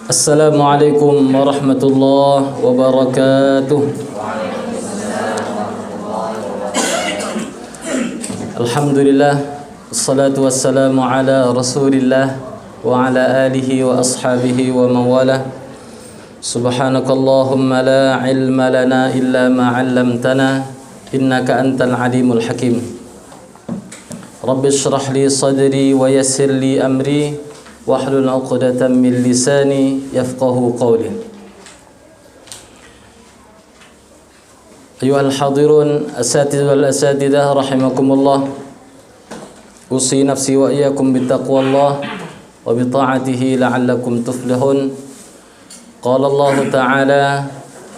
Assalamualaikum warahmatullahi wabarakatuh. Alhamdulillah, wassalatu wassalamu ala rasulillah wa ala alihi wa ashabihi wa mawala. Subhanakallahumma la ilma lana illa ma 'allamtana innaka antal alimul hakim. Rabbi shrah li sadri wa yassir li amri wahlul 'uqdatam min lisani yafqahu qawli. Ayuhal hadirun asatidzah wal asatidzah rahimakumullah. Usi nafsi wa iyyakum bittaqwallah wa bi ta'atihi la'allakum tuflihun. Qala Allah Ta'ala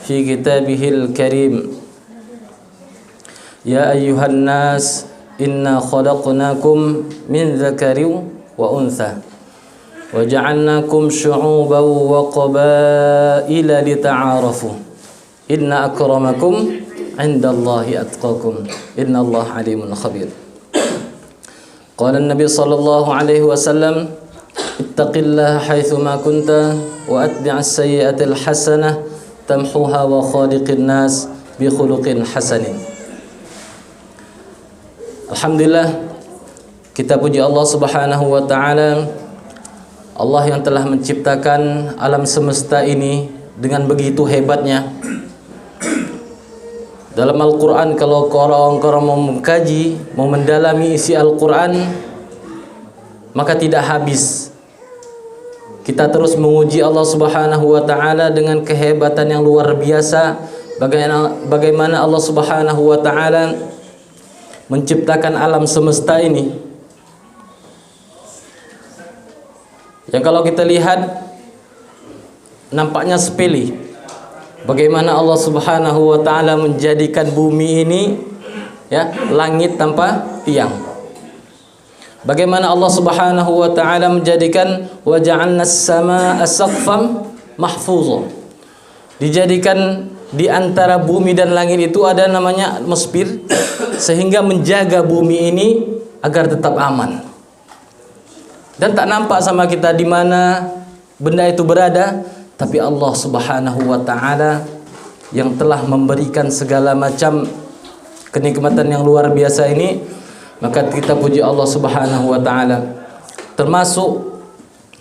fi kitabihil karim, ya ayyuhan nas inna khalaqnakum min dzakarin wa untha وَجَعَلْنَاكُمْ شُعُوبًا وَقَبَائِلَ لِتَعَارَفُوا إِنَّ أَكْرَمَكُمْ عِنْدَ اللَّهِ أَتْقَاكُمْ إِنَّ اللَّهَ عَلِيمٌ خَبِيرٌ. قال النبي صلى الله عليه وسلم اتق الله حيثما كنت وأتبع السيئة الحسنة تمحوها وخالق الناس بخلق حسن. Alhamdulillah, kita puji Allah Subhanahu wa taala, Allah yang telah menciptakan alam semesta ini dengan begitu hebatnya. Dalam Al-Quran, kalau orang-orang mau mengkaji, mau mendalami isi Al-Quran, maka tidak habis. Kita terus menguji Allah Subhanahu wa ta'ala dengan kehebatan yang luar biasa. Bagaimana Allah Subhanahu wa ta'ala menciptakan alam semesta ini, yang kalau kita lihat nampaknya sepele. Bagaimana Allah Subhanahu wa taala menjadikan bumi ini, ya, langit tanpa tiang. Bagaimana Allah Subhanahu wa taala menjadikan wa ja'alnas samaa'a saqfan mahfuzan. Dijadikan di antara bumi dan langit itu ada namanya atmosfer, sehingga menjaga bumi ini agar tetap aman. Dan tak nampak sama kita di mana benda itu berada, tapi Allah Subhanahu wa taala yang telah memberikan segala macam kenikmatan yang luar biasa ini, maka kita puji Allah Subhanahu wa taala. Termasuk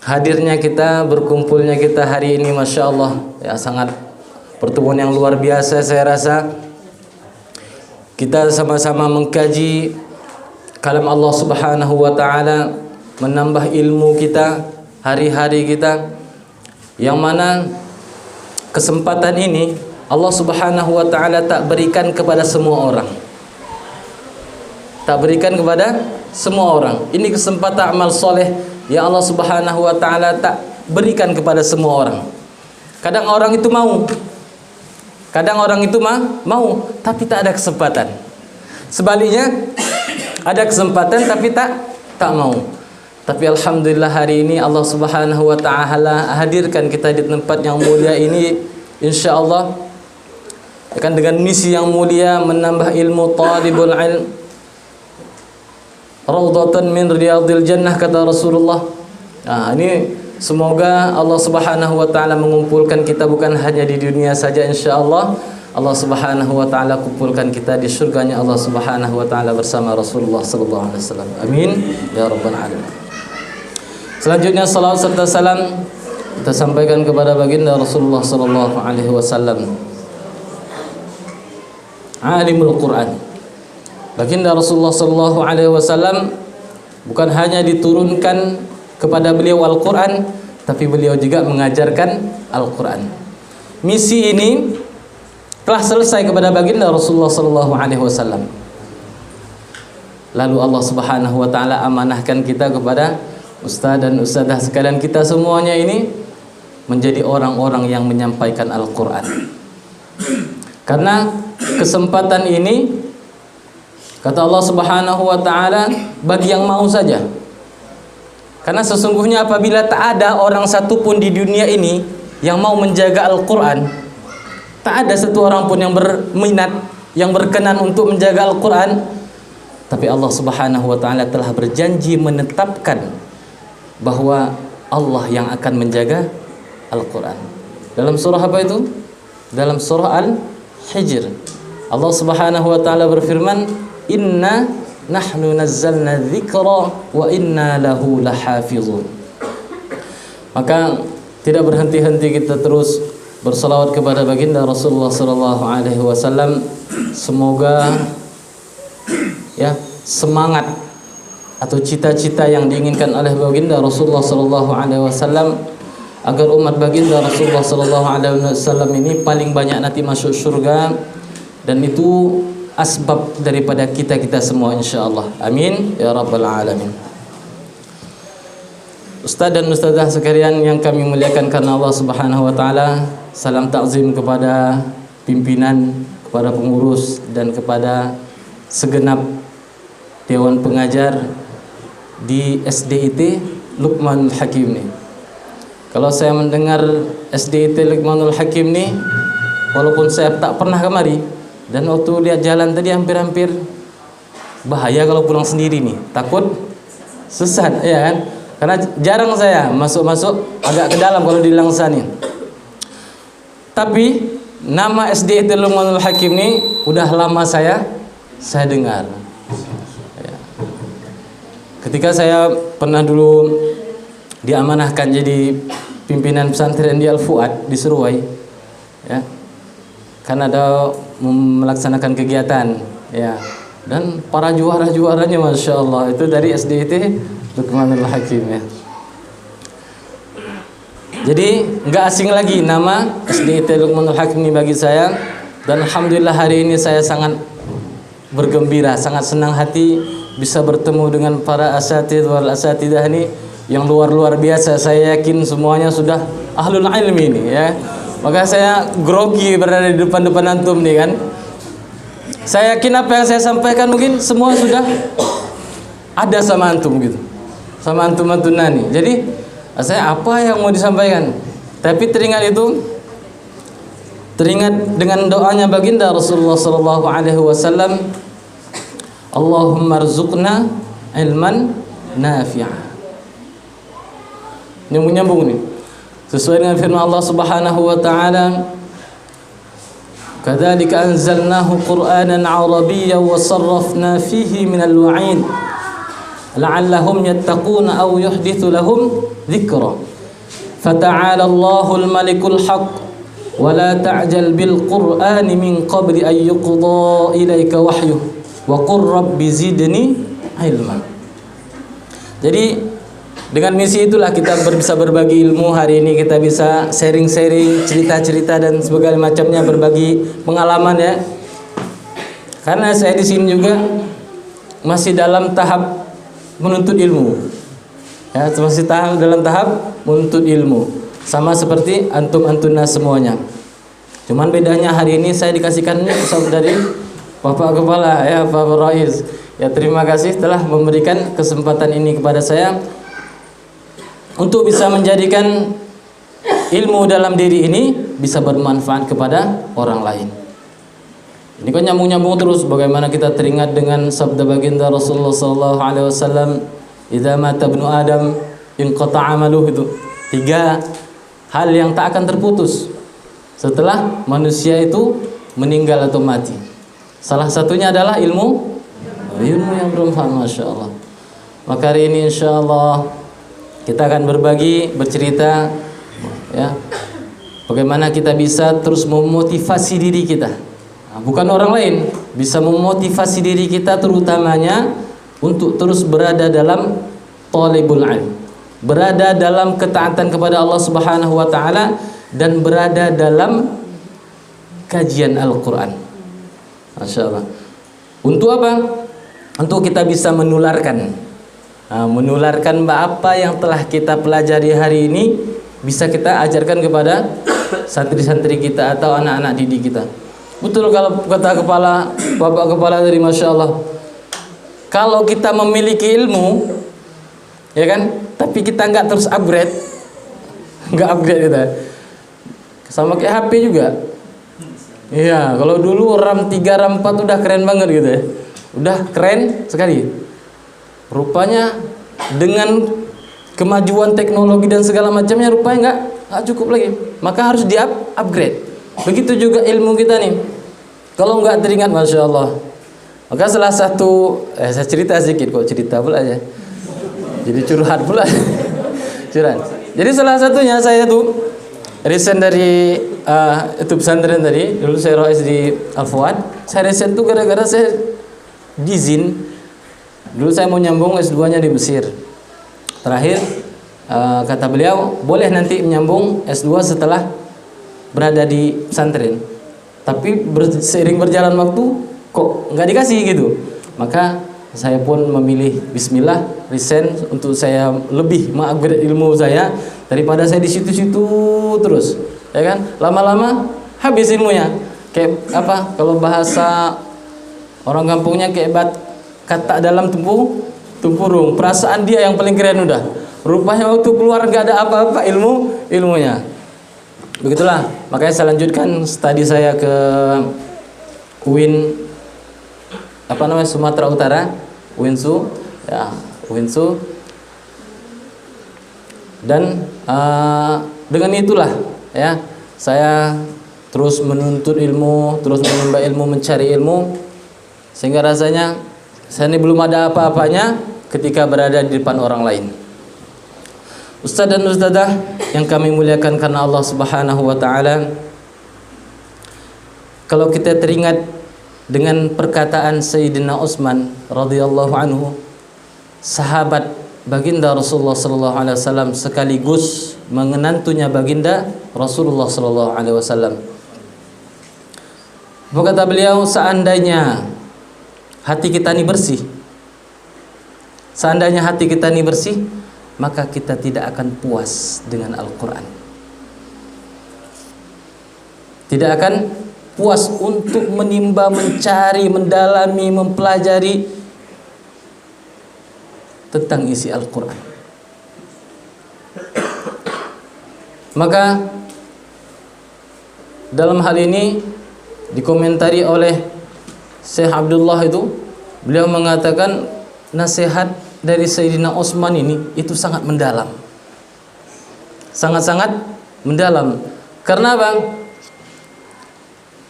hadirnya kita, berkumpulnya kita hari ini, Masya Allah, ya, sangat pertemuan yang luar biasa. Saya rasa kita sama-sama mengkaji kalam Allah Subhanahu wa taala, menambah ilmu kita, hari-hari kita, yang mana kesempatan ini Allah Subhanahu wa ta'ala tak berikan kepada semua orang. Tak berikan kepada semua orang. Ini kesempatan amal soleh yang Allah Subhanahu wa ta'ala tak berikan kepada semua orang. Kadang orang itu mau, kadang orang itu mau, tapi tak ada kesempatan. Sebaliknya, ada kesempatan tapi tak mau. Tapi alhamdulillah hari ini Allah Subhanahu wa taala hadirkan kita di tempat yang mulia ini, insyaallah akan dengan misi yang mulia menambah ilmu. Talibul ilm raudhatan min riyadil jannah, kata Rasulullah. Nah, ini semoga Allah Subhanahu wa taala mengumpulkan kita bukan hanya di dunia saja, insyaallah Allah Subhanahu wa taala kumpulkan kita di surganya Allah Subhanahu wa taala bersama Rasulullah sallallahu alaihi wasallam. Amin ya rabbal alamin. Selanjutnya salawat serta salam kita sampaikan kepada baginda Rasulullah sallallahu alaihi wasallam, alimul Quran. Baginda Rasulullah sallallahu alaihi wasallam bukan hanya diturunkan kepada beliau Al-Quran, tapi beliau juga mengajarkan Al-Quran. Misi ini telah selesai kepada baginda Rasulullah sallallahu alaihi wasallam. Lalu Allah Subhanahu wa taala amanahkan kita kepada ustaz dan ustazah sekalian, kita semuanya ini menjadi orang-orang yang menyampaikan Al-Quran. Karena kesempatan ini, kata Allah Subhanahu wa ta'ala, bagi yang mau saja. Karena sesungguhnya apabila tak ada orang satupun di dunia ini yang mau menjaga Al-Quran, tak ada satu orang pun yang berminat, yang berkenan untuk menjaga Al-Quran, tapi Allah Subhanahu wa ta'ala telah berjanji menetapkan bahwa Allah yang akan menjaga Al-Quran. Dalam surah apa itu? Dalam surah Al-Hijr. Allah Subhanahu wa taala berfirman, "Inna nahnu nazzalna dzikra wa inna lahu lahafizun." Maka tidak berhenti-henti kita terus bersalawat kepada baginda Rasulullah sallallahu alaihi wasallam. Semoga ya semangat atau cita-cita yang diinginkan oleh baginda Rasulullah sallallahu alaihi wasallam agar umat baginda Rasulullah sallallahu alaihi wasallam ini paling banyak nanti masuk surga, dan itu asbab daripada kita semua insyaallah. Amin ya rabbal alamin. Ustaz dan ustazah sekalian yang kami muliakan karena Allah Subhanahu wa taala, salam takzim kepada pimpinan, kepada pengurus, dan kepada segenap dewan pengajar di SDIT Luqmanul Hakim nih. Kalau saya mendengar SDIT Luqmanul Hakim nih, walaupun saya tak pernah kemari, dan waktu lihat jalan tadi hampir-hampir bahaya kalau pulang sendiri nih, takut sesat ya kan, karena jarang saya masuk agak ke dalam kalau di Langsani. Tapi nama SDIT Luqmanul Hakim nih udah lama saya dengar. Ketika saya pernah dulu diamanahkan jadi pimpinan pesantren di Al-Fuad di Seruai, ya, kan ada melaksanakan kegiatan, ya, dan para juaranya masya Allah itu dari SDIT Luqmanul Hakim ya. Jadi nggak asing lagi nama SDIT Luqmanul Hakim ini bagi saya, dan alhamdulillah hari ini saya sangat bergembira, sangat senang hati bisa bertemu dengan para asatidz wal asatidah ini yang luar biasa. Saya yakin semuanya sudah ahlul ilmi ini ya. Maka saya grogi berada di depan antum nih kan. Saya yakin apa yang saya sampaikan mungkin semua sudah ada sama antum gitu. Sama antum nani. Jadi saya apa yang mau disampaikan? Tapi teringat dengan doanya baginda Rasulullah sallallahu alaihi wasallam, Allahumma rzuqna ilman nafi'a. Nyambung nih. Sesuai dengan firman Allah Subhanahu wa taala, kadzalika anzalnahu Qur'anan 'arabiyyan wa sarrafna fihi minal wa'id la'allahum yattaquna aw yuhdithu lahum dzikra. Fata'ala Allahul malikul haqq wa la ta'jal bil Qur'ani min qabli an yuqda ilaika wahyuhu wa qur rabbi zidni ilma. Jadi dengan misi itulah kita bisa berbagi ilmu. Hari ini kita bisa sharing-sharing cerita-cerita dan sebagainya macamnya, berbagi pengalaman ya. Karena saya di sini juga masih dalam tahap menuntut ilmu. Ya, masih dalam tahap menuntut ilmu. Sama seperti antum-antuna semuanya. Cuman bedanya hari ini saya dikasihkan dari Bapak Kepala ya, Bapak Rais. Ya, terima kasih telah memberikan kesempatan ini kepada saya untuk bisa menjadikan ilmu dalam diri ini bisa bermanfaat kepada orang lain. Ini kan nyambung terus, bagaimana kita teringat dengan sabda baginda Rasulullah sallallahu alaihi wasallam, "Idza mata ibnu Adam inqata'a amaluhu." Itu 3 hal yang tak akan terputus setelah manusia itu meninggal atau mati. Salah satunya adalah ilmu yang bermanfaat, masya Allah. Maka hari ini insya Allah kita akan berbagi, bercerita ya, bagaimana kita bisa terus memotivasi diri kita, bukan orang lain, bisa memotivasi diri kita terutamanya untuk terus berada dalam thalibul ilm, berada dalam ketaatan kepada Allah Subhanahu wa taala, dan berada dalam kajian Al-Qur'an. Masya Allah. Untuk apa? Untuk kita bisa menularkan apa yang telah kita pelajari hari ini, bisa kita ajarkan kepada santri-santri kita atau anak-anak didik kita. Betul kalau kata Bapak Kepala dari Masya Allah, kalau kita memiliki ilmu ya kan, tapi kita nggak terus upgrade kita, sama kayak HP juga. Iya, kalau dulu RAM 3, RAM 4 udah keren banget gitu ya. Udah keren sekali. Rupanya dengan kemajuan teknologi dan segala macamnya rupanya nggak cukup lagi. Maka harus upgrade. Begitu juga ilmu kita nih. Kalau nggak teringat, masya Allah. Maka salah satu, saya cerita sedikit kok, cerita pula aja. Jadi curhat pula. Curhat. Jadi salah satunya saya tuh resign dari itu pesantren tadi. Dulu saya rois di Al-Fuad. Saya resign tuh gara-gara saya diizin. Dulu saya mau nyambung S2-nya di Mesir. Terakhir kata beliau, boleh nanti menyambung S2 setelah berada di pesantren. Tapi seiring berjalan waktu kok nggak dikasih gitu. Maka saya pun memilih bismillah resign untuk saya lebih mengupgrade ilmu saya daripada saya di situ-situ terus. Ya kan? Lama-lama habis ilmunya. Kayak apa? Kalau bahasa orang kampungnya kayak kata dalam tempurung. Perasaan dia yang paling keren udah. Rupanya waktu keluar nggak ada apa-apa ilmunya. Begitulah, makanya saya lanjutkan studi saya ke UIN Sumatera Utara, UINSU, ya, UINSU. Dan dengan itulah ya, saya terus menuntut ilmu, terus menimba ilmu, mencari ilmu, sehingga rasanya saya ini belum ada apa-apanya ketika berada di depan orang lain. Ustaz dan ustazah yang kami muliakan karena Allah Subhanahu wa taala, kalau kita teringat dengan perkataan Sayyidina Utsman radhiyallahu anhu, sahabat baginda Rasulullah sallallahu alaihi wasallam sekaligus menantunya baginda Rasulullah sallallahu alaihi wasallam. Kata beliau, seandainya hati kita ini bersih, seandainya hati kita ini bersih, maka kita tidak akan puas dengan Al-Quran. Tidak akan puas untuk menimba, mencari, mendalami, mempelajari tentang isi Al-Quran. Maka dalam hal ini dikomentari oleh Syekh Abdullah itu, beliau mengatakan nasihat dari Sayyidina Utsman ini itu sangat mendalam. Sangat-sangat mendalam. Karena apa?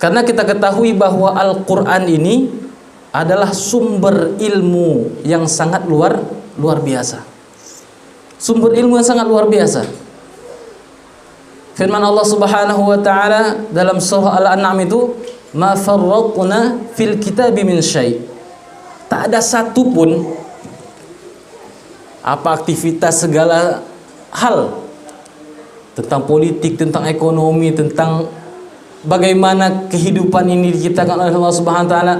Karena kita ketahui bahwa Al-Quran ini adalah sumber ilmu yang sangat luar biasa. Sumber ilmu yang sangat luar biasa. Firman Allah Subhanahu wa taala dalam surah Al-An'am itu, "Ma farratna fil kitabi min syai'." Tak ada satu pun apa aktivitas segala hal tentang politik, tentang ekonomi, tentang bagaimana kehidupan ini diciptakan oleh Allah Subhanahu wa taala,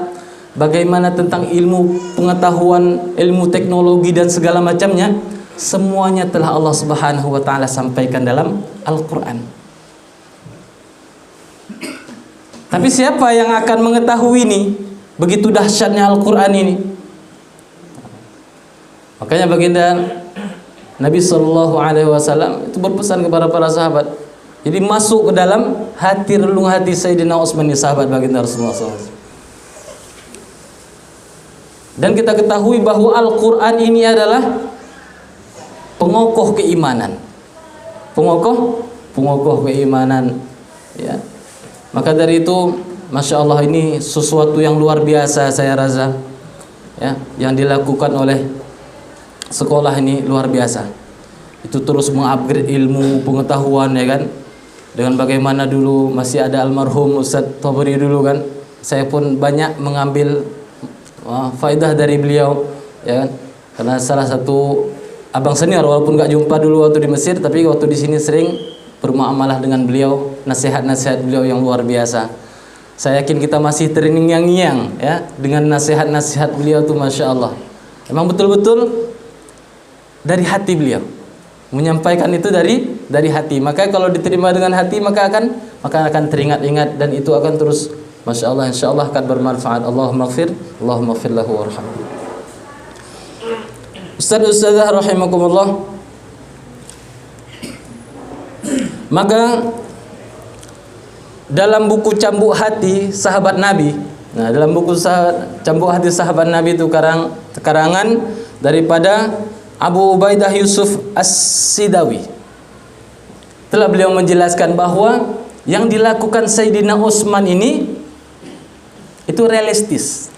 bagaimana tentang ilmu pengetahuan, ilmu teknologi dan segala macamnya, semuanya telah Allah Subhanahu wa taala sampaikan dalam Al-Qur'an. Tapi siapa yang akan mengetahui ini? Begitu dahsyatnya Al-Qur'an ini. Makanya baginda Nabi sallallahu alaihi wasallam itu berpesan kepada para sahabat. Jadi masuk ke dalam hati, relung hati Sayyidina Utsman, sahabat baginda Rasulullah SAW. Dan kita ketahui bahwa Al-Quran ini adalah pengokoh keimanan. Pengokoh keimanan, ya. Maka dari itu, masya Allah, ini sesuatu yang luar biasa saya rasa, ya, yang dilakukan oleh sekolah ini luar biasa. Itu terus mengupgrade ilmu pengetahuan, ya kan. Dengan bagaimana dulu masih ada almarhum Ustadz Tabari dulu kan, saya pun banyak mengambil faedah dari beliau, ya kan. Karena salah satu abang senior, walaupun gak jumpa dulu waktu di Mesir, tapi waktu di sini sering bermuamalah dengan beliau, nasihat-nasihat beliau yang luar biasa. Saya yakin kita masih terngiang-ngiang, ya, dengan nasihat-nasihat beliau tuh, masya Allah. Emang betul-betul dari hati beliau, menyampaikan itu dari hati. Maka kalau diterima dengan hati, maka akan teringat-ingat, dan itu akan terus, masya Allah, insya Allah akan bermanfaat. Allahumma ighfir lahu warhamhu. Ustaz-ustazah rahimakumullah. Maka dalam buku Cambuk Hati Sahabat Nabi, nah dalam buku Cambuk Hati Sahabat Nabi itu karangan daripada Abu Ubaidah Yusuf As-Sidawi. telah beliau menjelaskan bahwa yang dilakukan Sayyidina Utsman ini itu realistis.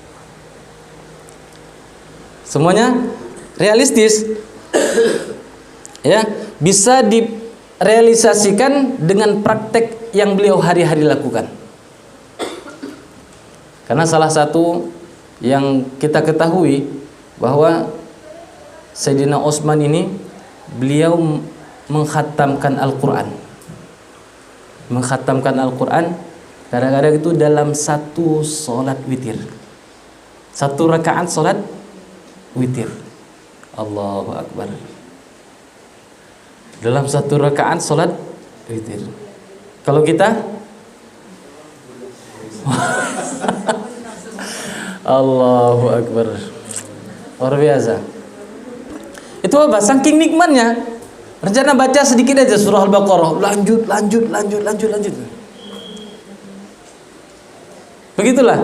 Semuanya realistis. Ya, bisa direalisasikan dengan praktek yang beliau hari-hari lakukan. Karena salah satu yang kita ketahui bahwa Sayyidina Utsman ini beliau mengkhatamkan Al-Quran. Mengkhatamkan Al-Quran kadang-kadang itu dalam satu sholat witir. Satu rakaat sholat witir. Allahu Akbar. Dalam satu rakaat sholat witir. Kalau kita Allahu Akbar, luar biasa. Itu apa? Saking nikmatnya, rencana baca sedikit aja surah Al-Baqarah, lanjut. Begitulah.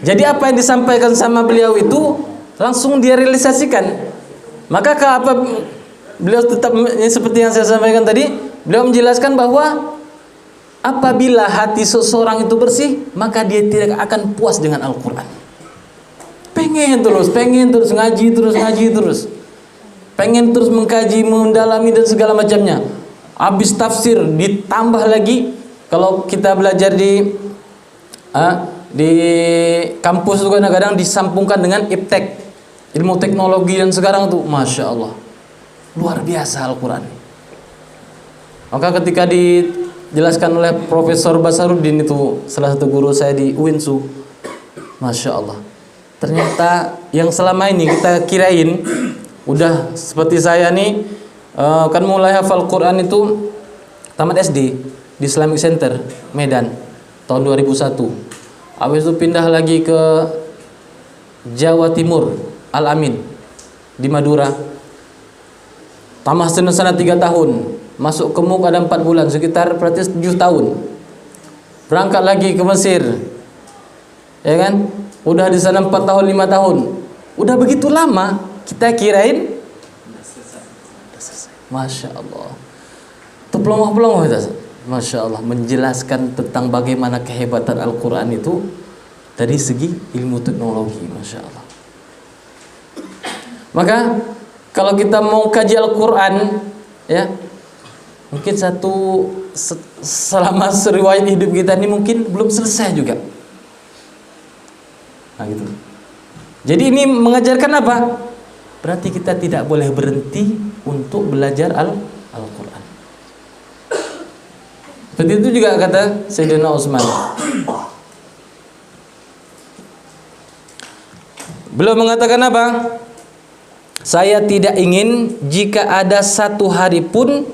Jadi apa yang disampaikan sama beliau itu langsung dia realisasikan. Maka apa beliau tetap seperti yang saya sampaikan tadi, beliau menjelaskan bahwa apabila hati seseorang itu bersih, maka dia tidak akan puas dengan Al-Quran. Pengen terus ngaji terus. Pengen terus mengkaji, mendalami dan segala macamnya. Habis tafsir ditambah lagi. Kalau kita belajar di kampus juga kadang-kadang disambungkan dengan iptek, ilmu teknologi, dan sekarang tuh Masya Allah luar biasa Al-Quran. Maka ketika dijelaskan oleh Profesor Basaruddin, itu salah satu guru saya di UINSU, Masya Allah, ternyata yang selama ini kita kirain udah seperti saya nih, kan mulai hafal Quran itu tamat SD di Islamic Center Medan tahun 2001. Habis itu pindah lagi ke Jawa Timur, Al-Amin di Madura. Tambah sana 3 tahun, masuk ke MUK ada 4 bulan, sekitar berarti 7 tahun. Berangkat lagi ke Mesir, ya kan? Udah di sana 4 tahun, 5 tahun. Udah begitu lama, kita kirain Masya Allah. Terpelongoh-pelongoh kita. Masya Allah, menjelaskan tentang bagaimana kehebatan Al-Quran itu dari segi ilmu teknologi, Masya Allah. Maka kalau kita mau kaji Al-Quran, ya, mungkin selama seriwayat hidup kita ini mungkin belum selesai juga. Nah, gitu. Jadi ini mengajarkan apa? Berarti kita tidak boleh berhenti untuk belajar Al-Quran. Seperti itu juga kata Sayyidina Utsman. Beliau mengatakan apa? Saya tidak ingin jika ada satu hari pun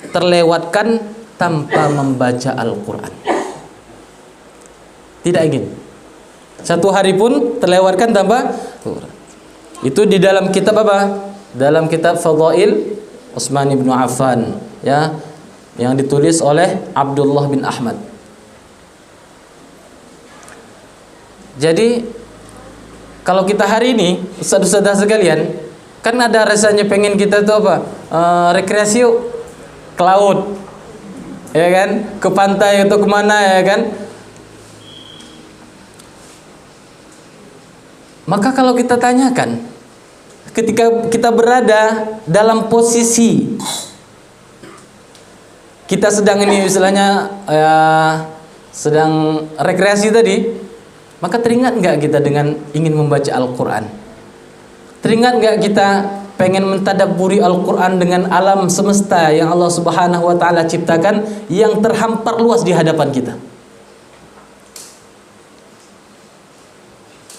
terlewatkan tanpa membaca Al-Quran. Tidak ingin satu hari pun terlewatkan tanpa Al-Quran. Itu di dalam kitab apa? Dalam kitab Fadail Utsman bin Affan, ya, yang ditulis oleh Abdullah bin Ahmad. Jadi kalau kita hari ini, ustaz-ustazah sekalian, kan ada rasanya pengen kita tuh apa? Rekreasi yuk, ke laut, ya kan? Ke pantai atau kemana, ya kan? Maka kalau kita tanyakan, ketika kita berada dalam posisi kita sedang ini istilahnya sedang rekreasi tadi, maka teringat nggak kita dengan ingin membaca Al-Quran? Teringat nggak kita pengen mentadabburi Al-Quran dengan alam semesta yang Allah Subhanahu wa Ta'ala ciptakan, yang terhampar luas di hadapan kita?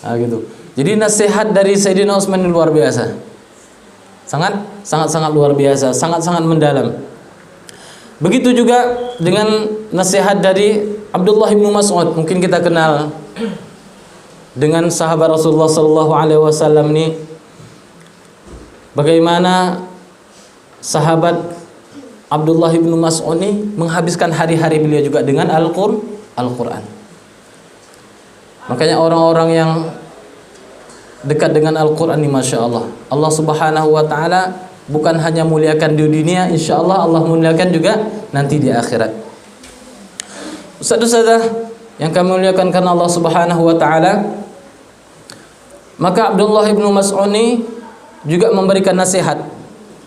Nah, gitu. Jadi nasihat dari Sayyidina Utsman luar biasa, sangat luar biasa, sangat mendalam. Begitu juga dengan nasihat dari Abdullah bin Mas'ud, mungkin kita kenal dengan sahabat Rasulullah sallallahu alaihi wasallam ini. Bagaimana sahabat Abdullah bin Mas'ud ini menghabiskan hari-hari beliau juga dengan Al-Quran. Makanya orang-orang yang dekat dengan Al-Quran ini, Masya Allah, Allah Subhanahu wa Ta'ala bukan hanya muliakan di dunia, insyaallah Allah muliakan juga nanti di akhirat. Ustaz-ustazah yang kami muliakan karena Allah Subhanahu wa taala, maka Abdullah bin Mas'ud ini juga memberikan nasihat.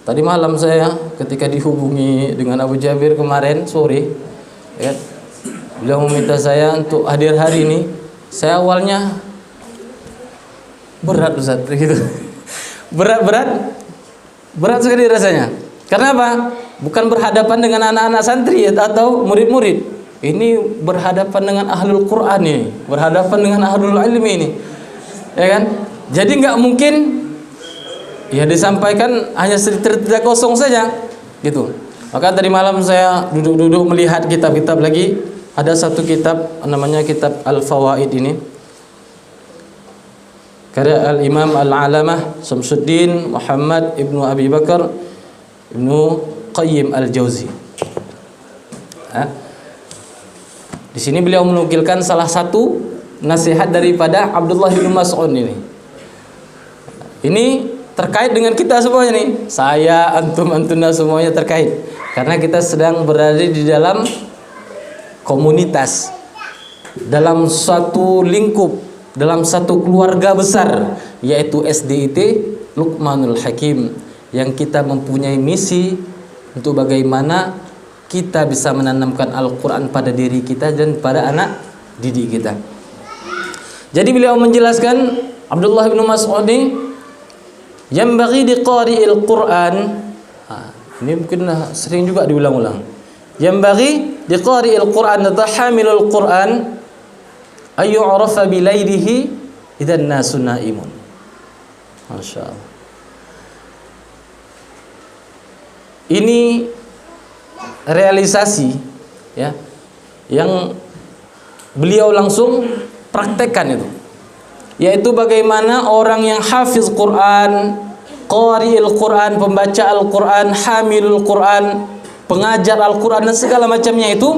Tadi malam saya ketika dihubungi dengan Abu Jabir kemarin sore, ya, beliau meminta saya untuk hadir hari ini. Saya awalnya berat Ustaz gitu. Berat sekali rasanya. Karena apa? Bukan berhadapan dengan anak-anak santri atau murid-murid. Ini berhadapan dengan ahlul Quran ini, berhadapan dengan ahlul ilmi ini, ya kan? Jadi nggak mungkin ya disampaikan hanya cerita kosong saja, gitu. Maka tadi malam saya duduk-duduk melihat kitab-kitab lagi. Ada satu kitab namanya kitab Al-Fawaid ini, karya Al-Imam Al-Alamah Syamsuddin Muhammad Ibnu Abi Bakar Ibnu Qayyim Al-Jauzi. Di sini beliau menukilkan salah satu nasihat daripada Abdullah bin Mas'ud ini. Ini terkait dengan kita semuanya nih. Saya, antum, antuna semuanya terkait. Karena kita sedang berada di dalam komunitas, dalam satu lingkup, dalam satu keluarga besar, yaitu SDIT Luqmanul Hakim, yang kita mempunyai misi untuk bagaimana kita bisa menanamkan Al-Quran pada diri kita dan pada anak didik kita. Jadi beliau menjelaskan, Abdullah bin Mas'ud ini, yang bagi diqari'il Quran, ini mungkin sering juga diulang-ulang, yang bagi diqari'il Quran atau hamilul Quran ayyu'rafa bilailihi idan nasu naimun. Masya Allah. Ini realisasi, ya, yang beliau langsung praktekkan itu, yaitu bagaimana orang yang hafiz Quran, qari'il Quran, pembaca Al-Quran, hamilul Quran, pengajar Al-Quran dan segala macamnya itu,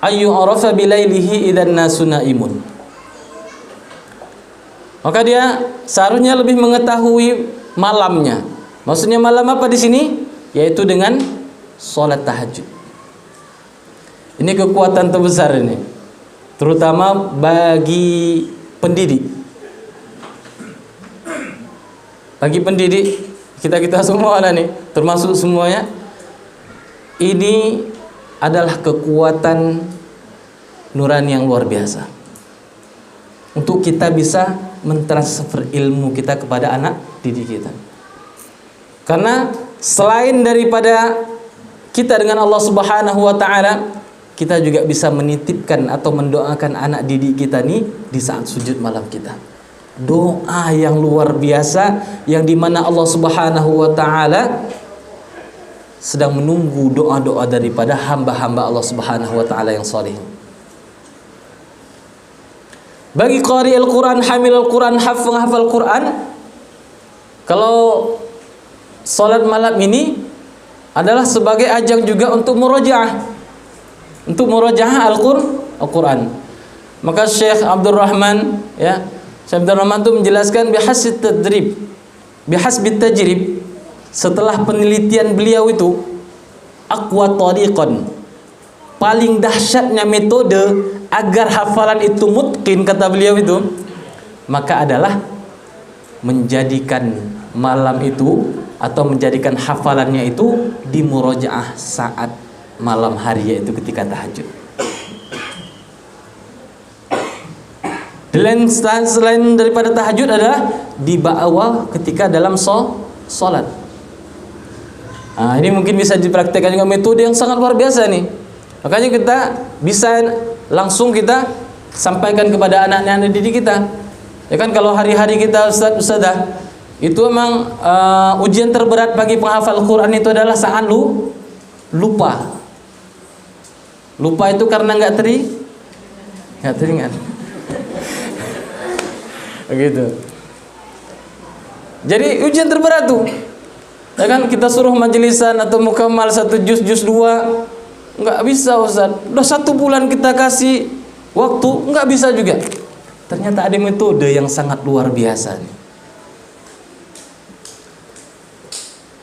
ayyu'rafa bilailihi idan nasu naimun. Maka dia seharusnya lebih mengetahui malamnya. Maksudnya malam apa di sini? Yaitu dengan sholat tahajud. Ini kekuatan terbesar ini, terutama bagi pendidik. Bagi pendidik kita semua lah nih, termasuk semuanya. Ini adalah kekuatan nurani yang luar biasa untuk kita bisa mentransfer ilmu kita kepada anak didik kita. Karena selain daripada kita dengan Allah Subhanahu wa taala, kita juga bisa menitipkan atau mendoakan anak didik kita nih di saat sujud malam kita. Doa yang luar biasa yang dimana Allah Subhanahu wa taala sedang menunggu doa-doa daripada hamba-hamba Allah Subhanahu wa taala yang saleh. Bagi qari'il Quran, hamilul Quran, hafal Quran, kalau salat malam ini adalah sebagai ajang juga untuk murojaah Al-Quran. Maka Syekh Abdul Rahman, ya, Syekh Abdul Rahman itu menjelaskan bihasbit tajrib, setelah penelitian beliau itu, aqwa tariqan, paling dahsyatnya metode agar hafalan itu mutqin, kata beliau itu, maka adalah menjadikan malam itu atau menjadikan hafalannya itu di murojaah saat malam hari, yaitu ketika tahajud. Dan selain daripada tahajud adalah di bawah ketika dalam sholat. Nah, ini mungkin bisa dipraktikkan dengan metode yang sangat luar biasa nih. Makanya kita bisa langsung kita sampaikan kepada anak-anak didik kita. Ya kan, kalau hari-hari kita ustazah, itu memang ujian terberat bagi penghafal Quran itu adalah saat lupa. Lupa itu karena nggak teringat. Begitu. Jadi ujian terberat tuh. Ya kan, kita suruh majelisan atau mukamal 1 juz 2, nggak bisa Ustaz. Udah 1 bulan kita kasih waktu, nggak bisa juga. Ternyata ada metode yang sangat luar biasa nih.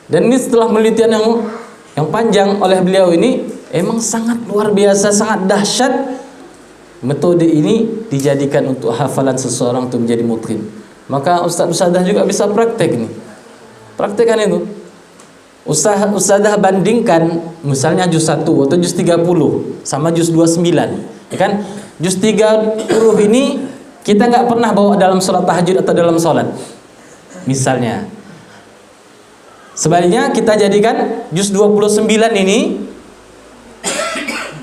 Dan ini setelah penelitian yang panjang oleh beliau ini, emang sangat luar biasa, sangat dahsyat. Metode ini dijadikan untuk hafalan seseorang untuk menjadi mutqin. Maka ustaz-ustazah juga bisa praktek nih. Praktekkan itu. Ustazah bandingkan misalnya juz 1 atau juz 30 sama juz 29, ya kan? Juz 30 ini kita nggak pernah bawa dalam sholat tahajud atau dalam sholat. Misalnya. Sebaliknya kita jadikan juz 29 ini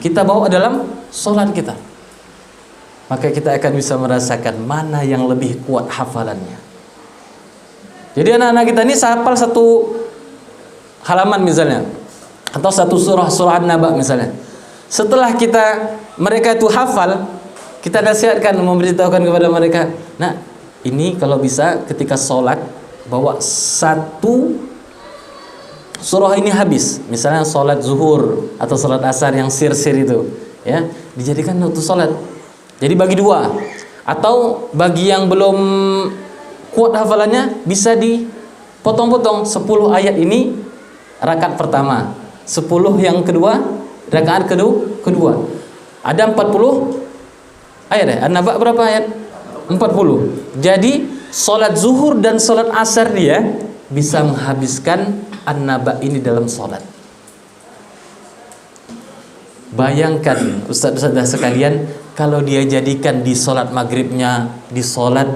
kita bawa dalam sholat kita. Maka kita akan bisa merasakan mana yang lebih kuat hafalannya. Jadi anak-anak kita ini hafal satu halaman misalnya, atau satu surah An-Naba misalnya. Setelah mereka itu hafal, kita nasihatkan, memberitahukan kepada mereka, nah ini kalau bisa ketika sholat bawa satu surah ini habis. Misalnya sholat zuhur atau sholat asar yang sir-sir itu, ya, dijadikan untuk sholat. Jadi bagi dua, atau bagi yang belum kuat hafalannya bisa dipotong-potong. 10 ayat ini rakaat pertama, 10 yang kedua rakaat kedua. Ada 40 ayat ya. An-Naba berapa ayat? 40. Jadi sholat zuhur dan sholat asar dia bisa menghabiskan An-Naba ini dalam sholat. Bayangkan ustaz-ustazah sekalian, kalau dia jadikan di sholat maghribnya, di sholat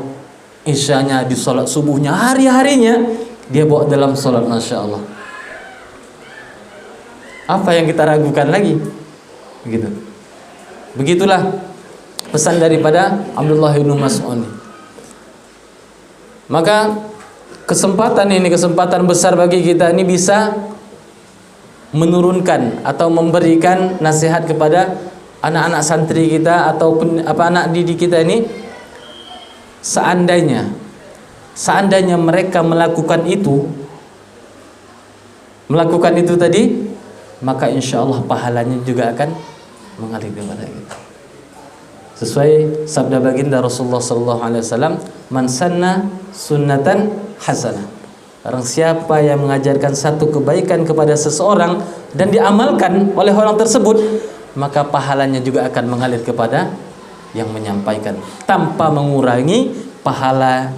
isyanya, di sholat subuhnya, hari-harinya dia bawa dalam sholat, Masya Allah. Apa yang kita ragukan lagi? Begitu. Begitulah pesan daripada Abdullah bin Mas'ud. Maka kesempatan besar bagi kita ini bisa menurunkan atau memberikan nasihat kepada anak-anak santri kita atau anak didik kita ini. Seandainya mereka melakukan itu tadi, maka insya Allah pahalanya juga akan mengalir kepada kita. Sesuai sabda baginda Rasulullah SAW, man sanna sunnatan hasanah. Barang siapa yang mengajarkan satu kebaikan kepada seseorang dan diamalkan oleh orang tersebut, maka pahalanya juga akan mengalir kepada yang menyampaikan, tanpa mengurangi pahala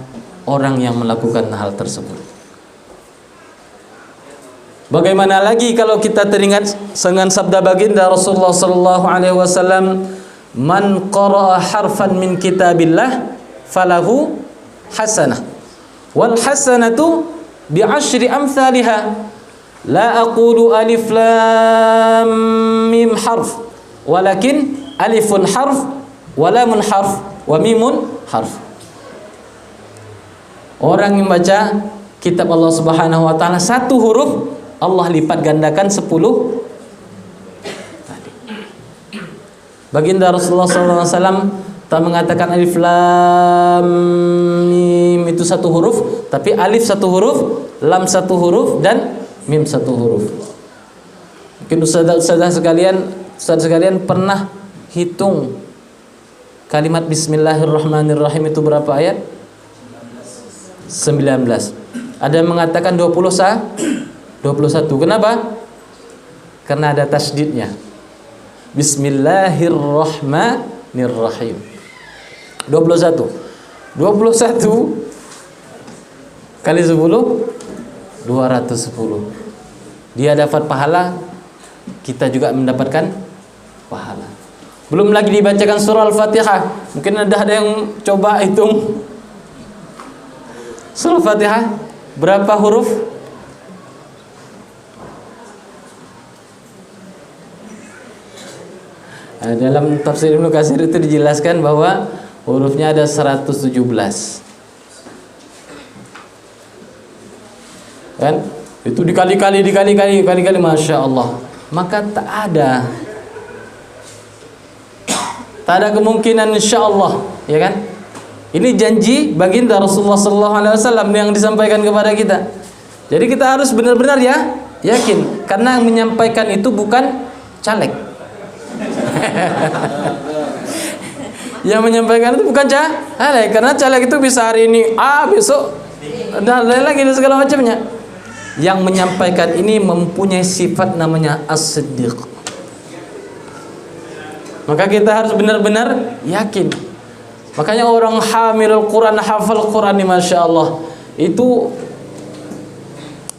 orang yang melakukan hal tersebut. Bagaimana lagi kalau kita teringat dengan sabda baginda Rasulullah SAW, man qara'a harfan min kitabillah falahu hasanah wal hasanatu bi'ashri amthaliha la aqulu alif lam mim harf walakin alifun harf wa lamun harf wa mimun harf. Orang yang baca kitab Allah Subhanahu wa taala satu huruf, Allah lipat gandakan 10. Baginda Rasulullah SAW tak mengatakan alif lam mim itu satu huruf, tapi alif satu huruf, lam satu huruf, dan mim satu huruf. Mungkin ustaz sekalian pernah hitung kalimat Bismillahirrahmanirrahim itu berapa ayat? 19. Ada yang mengatakan 21. Kenapa? Karena ada tasydidnya. Bismillahirrahmanirrahim. 21 kali 10 210. Dia dapat pahala, kita juga mendapatkan pahala. Belum lagi dibacakan surah Al-Fatihah. Mungkin ada yang coba hitung surah Al-Fatihah berapa huruf? Dalam tafsir Ibnu Katsir itu dijelaskan bahwa hurufnya ada 117. Kan? Itu dikali-kali, Masya Allah. Maka tak ada kemungkinan insya Allah, ya kan? Ini janji baginda Rasulullah SAW yang disampaikan kepada kita. Jadi kita harus benar-benar yakin, karena yang menyampaikan itu bukan caleg. Yang menyampaikan itu bukan caleg, karena caleg itu bisa hari ini A, besok dan lain lagi dan segala macamnya. yang menyampaikan ini mempunyai sifat namanya as-siddiq. Maka kita harus benar-benar yakin. Makanya orang hamilul Quran, hafal Quran ini Masya Allah, itu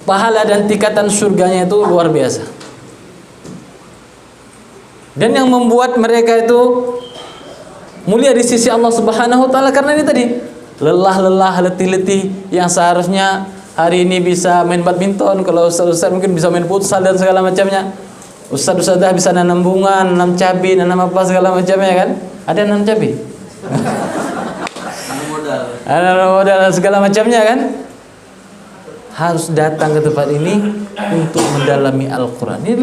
pahala dan tingkatan surganya itu luar biasa. Dan yang membuat mereka itu mulia di sisi Allah Subhanahu wa taala karena ini tadi, lelah-lelah, letih-letih yang seharusnya hari ini bisa main badminton, kalau ustaz-ustaz mungkin bisa main futsal dan segala macamnya. Ustaz-ustazah bisa nanam bunga, nanam cabai, nanam apa segala macamnya kan? Ada nanam cabai? Ada modal segala macamnya kan? Harus datang ke tempat ini untuk mendalami Al-Quran. Ini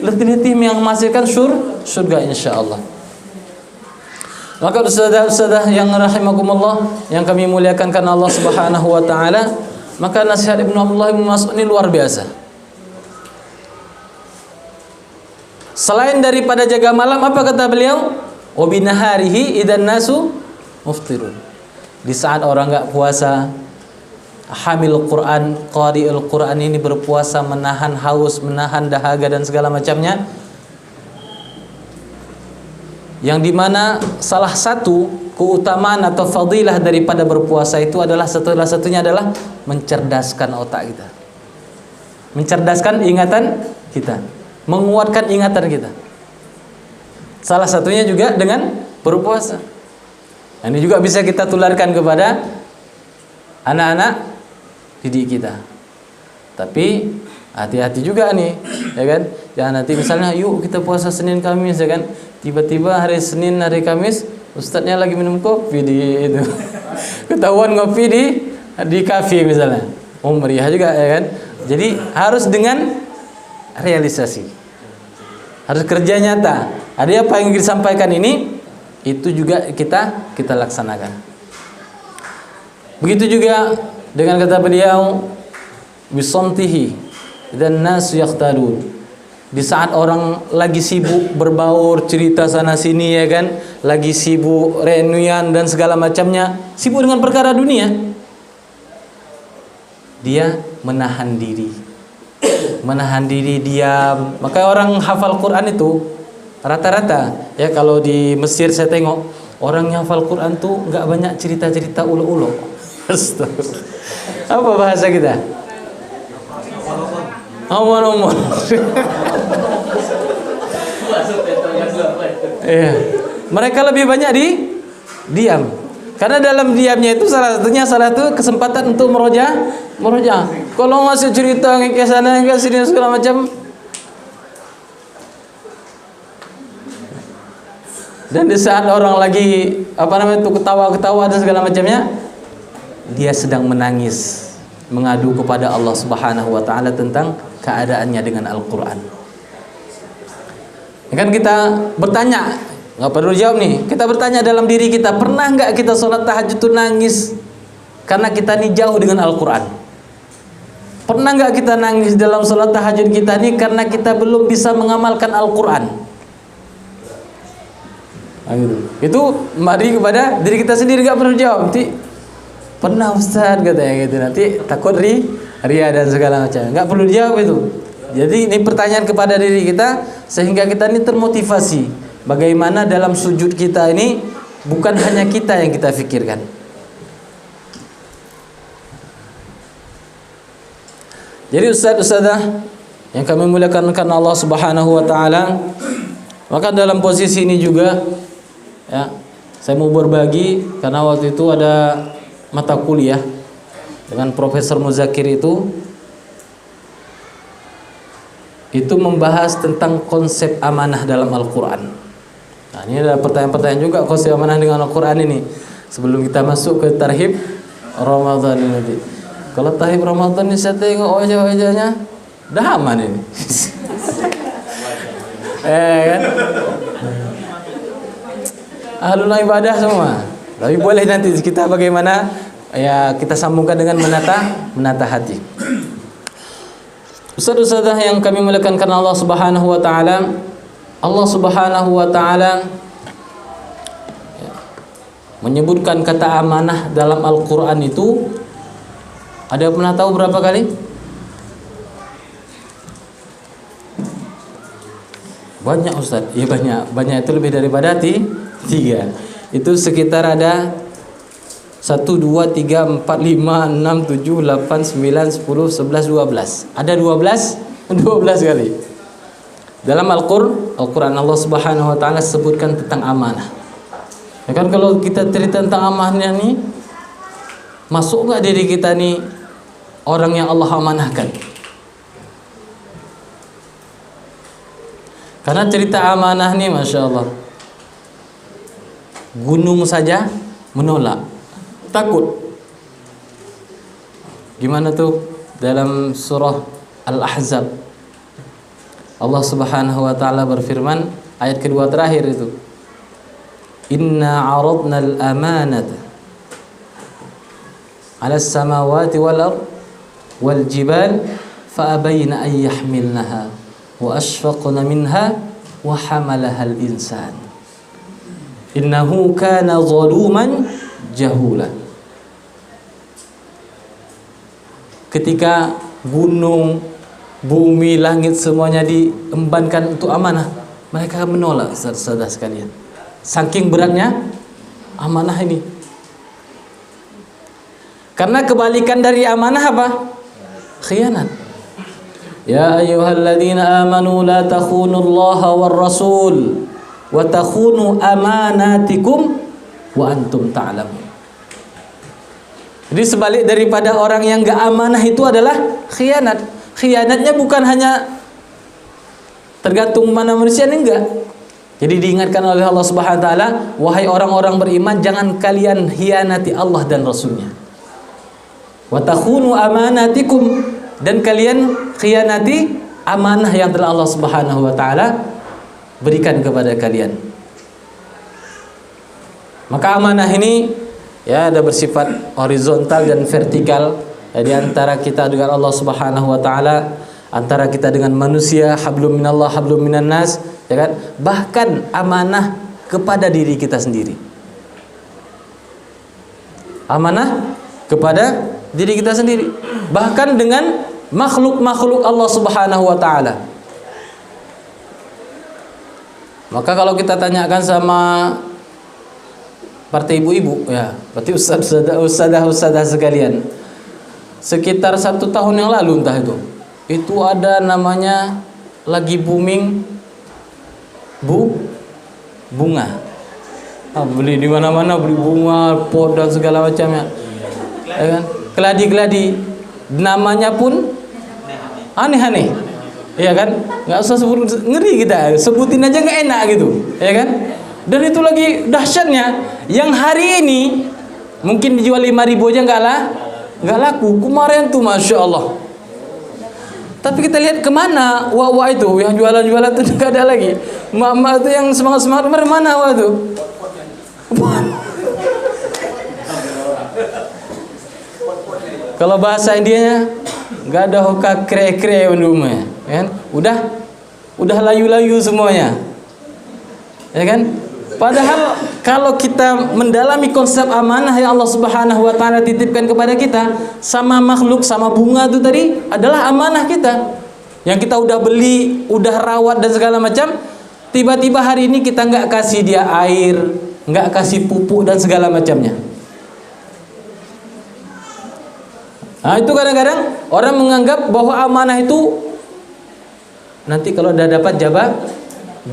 letih-letih yang menghasilkan surga insyaallah. Maka ustazah yang rahimakumullah, yang kami muliakan karena Allah Subhanahu wa taala, maka nasihat Ibnu Abdullah bin Mas'ud ini luar biasa. Selain daripada jaga malam, apa kata beliau? Wa binaharihi idzan nasu muftirun. Di saat orang enggak puasa, hamil Quran, qari'ul Quran ini berpuasa, menahan haus, menahan dahaga dan segala macamnya. Yang dimana salah satu keutamaan atau fadilah daripada berpuasa itu adalah satunya adalah mencerdaskan otak kita, mencerdaskan ingatan kita, menguatkan ingatan kita. Salah satunya juga dengan berpuasa. Ini juga bisa kita tularkan kepada anak-anak didik kita. Tapi hati-hati juga nih, ya kan? Jangan nanti misalnya yuk kita puasa Senin Kamis, ya kan? Tiba-tiba hari Senin hari Kamis ustadznya lagi minum kopi di itu. Ketahuan ngopi di kafe misalnya. Meriah juga, ya kan? Jadi harus dengan realisasi. Harus kerja nyata. Ada apa yang disampaikan ini itu juga kita laksanakan. Begitu juga dengan kata beliau bisomtihi dan nas yaqtadun. Di saat orang lagi sibuk berbaur cerita sana sini, ya kan, lagi sibuk reunian dan segala macamnya, sibuk dengan perkara dunia, dia menahan diri, diam. Maka orang hafal Quran itu rata-rata, ya, kalau di Mesir saya tengok orang yang hafal Quran tuh nggak banyak cerita-cerita ulo-ulo. Apa bahasa kita? Omon-omon. Iya. Mereka lebih banyak diam. Karena dalam diamnya itu salah satu kesempatan untuk merojah. Kalau masih cerita ke sana ke sini segala macam. Dan di saat orang lagi ketawa-ketawa dan segala macamnya, dia sedang menangis, mengadu kepada Allah Subhanahu wa taala tentang keadaannya dengan Al-Qur'an. Kan kita bertanya, nggak perlu jawab nih. Kita bertanya dalam diri kita, pernah nggak kita sholat tahajud itu nangis karena kita nih jauh dengan Al-Qur'an? Pernah nggak kita nangis dalam sholat tahajud kita nih karena kita belum bisa mengamalkan Al-Qur'an? Itu mari kepada diri kita sendiri, nggak perlu jawab. Nanti pernah Ustaz katanya gitu, nanti takut ria dan segala macam. Nggak perlu jawab itu. Jadi ini pertanyaan kepada diri kita sehingga kita ini termotivasi. Bagaimana dalam sujud kita ini bukan hanya kita yang kita pikirkan. Jadi ustaz-ustazah yang kami muliakan karena Allah Subhanahu wa taala, maka dalam posisi ini juga, ya, saya mau berbagi karena waktu itu ada mata kuliah dengan Profesor Muzakir itu membahas tentang konsep amanah dalam Al-Quran. Nah, ini ada pertanyaan-pertanyaan juga konsep amanah dengan Al-Quran ini sebelum kita masuk ke tarhib Ramadan nanti. Kalau tarhib Ramadan ini saya tengok wajah-wajahnya dah aman ini. Kan? Ahlul ibadah semua. Tapi boleh nanti kita bagaimana, ya, kita sambungkan dengan menata hati. Ustaz-ustazah yang kami muliakan karena Allah Subhanahu wa taala, Allah Subhanahu wa taala menyebutkan kata amanah dalam Al-Qur'an itu ada yang pernah tahu berapa kali? Banyak Ustaz. Iya banyak. Banyak itu lebih daripada 3. Itu sekitar ada 1, 2, 3, 4, 5, 6, 7, 8, 9, 10, 11, 12. Ada 12 kali. Dalam Al-Quran Allah Subhanahu wa taala sebutkan tentang amanah. Ya kan, kalau kita cerita tentang amanahnya nih, masuk enggak diri kita nih orang yang Allah amanahkan? Karena cerita amanah nih, Masya Allah, gunung saja menolak, takut. Gimana tuh dalam surah Al-Ahzab, Allah Subhanahu wa taala berfirman ayat kedua terakhir itu, Inna 'aradna al-amanata 'ala as-samawati wal ard wal jibal fa abayna an yahmilnaha wa ashfaqna minha wa hamalaha al-insan innahu kana zaluman jahula. Ketika gunung, bumi, langit semuanya diembankan untuk amanah, mereka menolak, saudara sekalian. Saking beratnya amanah ini. Karena kebalikan dari amanah apa? Khianat. Ya ayyuhalladzina amanu la takhunullaha war rasul wa takhunu amanatikum wa antum ta'lamun. Jadi sebalik daripada orang yang gak amanah itu adalah khianat. Khianatnya bukan hanya tergantung mana manusia, enggak. Jadi diingatkan oleh Allah Subhanahu wa taala, wahai orang-orang beriman, jangan kalian khianati Allah dan Rasulnya. Wa takhunu amanatikum, dan kalian khianati amanah yang telah Allah Subhanahu wa taala berikan kepada kalian. Maka amanah ini ya ada bersifat horizontal dan vertikal, ya, di antara kita dengan Allah Subhanahu wa taala, antara kita dengan manusia, hablum minallah hablum minan nas, ya kan? Bahkan amanah kepada diri kita sendiri. Amanah kepada diri kita sendiri, bahkan dengan makhluk-makhluk Allah Subhanahu wa taala. Maka kalau kita tanyakan sama partai ibu-ibu, ya, berarti ustadzah sekalian, sekitar 1 tahun yang lalu entah itu ada namanya lagi booming bunga. Beli di mana-mana, beli bunga, pot dan segala macamnya, ya kan? Keladi-keladi, namanya pun aneh-aneh, ya kan? Nggak usah sebut, ngeri kita, sebutin aja nggak enak gitu, ya kan? Dan itu lagi dahsyatnya, yang hari ini mungkin dijual 5.000 aja nggak laku. Kemarin tuh Masya Allah. Tapi kita lihat kemana wah itu, yang jualan-jualan tuh nggak ada lagi. Mak-mak itu yang semangat-semangat kemarin mana wah itu? Kalau bahasa Indianya nggak ada hoka kre-kre undumnya, kan? Udah layu-layu semuanya, ya kan? Padahal kalau kita mendalami konsep amanah yang Allah Subhanahu wa taala titipkan kepada kita, sama makhluk, sama bunga itu tadi adalah amanah kita, yang kita udah beli, udah rawat dan segala macam. Tiba-tiba hari ini kita nggak kasih dia air, nggak kasih pupuk dan segala macamnya. Nah, itu kadang-kadang orang menganggap bahwa amanah itu nanti kalau udah dapat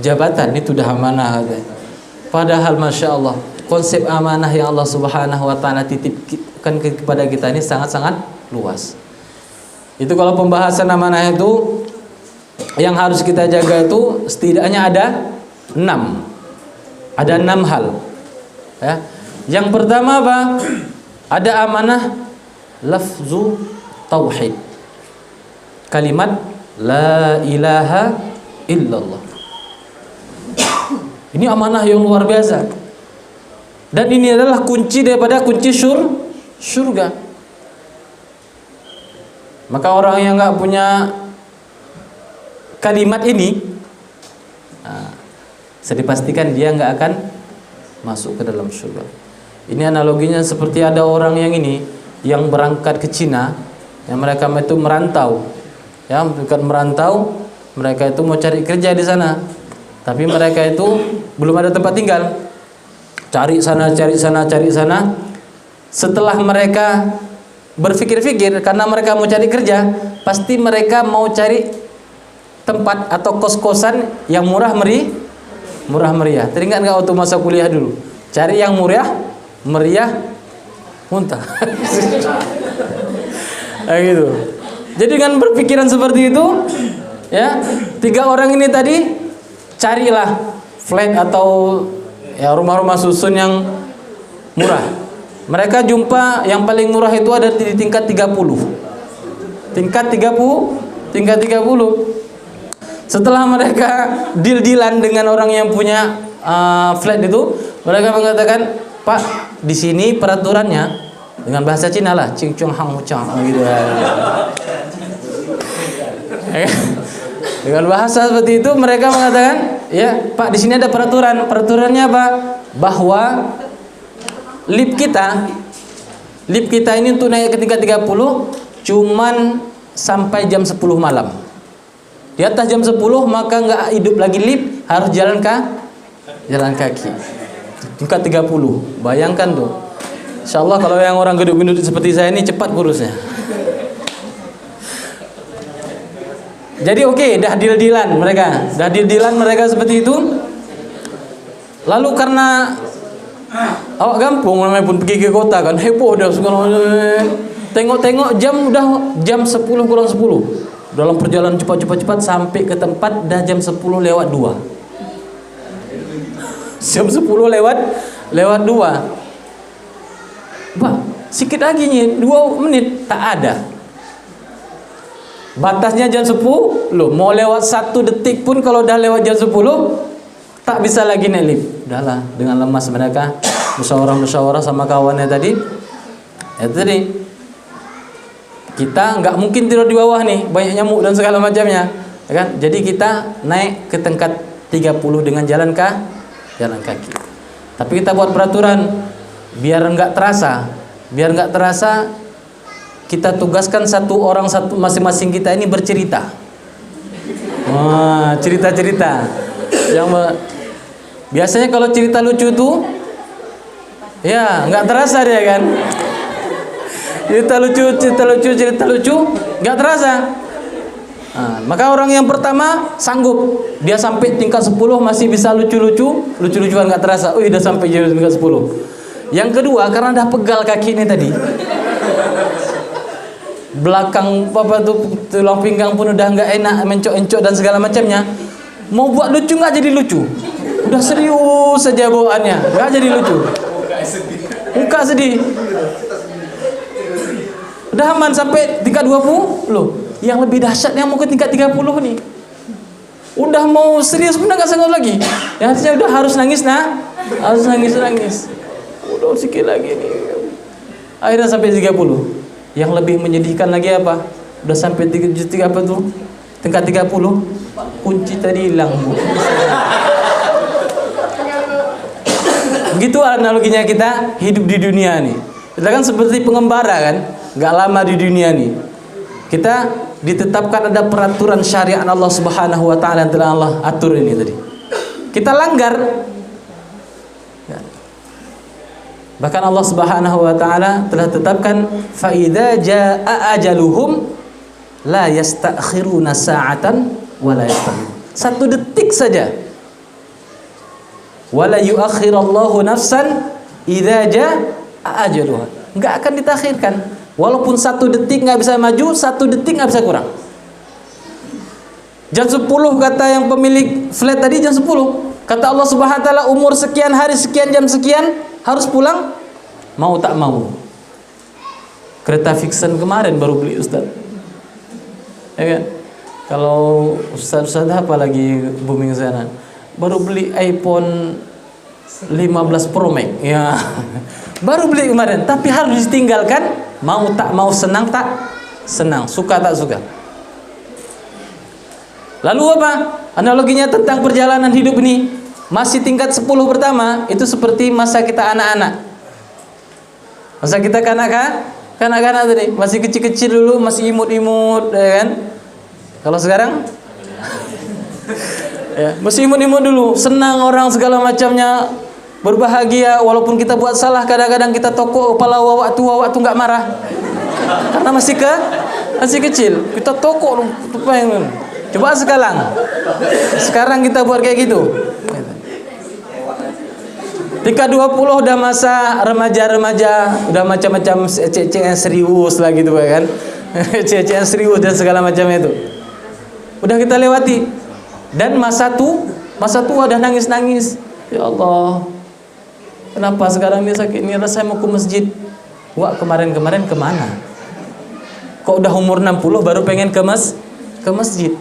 jabatan itu udah amanah. Padahal Masya Allah, konsep amanah yang Allah Subhanahu wa taala titipkan kepada kita ini sangat-sangat luas. Itu kalau pembahasan amanah itu yang harus kita jaga itu setidaknya ada 6. Ada 6 hal. Ya. Yang pertama apa? Ada amanah lafzu tauhid. Kalimat la ilaha illallah. Ini amanah yang luar biasa. Dan ini adalah kunci daripada kunci surga. Maka orang yang nggak punya kalimat ini, bisa dipastikan dia nggak akan masuk ke dalam surga. Ini analoginya seperti ada orang yang ini, yang berangkat ke Cina, yang mereka itu merantau, ya, bukan merantau, mereka itu mau cari kerja di sana. Tapi mereka itu belum ada tempat tinggal. Cari sana, cari sana, cari sana. Setelah mereka berpikir-pikir, karena mereka mau cari kerja, pasti mereka mau cari tempat atau kos-kosan yang murah meriah. Teringat nggak waktu masa kuliah dulu? Cari yang meriah, muntah. Nah, gitu. Jadi dengan berpikiran seperti itu, ya, 3 orang ini tadi carilah flat atau ya rumah-rumah susun yang murah. Mereka jumpa yang paling murah itu ada di tingkat 30. Tingkat 30. Setelah mereka deal-dealan dengan orang yang punya flat itu, mereka mengatakan, "Pak, di sini peraturannya dengan bahasa Cina lah, cing chung hang chang gitu." Dengan bahasa seperti itu mereka mengatakan, "Ya, Pak, di sini ada peraturan. Peraturannya apa? Bahwa lift kita ini untuk naik ke tingkat 30 cuman sampai jam 10 malam. Di atas jam 10 maka nggak hidup lagi lift, harus jalan kaki. Tingkat 30. Bayangkan tuh. Insyaallah kalau yang orang gendut-gendut seperti saya ini cepat kurusnya. Jadi oke, dah deal-dealan mereka seperti itu. Lalu karena awak kampung namanya pun pergi ke kota kan, heboh dah segala macam. Tengok-tengok jam udah jam 10 kurang 10. Dalam perjalanan cepat sampai ke tempat dah jam 10 lewat 2. Jam 10 lewat 2. Pak, sikit lagi nih, 2 menit tak ada. Batasnya jam 10, loh, mau lewat 1 detik pun kalau dah lewat jam 10 tak bisa lagi naik lift. Udahlah, dengan lemas mereka musyawarah sama kawannya tadi. Ya tadi kita nggak mungkin tidur di bawah nih, banyak nyamuk dan segala macamnya, ya kan? Jadi kita naik ke tingkat 30 dengan jalan kaki. Tapi kita buat peraturan biar nggak terasa, kita tugaskan satu masing-masing kita ini bercerita. Wah, cerita-cerita yang biasanya kalau cerita lucu tuh ya nggak terasa dia kan. Cerita lucu nggak terasa. Nah, maka orang yang pertama sanggup, dia sampai tingkat 10 masih bisa lucu-lucuan nggak terasa. Oh, udah sampai tingkat 10. Yang kedua karena dah pegal kaki ini tadi, belakang tulang pinggang pun udah nggak enak, mencok-encok dan segala macamnya. Mau buat lucu nggak jadi lucu, udah serius saja bawaannya, nggak jadi lucu. Muka sedih. Udah aman sampai tingkat 20 loh. Yang lebih dahsyat yang mau ke tingkat 30 nih. Udah mau serius pun nggak sanggup lagi. Yang artinya udah harus nangis. Udah sikit lagi nih. Akhirnya sampai 30. Yang lebih menyedihkan lagi apa? Udah sampai tingkat 30, kunci tadi hilang, Bu. Begitu analoginya kita hidup di dunia nih. Kita kan seperti pengembara kan, nggak lama di dunia nih. Kita ditetapkan ada peraturan syariat Allah Subhanahu wa taala yang telah Allah atur ini tadi. Kita langgar. Bahkan Allah Subhanahu wa taala telah tetapkan fa idza jaa ajaluhum la yastakhiruna sa'atan wa la yastaqdimun. 1 detik saja. Wala yuakhirallahu nafsan idza jaa ajaluha. Enggak akan ditakhirkan. Walaupun 1 detik enggak bisa maju, 1 detik enggak bisa kurang. Jam 10 kata yang pemilik flat tadi jam 10. Kata Allah Subhanahu wa taala umur sekian hari sekian jam sekian harus pulang. Mau tak mau. Kereta Vixen kemarin baru beli Ustaz. Ya kan? Kalau Ustaz apa lagi booming sana? Baru beli iPhone 15 Pro Max. Ya. Baru beli kemarin, tapi harus ditinggalkan. Mau tak mau, senang tak senang, suka tak suka. Lalu apa? Analoginya tentang perjalanan hidup ini. Masih tingkat 10 pertama itu seperti masa kita anak-anak. Masa kita kanak-kanak tadi, masih kecil-kecil dulu, masih imut-imut, ya kan? Kalau sekarang Ya, mesti imut-imut dulu, senang orang segala macamnya, berbahagia walaupun kita buat salah. Kadang-kadang kita tokok kepala wawak tu nggak marah. Karena masih kecil. Kita tokok coba sekarang kita buat kayak gitu. Ketika 20 udah masa remaja-remaja, udah macam-macam cece yang serius lah gitu kan. Cece yang serius dan segala macam itu. Udah kita lewati. Dan masa tua udah nangis-nangis. Ya Allah. Kenapa sekarang ini sakit ini? Saya mau ke masjid. Wah, kemarin-kemarin kemana? Kok udah umur 60 baru pengen ke masjid.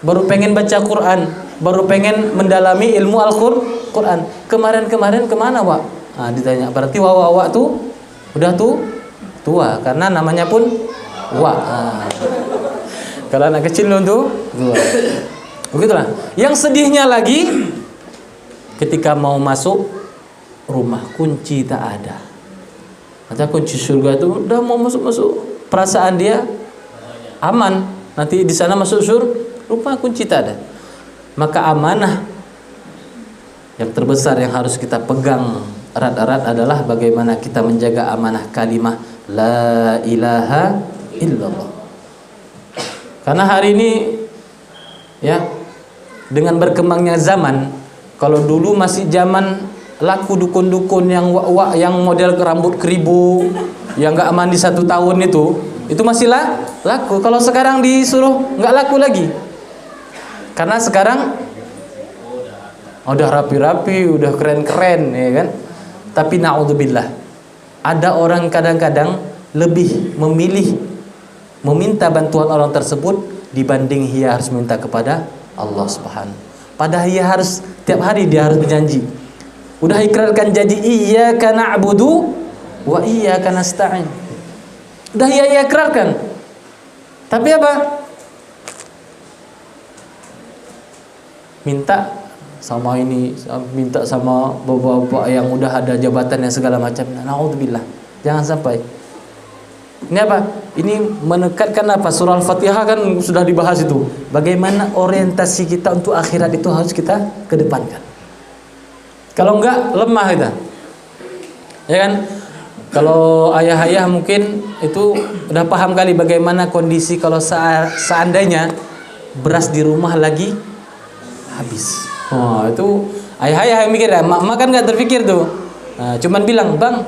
Baru pengen baca Quran, baru pengen mendalami ilmu Al-Quran. Kemarin-kemarin kemana, Wak? Nah, ditanya. Berarti wak tuh udah tua, karena namanya pun Wak. Nah. Kalau anak kecil tuh tua. Begitulah. Yang sedihnya lagi, ketika mau masuk rumah kunci tak ada. Kata kunci surga itu udah mau masuk, perasaan dia aman. Nanti di sana masuk rumah kunci tak ada. Maka amanah yang terbesar yang harus kita pegang erat-erat adalah bagaimana kita menjaga amanah kalimah la ilaha illallah. Karena hari ini ya, dengan berkembangnya zaman, kalau dulu masih zaman laku dukun-dukun yang yang model rambut keribu, yang nggak mandi 1 tahun itu masih laku. Kalau sekarang disuruh nggak laku lagi, karena sekarang udah rapi-rapi, udah keren-keren, ya kan. Tapi naudzubillah, ada orang kadang-kadang lebih memilih meminta bantuan orang tersebut dibanding ia harus minta kepada Allah Subhanahu. Padahal ia harus tiap hari dia harus berjanji. Udah ikrarkan janji, iyyaka na'budu wa iyyaka nasta'in. Udah ia ikrarkan. Tapi apa? Minta sama ini, minta sama bapak-bapak yang udah ada jabatannya segala macam. Naudzubillah. Jangan sampai. Ini apa? Ini menekatkan apa? Surah Al-Fatihah kan sudah dibahas itu. Bagaimana orientasi kita untuk akhirat itu harus kita kedepankan. Kalau enggak, lemah kita. Ya kan? Kalau ayah-ayah mungkin itu udah paham kali bagaimana kondisi kalau seandainya beras di rumah lagi habis. Oh, itu ayah-ayah yang mikir ya. Mak kan enggak terpikir tuh. Nah, cuman bilang, "Bang,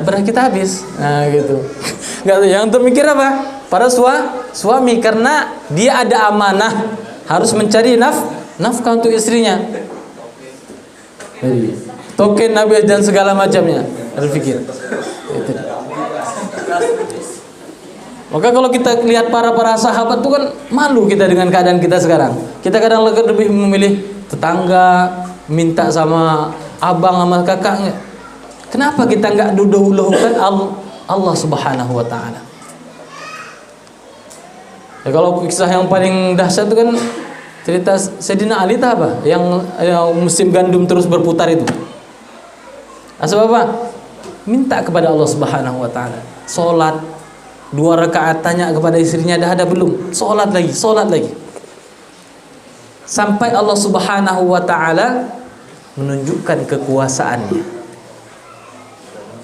beras kita habis." Nah, gitu. Enggak, yang terpikir apa? Para suami, karena dia ada amanah harus mencari nafkah untuk istrinya. Jadi, token nabi dan segala macamnya terpikir. Itu. Maka kalau kita lihat para sahabat itu kan malu kita dengan keadaan kita sekarang. Kita kadang lebih memilih tetangga, minta sama abang sama kakak. Kenapa kita enggak dahulukan Allah Subhanahu wa taala? Ya, kalau kisah yang paling dahsyat itu kan cerita Sayyidina Ali apa? Yang musim gandum terus berputar itu. Asal apa? Minta kepada Allah Subhanahu wa taala. Salat 2 rakaat, tanya kepada istrinya dah ada belum? Salat lagi. Sampai Allah Subhanahu wa taala menunjukkan kekuasaannya.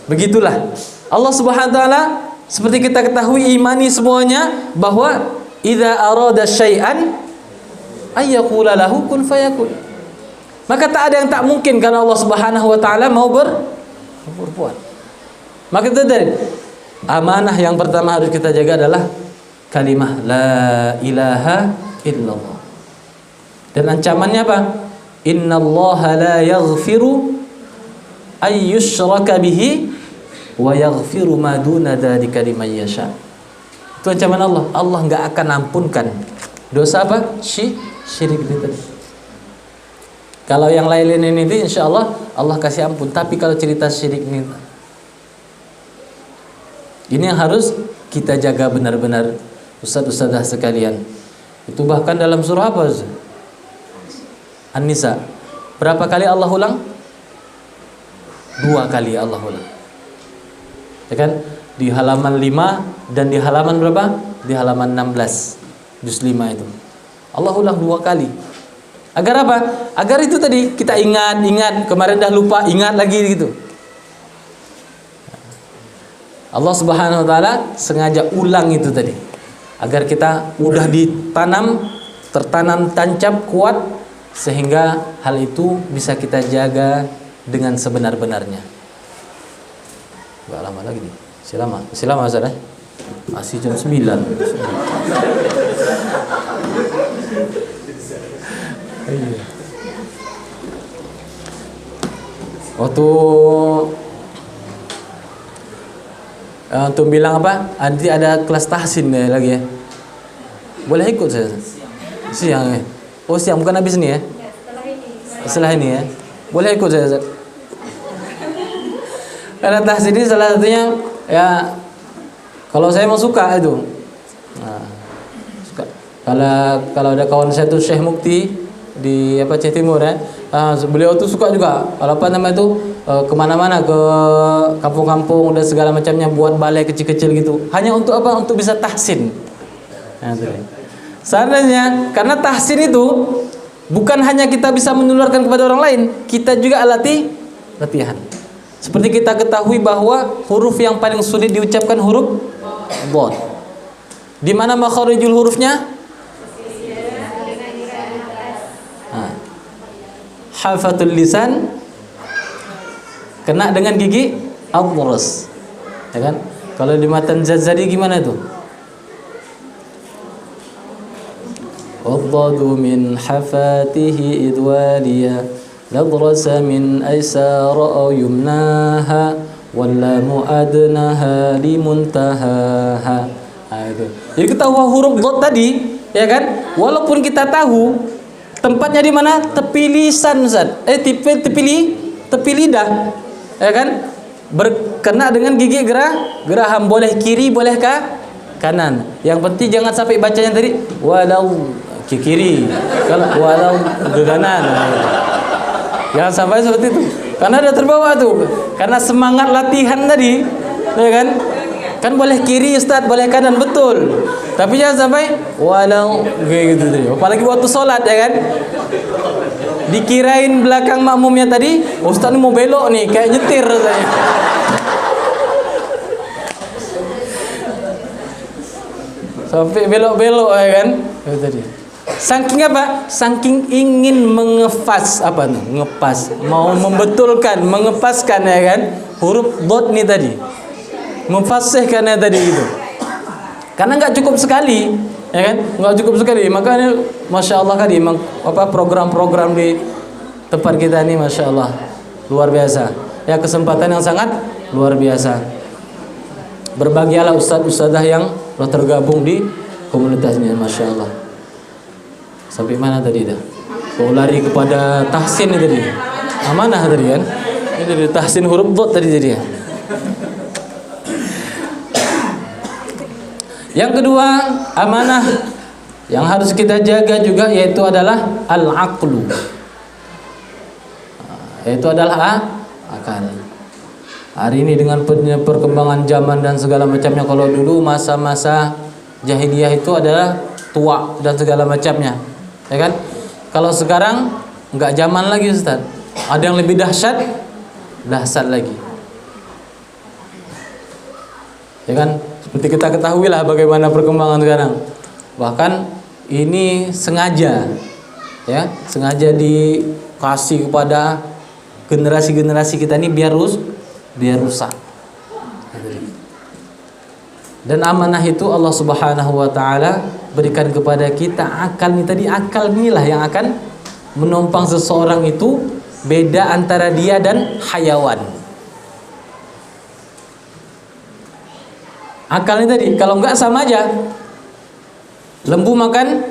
Begitulah Allah Subhanahu wa taala, seperti kita ketahui, imani semuanya bahwa idza arada syai'an ayyaqula lahu kun fayakun. Maka tak ada yang tak mungkin karena Allah Subhanahu wa taala mau berbuat. Maka itu dari amanah yang pertama harus kita jaga adalah kalimah la ilaha illallah. Dan ancamannya apa? Innallaha la yaghfiru ay yushraka bihi wa yaghfiru ma duna dzalika liman yasha. Itu ancaman Allah. Allah enggak akan ampunkan dosa apa? Syirik itu tadi. Kalau yang lain ini insyaallah Allah kasih ampun, tapi kalau cerita syirik ini yang harus kita jaga benar-benar, ustaz-ustazah sekalian. Itu bahkan dalam surah apa? An-Nisa. Berapa kali Allah ulang? 2 kali Allah ulang. Ya kan? Di halaman 5 dan di halaman berapa? Di halaman 16 juz 5 itu. Allah ulang 2 kali. Agar apa? Agar itu tadi kita ingat, kemarin dah lupa, ingat lagi gitu. Allah Subhanahu wa taala sengaja ulang itu tadi. Agar kita udah tertanam tancap kuat sehingga hal itu bisa kita jaga dengan sebenar-benarnya. Gak lama lagi nih. Masih lama Ustaz ya? Masih jam 9. Iya. Waktu untuk bilang apa? Nanti ada kelas tahsin ya lagi ya. Boleh ikut saya? Siang ya. Oh siang bukan habis ini ya? Setelah ini ya. Boleh ikut saya? Karena tahsin ini salah satunya ya, kalau saya mau suka itu. Nah, suka. Kalau ada kawan saya tuh Syekh Mukti di Aceh Timur ya. Beliau tuh suka juga. Kalau apa namanya itu kemana-mana ke kampung-kampung dan segala macamnya, buat balai kecil-kecil gitu. Hanya untuk apa? Untuk bisa tahsin. Nah, seandainya karena tahsin itu bukan hanya kita bisa menularkan kepada orang lain, kita juga latihan. Seperti kita ketahui bahwa huruf yang paling sulit diucapkan huruf dhad. Di mana makharijul hurufnya? Hafatul lisan kena dengan gigi adras. Ya kan? Kalau di matan Jazari gimana itu? Wadadu min hafatihi idwaliya ladrasa min aysara yumnaha wallamu adnaha limuntahaha. Itu. Jadi kita tahu huruf dhad tadi, ya kan? Walaupun kita tahu tempatnya di mana? Tepi lisan, Ustaz. Tepi lidah. Ya kan? Berkena dengan gigi geraham, boleh kiri, boleh kanan. Yang penting jangan sampai bacanya tadi walau ke kiri, kalau walau ke kanan. Jangan sampai seperti itu. Karena dia terbawa tuh. Karena semangat latihan tadi, ya kan? Kan boleh kiri Ustaz, boleh kanan, betul. Tapi jangan sampai walau kayak gitu tadi. Apalagi waktu sholat, ya kan? Dikirain belakang makmumnya tadi, Ustaz ini mau belok nih, kayak nyetir rasanya. Sampai belok-belok, ya kan? Itu tadi. Saking apa? Saking ingin mengepas apa tuh? Ngepas, mau membetulkan, mengepaskan, ya kan? Huruf dhad nih tadi. Memfasihkannya tadi gitu. Karena nggak cukup sekali, ya kan? Nggak cukup sekali. Makanya masya Allah tadi, program-program di tempat kita ini masya Allah luar biasa. Ya, kesempatan yang sangat luar biasa. Berbahagialah ustadz-ustadzah yang telah tergabung di komunitasnya, masya Allah. Sampai mana tadi dah? Kau lari kepada tahsin tadi. Amanah tadi kan? Ini dari tahsin huruf dhad tadi jadi ya. Yang kedua, amanah yang harus kita jaga juga yaitu adalah al-aqlu. Yaitu adalah akal. Hari ini dengan perkembangan zaman dan segala macamnya, kalau dulu masa-masa jahiliyah itu adalah tua dan segala macamnya, ya kan? Kalau sekarang enggak zaman lagi, Ustaz. Ada yang lebih dahsyat lagi. Ya kan? Seperti kita ketahui lah bagaimana perkembangan sekarang. Bahkan ini sengaja, ya, sengaja dikasih kepada generasi-generasi kita ini biar rusak. Dan amanah itu Allah Subhanahu wa taala berikan kepada kita akal nih tadi. Akal inilah yang akan menopang seseorang itu, beda antara dia dan hayawan. Akal ini tadi, kalau enggak sama aja. Lembu makan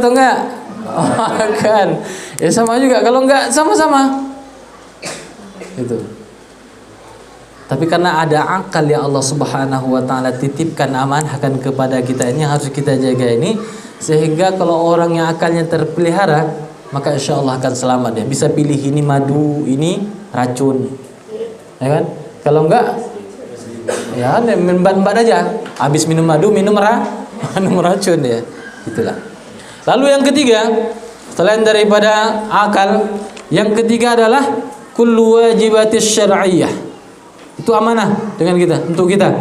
atau enggak? Oh, makan. Ya sama juga, kalau enggak sama-sama. Itu. Tapi karena ada akal yang Allah Subhanahu wa taala titipkan, amanahkan kepada kita, ini harus kita jaga ini, sehingga kalau orang yang akalnya terpelihara, maka insya Allah akan selamat dia. Bisa pilih ini madu, ini racun. Ya kan? Kalau enggak, ya minum aja. Habis minum madu, minum racun ya. Itulah. Lalu yang ketiga, selain daripada akal, yang ketiga adalah kullu wajibatis syar'iyyah. Itu amanah dengan kita, untuk kita.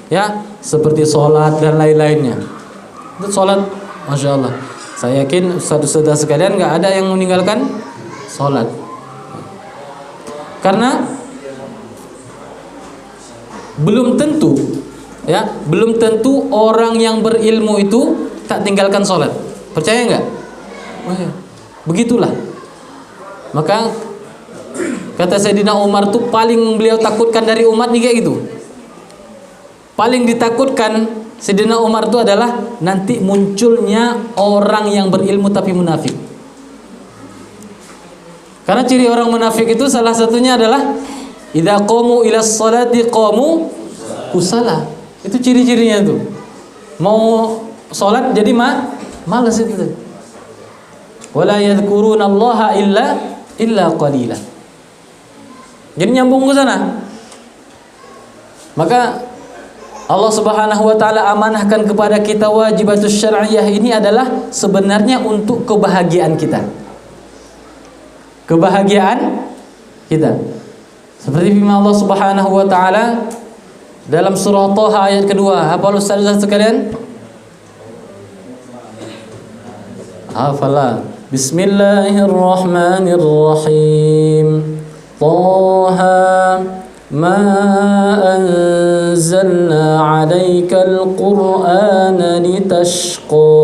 Ya, seperti sholat dan lain-lainnya. Itu sholat, Masya Allah. Saya yakin saudara sekalian nggak ada yang meninggalkan sholat. Karena belum tentu, ya, belum tentu orang yang berilmu itu tak tinggalkan sholat. Percaya nggak? Oh ya, begitulah. Maka kata Sayyidina Umar tuh paling beliau takutkan dari umat nih kayak gitu. Paling ditakutkan Sayyidina Umar itu adalah nanti munculnya orang yang berilmu tapi munafik. Karena ciri orang munafik itu salah satunya adalah idza qamu ila sholati qamu kusala. Itu ciri-cirinya tuh. Mau sholat jadi malas itu. Wala yadhkurunallaha illa qalila. Jadi nyambung ke sana. Maka Allah Subhanahu wa taala amanahkan kepada kita wajibatus syar'iyyah ini adalah sebenarnya untuk kebahagiaan kita. Kebahagiaan kita. Seperti firman Allah Subhanahu wa taala dalam surah Thaha ayat kedua. Hafal ustaz sekalian? Hafala. Bismillahirrahmanirrahim. Thaha ma anzalna 'alaikal qur'ana litashqa.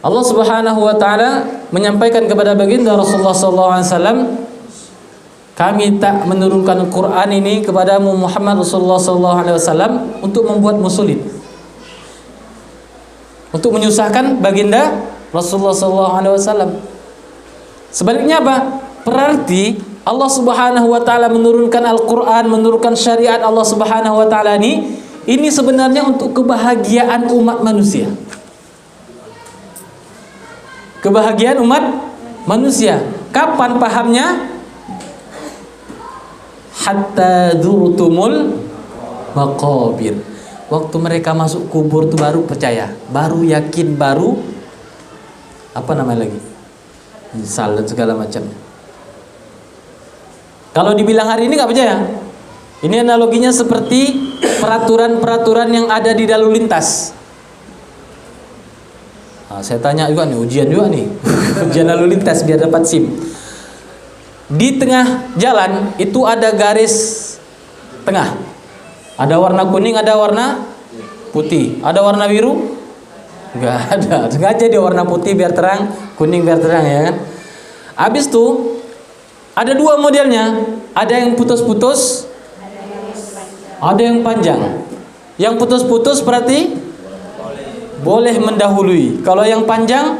Allah Subhanahu wa taala menyampaikan kepada baginda Rasulullah sallallahu alaihi wasallam, kami tak menurunkan Quran ini kepadamu Muhammad Rasulullah sallallahu alaihi wasallam untuk membuatmu sulit, untuk menyusahkan baginda Rasulullah sallallahu alaihi wasallam. Sebaliknya apa? Berarti Allah Subhanahu wa taala menurunkan Al-Qur'an, menurunkan syariat Allah Subhanahu wa taala ini sebenarnya untuk kebahagiaan umat manusia. Kebahagiaan umat manusia. Kapan pahamnya? Hatta dzurtumul maqabir. Waktu mereka masuk kubur itu baru percaya, baru yakin, baru apa namanya lagi? Nyesal dan segala macamnya. Kalau dibilang hari ini nggak percaya. Ini analoginya seperti peraturan-peraturan yang ada di lalu lintas. Nah, saya tanya juga nih, ujian juga nih. Ujian lalu lintas biar dapat SIM. Di tengah jalan itu ada garis tengah. Ada warna kuning, ada warna putih. Ada warna biru? Enggak ada. Sengaja dia warna putih biar terang, kuning biar terang, ya kan? Habis itu ada dua modelnya. Ada yang putus-putus, ada yang panjang. Yang putus-putus berarti boleh mendahului. Kalau yang panjang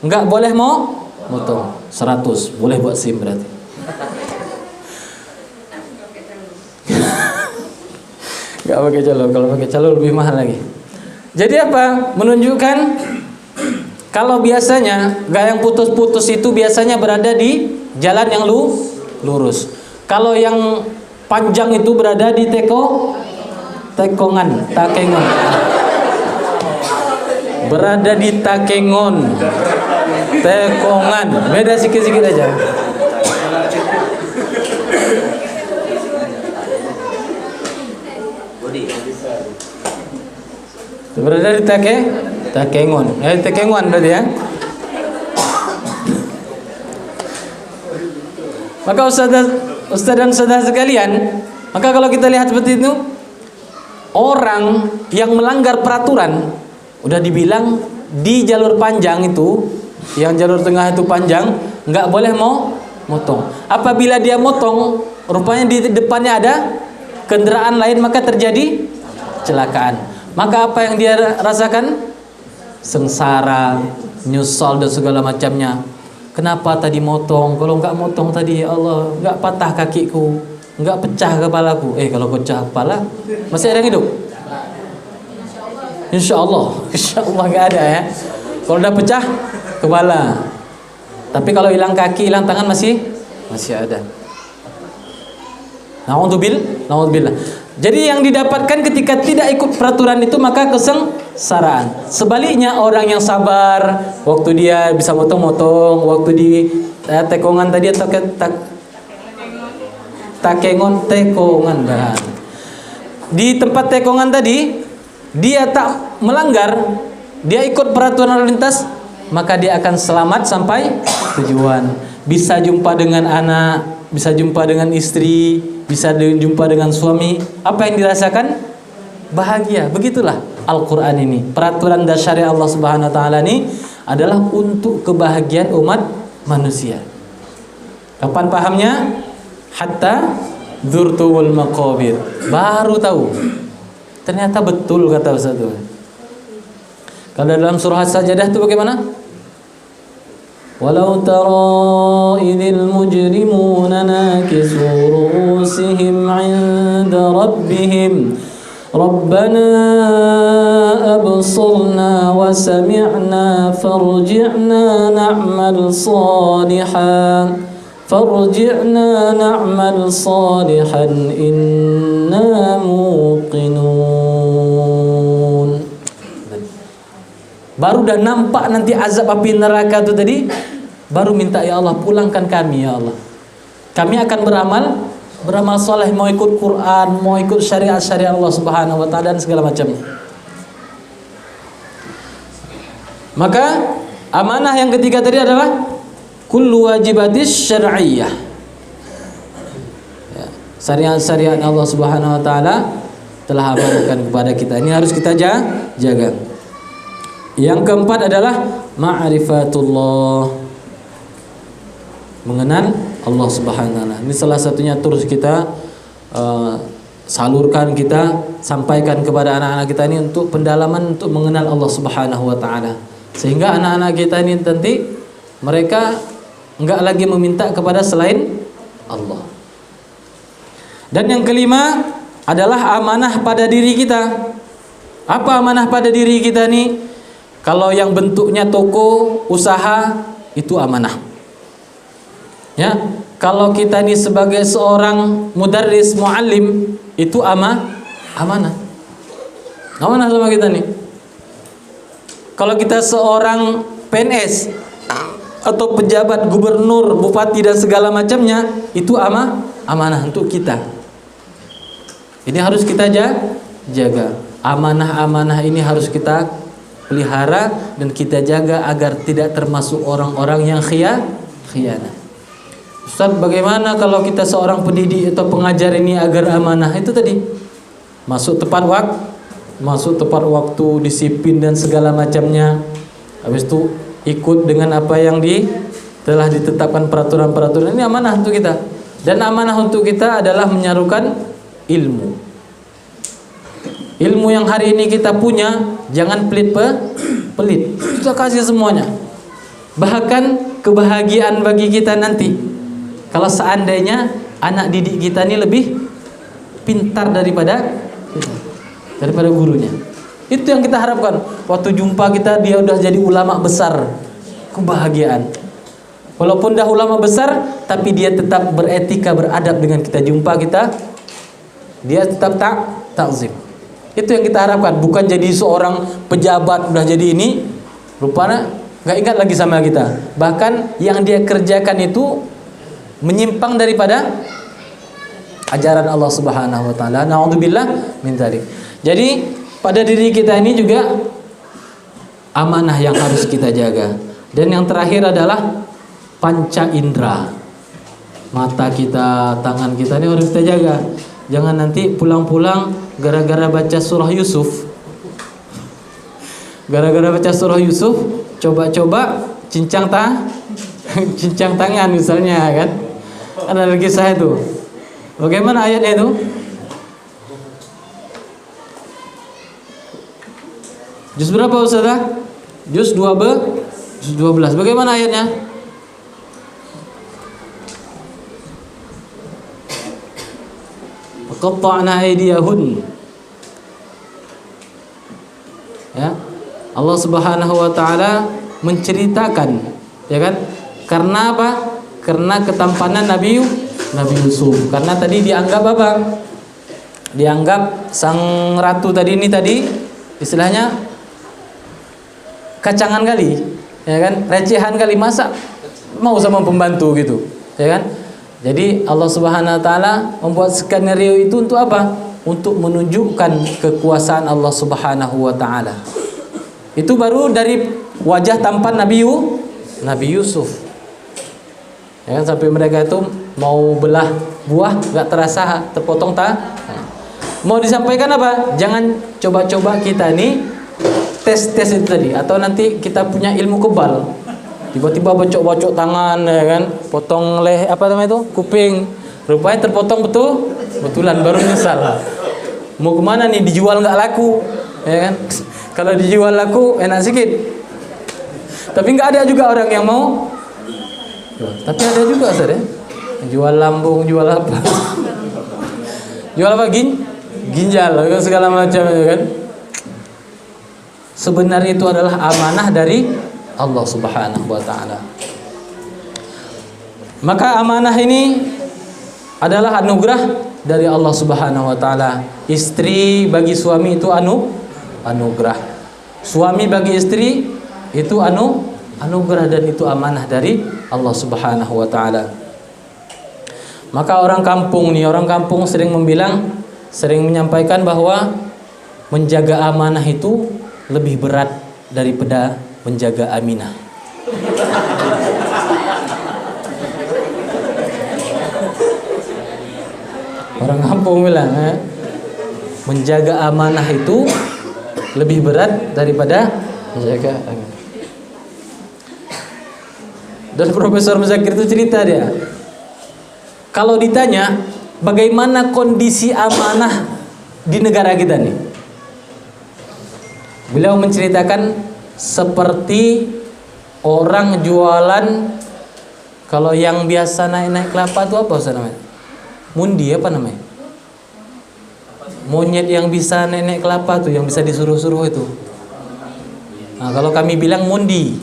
enggak boleh motong. 100 boleh buat SIM berarti. Enggak pakai calo. Kalau pakai calo lebih mahal lagi. Jadi apa? Menunjukkan kalau biasanya enggak, yang putus-putus itu biasanya berada di jalan yang lurus. Kalau yang panjang itu berada di takengon. Berada di takengon, tekongan, beda sikit-sikit aja. Berada di takengon, tekengon berarti ya. Maka ustaz dan saudara sekalian, maka kalau kita lihat seperti itu, orang yang melanggar peraturan, udah dibilang di jalur panjang itu, yang jalur tengah itu panjang, nggak boleh motong. Apabila dia motong, rupanya di depannya ada kendaraan lain, maka terjadi kecelakaan. Maka apa yang dia rasakan? Sengsara, nyesal dan segala macamnya. Kenapa tadi motong? Kalau nggak motong tadi, ya Allah, nggak patah kakiku, nggak pecah kepalaku. Kalau pecah kepala, masih ada yang hidup? Insya Allah nggak ada ya. Kalau udah pecah kepala, tapi kalau hilang kaki, hilang tangan masih ada. Naudzubillah. Jadi yang didapatkan ketika tidak ikut peraturan itu maka kesengsaraan. Sebaliknya orang yang sabar, waktu dia bisa motong-motong, waktu di tekongan tadi atau tekongan kan. Di tempat tekongan tadi dia tak melanggar, dia ikut peraturan lalu lintas, maka dia akan selamat sampai tujuan. Bisa jumpa dengan anak, bisa jumpa dengan istri, bisa jumpa dengan suami. Apa yang dirasakan? Bahagia. Begitulah Al-Quran ini. Peraturan dan syariat Allah Subhanahu Wa Taala ini adalah untuk kebahagiaan umat manusia. Kapan pahamnya? Hatta dzurtuwul maqabir. Baru tahu. Ternyata betul kata Ustaz itu. Kalau dalam surah As-Sajdah itu bagaimana? Walau tara idil mujrimuna nakisu ru'usihim 'inda rabbihim Rabbana absarna wa sami'na farji'na na'mal salihan inna muqinun. Baru dah nampak nanti azab api neraka itu tadi, baru minta ya Allah pulangkan kami ya Allah. Kami akan beramal soleh, mau ikut Quran, mau ikut syariat Allah Subhanahu Wa Taala dan segala macam. Maka amanah yang ketiga tadi adalah kullu wajibatis syar'iyyah. Ya, syariat Allah Subhanahu Wa Taala telah amanahkan kepada kita. Ini harus kita jaga. Yang keempat adalah ma'rifatullah, mengenal Allah Subhanahu wa taala. Ini salah satunya terus kita salurkan, kita sampaikan kepada anak-anak kita ini untuk pendalaman untuk mengenal Allah Subhanahu wa taala. Sehingga anak-anak kita ini nanti mereka enggak lagi meminta kepada selain Allah. Dan yang kelima adalah amanah pada diri kita. Apa amanah pada diri kita nih? Kalau yang bentuknya toko, usaha, itu amanah. Ya, kalau kita ini sebagai seorang mudarris, muallim, itu amanah. Amanah sama kita nih. Kalau kita seorang PNS atau pejabat gubernur, bupati dan segala macamnya, itu amanah untuk kita. Ini harus kita jaga. Amanah-amanah ini harus kita pelihara dan kita jaga agar tidak termasuk orang-orang yang khianat. Ustaz, bagaimana kalau kita seorang pendidik atau pengajar ini agar amanah? Itu tadi masuk tepat waktu, disiplin dan segala macamnya. Habis itu ikut dengan apa yang telah ditetapkan peraturan-peraturan. Ini amanah untuk kita. Dan amanah untuk kita adalah menyarukan ilmu. Ilmu yang hari ini kita punya, jangan pelit. Kita kasih semuanya. Bahkan kebahagiaan bagi kita nanti kalau seandainya anak didik kita ini lebih pintar daripada gurunya. Itu yang kita harapkan. Waktu jumpa kita dia udah jadi ulama besar. Kebahagiaan. Walaupun dah ulama besar, tapi dia tetap beretika, beradab dengan kita. Jumpa kita, dia tetap takzim. Itu yang kita harapkan, bukan jadi seorang pejabat udah jadi ini, rupanya nggak ingat lagi sama kita. Bahkan yang dia kerjakan itu menyimpang daripada ajaran Allah Subhanahu wa taala. Na'udzubillah min dzalik. Jadi pada diri kita ini juga amanah yang harus kita jaga. Dan yang terakhir adalah panca indera. Mata kita, tangan kita ini harus kita jaga. Jangan nanti pulang-pulang gara-gara baca surah Yusuf. Gara-gara baca surah Yusuf, coba-coba cincang tangan misalnya kan. Ada lagi kisah itu. Bagaimana ayatnya itu? Juz berapa Ustazah? Juz 12. Bagaimana ayatnya? Qatta'na aydiyahun. Ya. Allah Subhanahu wa taala menceritakan, ya kan? Karena apa? Karena ketampanan Nabi Yusuf. Karena tadi dianggap apa? dianggap sang ratu tadi ini istilahnya kacangan kali, ya kan, recehan kali, masa mau sama pembantu gitu, ya kan. Jadi Allah Subhanahu wa taala membuat skenario itu untuk apa? Untuk menunjukkan kekuasaan Allah Subhanahu wa taala. Itu baru dari wajah tampan Nabi Yusuf. Ya kan, sampai mereka itu mau belah buah nggak terasa terpotong Mau disampaikan apa? Jangan coba-coba kita nih tes itu tadi, atau nanti kita punya ilmu kebal. Tiba-tiba bocok-bocok tangan, ya kan, potong kuping, rupanya terpotong betulan, baru nyesal. Mau kemana nih, dijual nggak laku, ya kan? Kalau dijual laku enak sedikit, tapi nggak ada juga orang yang mau. Tapi ada juga, Ustaz, ya, jual lambung, jual apa? Jual apa? Ginjal, segala macam, ya kan? Sebenarnya itu adalah amanah dari Allah Subhanahu wa taala. Maka amanah ini adalah anugerah dari Allah Subhanahu wa taala. Istri bagi suami itu anugerah. Suami bagi istri itu anugerah, dan itu amanah dari Allah Subhanahu wa taala. Maka orang kampung sering menyampaikan bahwa menjaga amanah itu lebih berat daripada menjaga Aminah. Orang kampung bilang, menjaga amanah itu lebih berat daripada menjaga Aminah. Dan Profesor Muzakir itu cerita, dia kalau ditanya bagaimana kondisi amanah di negara kita nih, beliau menceritakan seperti orang jualan, kalau yang biasa naik kelapa itu apa Ustaz namanya? Mundi apa namanya? Monyet yang bisa naik kelapa tuh, yang bisa disuruh-suruh itu. Nah, kalau kami bilang mundi,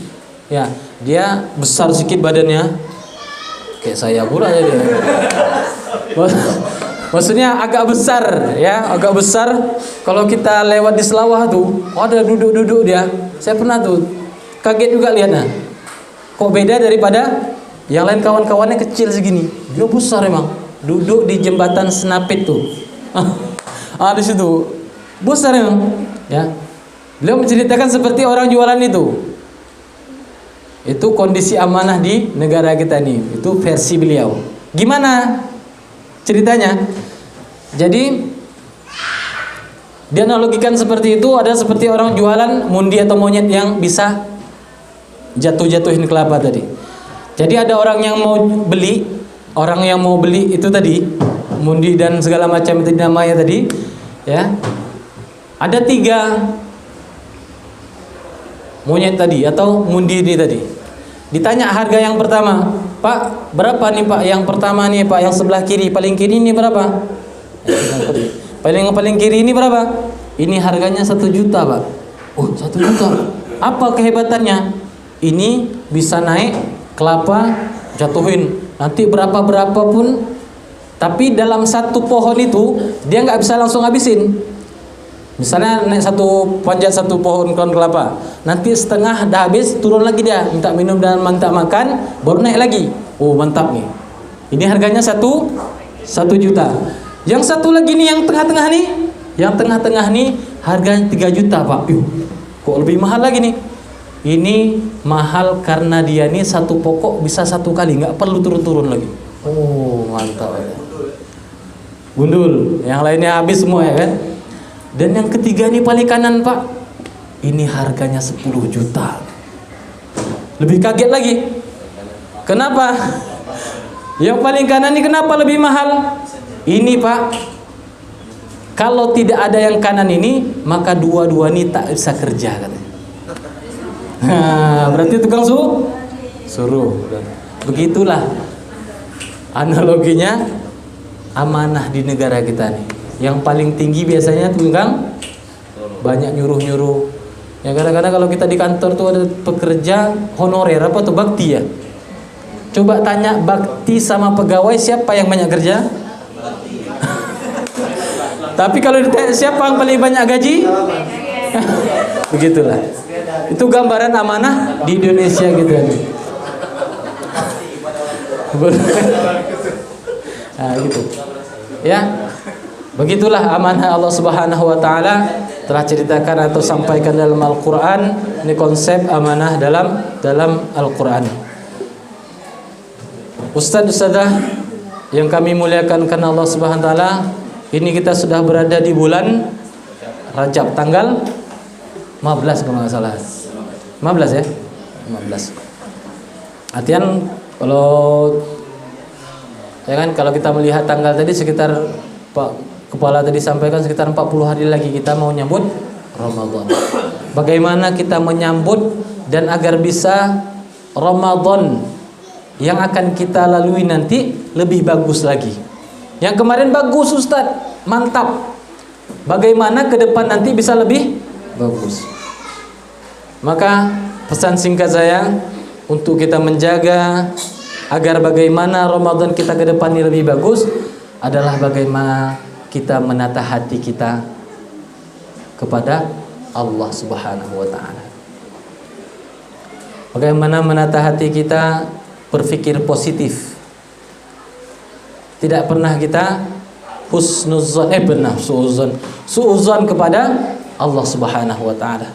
ya, dia besar sedikit badannya, kayak saya pula dia. Maksudnya agak besar, ya, agak besar. Kalau kita lewat di Selawah tuh, ada duduk-duduk dia. Saya pernah tuh kaget juga lihatnya. Kok beda daripada yang lain, kawan-kawannya kecil segini. Dia besar emang. Duduk di jembatan Senapit tuh. Di situ. Besar emang, ya. Beliau menceritakan seperti orang jualan itu. Itu kondisi amanah di negara kita nih. Itu versi beliau. Gimana ceritanya? Jadi dianalogikan seperti itu, ada seperti orang jualan mundi atau monyet yang bisa jatuhin kelapa tadi. Jadi ada orang yang mau beli itu tadi, mundi dan segala macam itu namanya tadi, ya. Ada 3 monyet tadi atau mundi ini tadi. Ditanya harga yang pertama, Pak, berapa nih Pak? Yang pertama nih Pak, yang sebelah kiri, paling kiri ini berapa? Paling kiri ini berapa? Ini harganya 1 juta Pak. Oh, 1 juta. Apa kehebatannya? Ini bisa naik kelapa, jatuhin. Nanti berapa pun. Tapi dalam satu pohon itu dia nggak bisa langsung habisin. Misalnya naik panjat satu pohon kelapa, nanti setengah dah habis, turun lagi dia, minta minum dan minta makan, baru naik lagi. Oh, mantap nih. Ini harganya 1 juta. Yang satu lagi nih, yang tengah-tengah nih, harganya 3 juta Pak. Kok lebih mahal lagi nih? Ini mahal karena dia nih satu pokok bisa 1 kali, nggak perlu turun-turun lagi. Oh, mantap ya. Gundul, yang lainnya habis semua, ya kan? Dan yang ketiga nih paling kanan Pak, ini harganya 10 juta. Lebih kaget lagi. Kenapa? Yang paling kanan ini kenapa lebih mahal? Ini Pak, kalau tidak ada yang kanan ini, maka dua-dua ini tak bisa kerja katanya. Berarti tukang suruh. Begitulah analoginya amanah di negara kita nih. Yang paling tinggi biasanya tukang banyak nyuruh-nyuruh. Ya, kadang-kadang kalau kita di kantor tuh ada pekerja honorer apa tuh, bakti ya. Coba tanya bakti sama pegawai, siapa yang banyak kerja? Tapi kalau ditanya siapa yang paling banyak gaji? Begitulah. Itu gambaran amanah di Indonesia gitu. Nah, gitu. Ya. Begitulah amanah Allah Subhanahu wa taala telah ceritakan atau sampaikan dalam Al-Qur'an. Ini konsep amanah dalam Al-Qur'an. Ustaz-ustazah yang kami muliakan karena Allah Subhanahu wa taala, ini kita sudah berada di bulan Rajab tanggal 15 kalau nggak salah. 15 ya? 15. Artian kalau ya kan, kalau kita melihat tanggal tadi sekitar Pak Kepala tadi sampaikan sekitar 40 hari lagi kita mau nyambut Ramadan. Bagaimana kita menyambut dan agar bisa Ramadan yang akan kita lalui nanti lebih bagus lagi. Yang kemarin bagus Ustaz, mantap. Bagaimana ke depan nanti bisa lebih bagus. Maka pesan singkat saya untuk kita menjaga agar bagaimana Ramadan kita ke depan ini lebih bagus adalah bagaimana kita menata hati kita kepada Allah Subhanahu wa taala. Bagaimana menata hati kita berpikir positif. Tidak pernah kita husnuzon suuzon kepada Allah Subhanahu wa taala.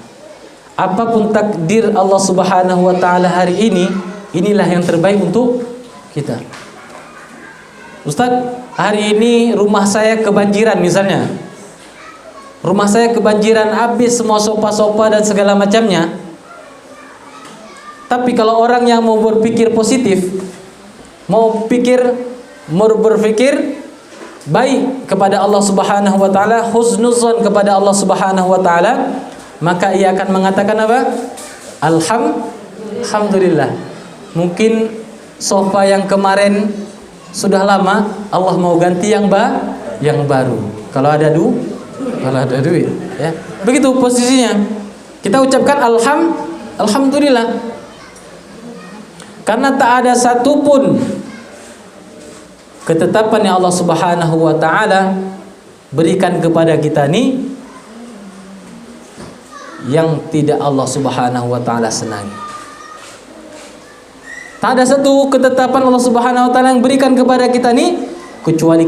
Apapun takdir Allah Subhanahu wa taala hari ini, inilah yang terbaik untuk kita. Ustaz, hari ini rumah saya kebanjiran misalnya. Rumah saya kebanjiran, habis semua sopa-sopa dan segala macamnya. Tapi kalau orang yang mau berpikir positif, mau berpikir baik kepada Allah Subhanahu wa taala, husnuzon kepada Allah Subhanahu wa taala, maka ia akan mengatakan apa? Alhamdulillah. Mungkin sofa yang kemarin sudah lama, Allah mau ganti yang baru. Kalau ada duit, ya. Begitu posisinya. Kita ucapkan alhamdulillah. Karena tak ada satupun ketetapan yang Allah Subhanahu wa taala berikan kepada kita ini yang tidak Allah Subhanahu wa taala senangi. Tak ada satu ketetapan Allah Subhanahu wa taala yang berikan kepada kita ni kecuali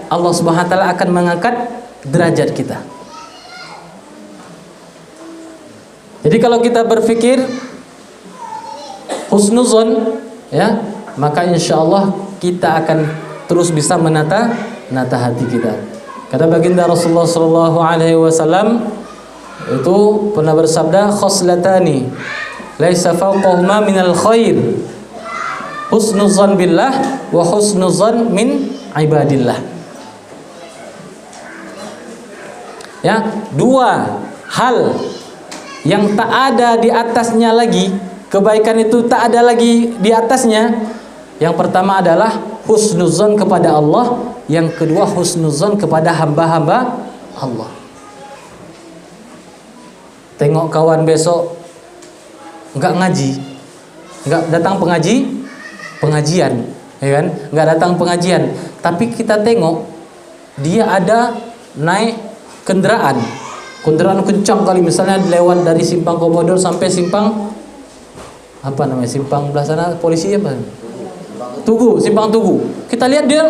Allah Subhanahu wa taala akan mengangkat derajat kita. Jadi kalau kita berpikir husnuzon, ya, maka insyaallah kita akan terus bisa menata hati kita. Kata baginda Rasulullah sallallahu alaihi wasallam itu pernah bersabda, khoslatani laisa fawqahuma minal khair, husnuzan billah wa husnuzan min ibadillah. Ya, dua hal yang tak ada di atasnya lagi, kebaikan itu tak ada lagi di atasnya. Yang pertama adalah husnuzan kepada Allah, yang kedua husnuzan kepada hamba-hamba Allah. Tengok kawan besok enggak ngaji, enggak datang pengajian, ya kan? Enggak datang pengajian, tapi kita tengok dia ada naik kendaraan kencang kali, misalnya lewat dari simpang Komodor sampai simpang simpang belah sana polisi apa? Simpang Tugu. Kita lihat dia,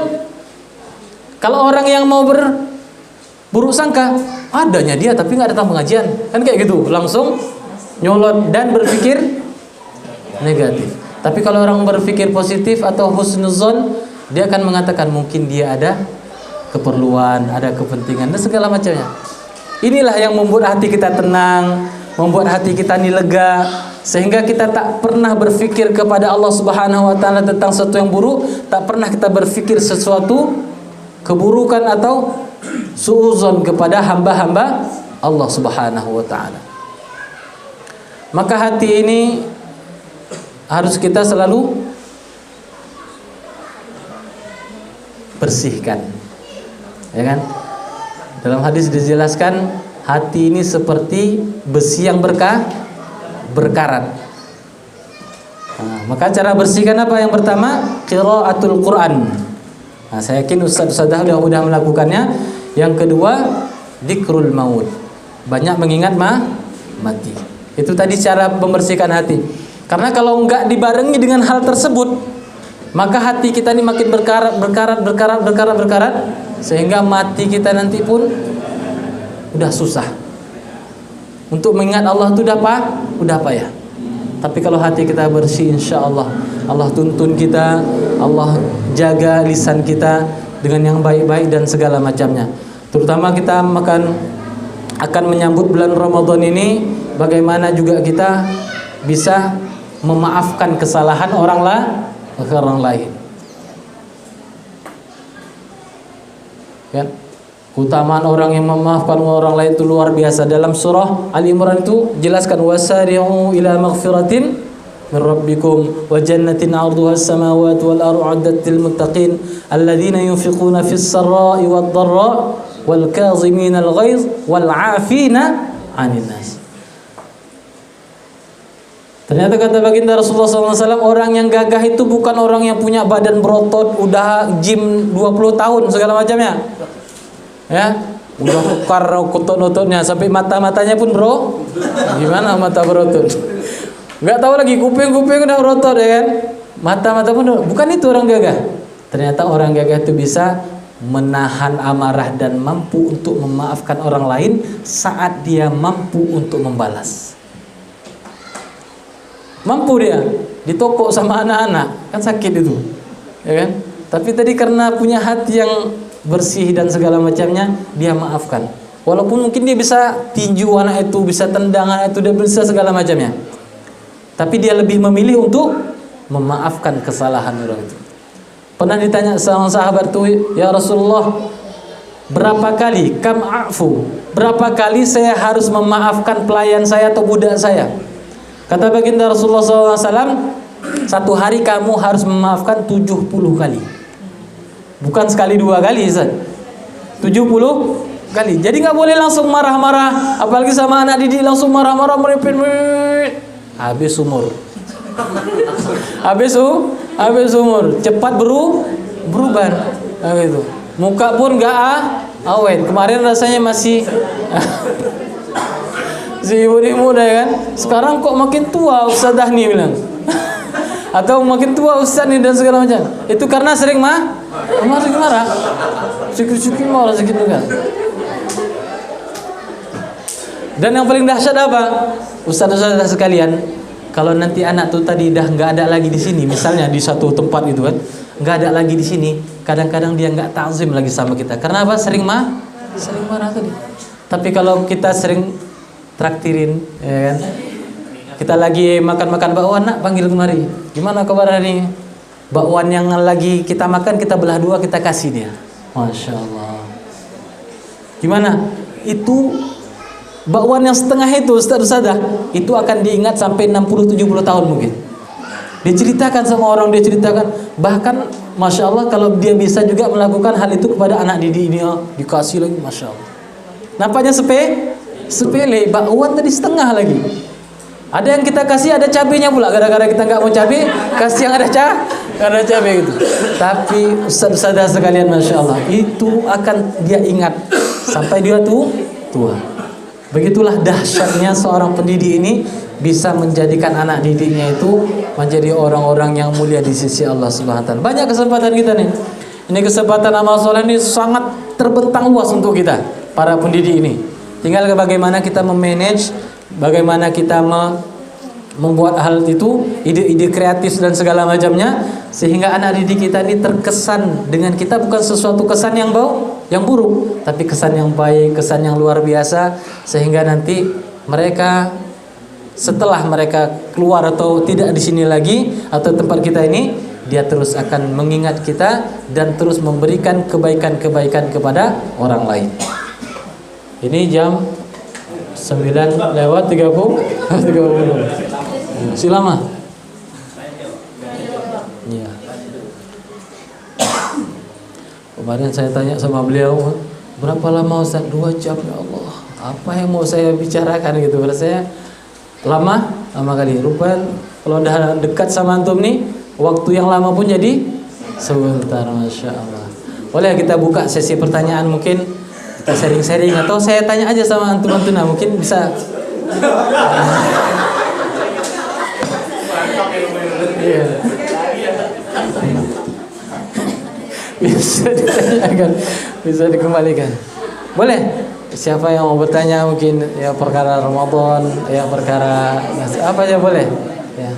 kalau orang yang mau buruk sangka, adanya dia tapi nggak datang pengajian, kan kayak gitu, langsung nyolot dan berpikir negatif. Tapi kalau orang berpikir positif atau husnuzon, dia akan mengatakan mungkin dia ada keperluan, ada kepentingan dan segala macamnya. Inilah yang membuat hati kita tenang, membuat hati kita ini lega, sehingga kita tak pernah berpikir kepada Allah Subhanahu wa taala tentang sesuatu yang buruk, tak pernah kita berpikir sesuatu keburukan atau suuzon kepada hamba-hamba Allah Subhanahu wa taala. Maka hati ini harus kita selalu bersihkan, ya kan? Dalam hadis dijelaskan hati ini seperti besi yang berkarat. Nah, maka cara bersihkan apa? Yang pertama, qiraatul Quran. Nah, saya yakin ustaz-ustazah sudah melakukannya. Yang kedua, dzikrul maut. Banyak mengingat mati. Itu tadi cara membersihkan hati. Karena kalau enggak dibarengi dengan hal tersebut, maka hati kita ini makin berkarat sehingga mati kita nanti pun udah susah. Untuk mengingat Allah itu udah payah. Tapi kalau hati kita bersih, insya Allah Allah tuntun kita, Allah jaga lisan kita dengan yang baik-baik dan segala macamnya. Terutama kita akan menyambut bulan Ramadan ini, bagaimana juga kita bisa memaafkan kesalahan orang lain. Ya. Keutamaan orang yang memaafkan orang lain itu luar biasa. Dalam surah Al-Imran itu jelaskan, wasari'u ila maghfiratin min rabbikum wa jannatin 'arduha as-samawati wal ardu 'uddat lil muttaqin alladzina yunfiquna fis sarra'i wad dharra wal kazimina al ghaiz wal 'afina 'anil nas. Ternyata kata baginda Rasulullah SAW, orang yang gagah itu bukan orang yang punya badan berotot, udah gym 20 tahun segala macamnya. Ya, udah kekar otot-ototnya sampai mata-matanya pun gimana mata berotot? Enggak tahu lagi kuping udah berotot ya kan? Mata-mata pun bukan itu orang gagah. Ternyata orang gagah itu bisa menahan amarah dan mampu untuk memaafkan orang lain saat dia mampu untuk membalas. Mampu dia di toko sama anak-anak, kan sakit itu. Ya kan? Tapi tadi karena punya hati yang bersih dan segala macamnya, dia maafkan. Walaupun mungkin dia bisa tinju anak itu, bisa tendang anak itu, dia bisa segala macamnya. Tapi dia lebih memilih untuk memaafkan kesalahan orang itu. Pernah ditanya sama sahabat itu, ya Rasulullah, berapa kali berapa kali saya harus memaafkan pelayan saya atau budak saya? Kata baginda Rasulullah SAW, satu hari kamu harus memaafkan 70 kali. Bukan sekali 2 kali, Ustaz. 70 kali. Jadi nggak boleh langsung marah-marah, apalagi sama anak didik langsung marah-marah, merepet. Habis umur. Habis umur. Cepat berubah. Nah, gitu. Muka pun nggak awet. Kemarin rasanya masih si muda ya kan. Sekarang kok makin tua Ustaz nih bilang. Atau makin tua Ustaz nih dan segala macam. Itu karena sering marah. Sikit-sikit marah sedikit kan. Dan yang paling dahsyat apa? Ustaz-ustaz sekalian, kalau nanti anak tuh tadi dah nggak ada lagi di sini, misalnya di satu tempat itu kan, nggak ada lagi di sini, kadang-kadang dia nggak ta'zim lagi sama kita. Karena apa? Sering marah tadi. Tapi kalau kita sering traktirin, ya kan? Kita lagi makan-makan bakwan, nak panggil kemari. Gimana kabar hari ini? Bakwan yang lagi kita makan, kita belah 2, kita kasih dia. Masya Allah. Gimana? Itu bakwan yang setengah itu, Ustaz, itu akan diingat sampai 60-70 tahun mungkin. Diceritakan sama orang, bahkan Masya Allah kalau dia bisa juga melakukan hal itu kepada anak didik ini, dikasih lagi, Masya Allah. Nampaknya sepele, bakwan tadi setengah lagi. Ada yang kita kasih ada cabenya pula, gara-gara kita nggak mau cabai, kasih yang ada cabai gitu. Tapi Ustaz sekalian, Masya Allah, itu akan dia ingat sampai dia tua. Begitulah dahsyatnya seorang pendidik ini bisa menjadikan anak didiknya itu menjadi orang-orang yang mulia di sisi Allah Subhanahu wa taala. Banyak kesempatan kita nih. Ini kesempatan amal soleh ini sangat terbentang luas untuk kita para pendidik ini. Tinggal bagaimana kita memanage, bagaimana kita membuat hal itu, ide-ide kreatif dan segala macamnya, sehingga anak didik kita ini terkesan dengan kita bukan sesuatu kesan yang buruk, tapi kesan yang baik, kesan yang luar biasa, sehingga nanti mereka setelah mereka keluar atau tidak di sini lagi atau tempat kita ini, dia terus akan mengingat kita dan terus memberikan kebaikan-kebaikan kepada orang lain. Ini jam 9:30. Silama. Ya. Kemarin saya tanya sama beliau, berapa lama Ustaz? 2 jam ya Allah. Apa yang mau saya bicarakan gitu? Berarti saya lama kali. Rupanya kalau udah dekat sama antum nih, waktu yang lama pun jadi sebentar, Masya Allah. Boleh kita buka sesi pertanyaan mungkin kita sharing-sharing atau saya tanya aja sama antum-antum, nah mungkin bisa. Iya. Bisa ditanyakan, bisa dikembalikan. Boleh. Siapa yang mau bertanya mungkin ya perkara Ramadan, ya perkara apa aja boleh. Ya.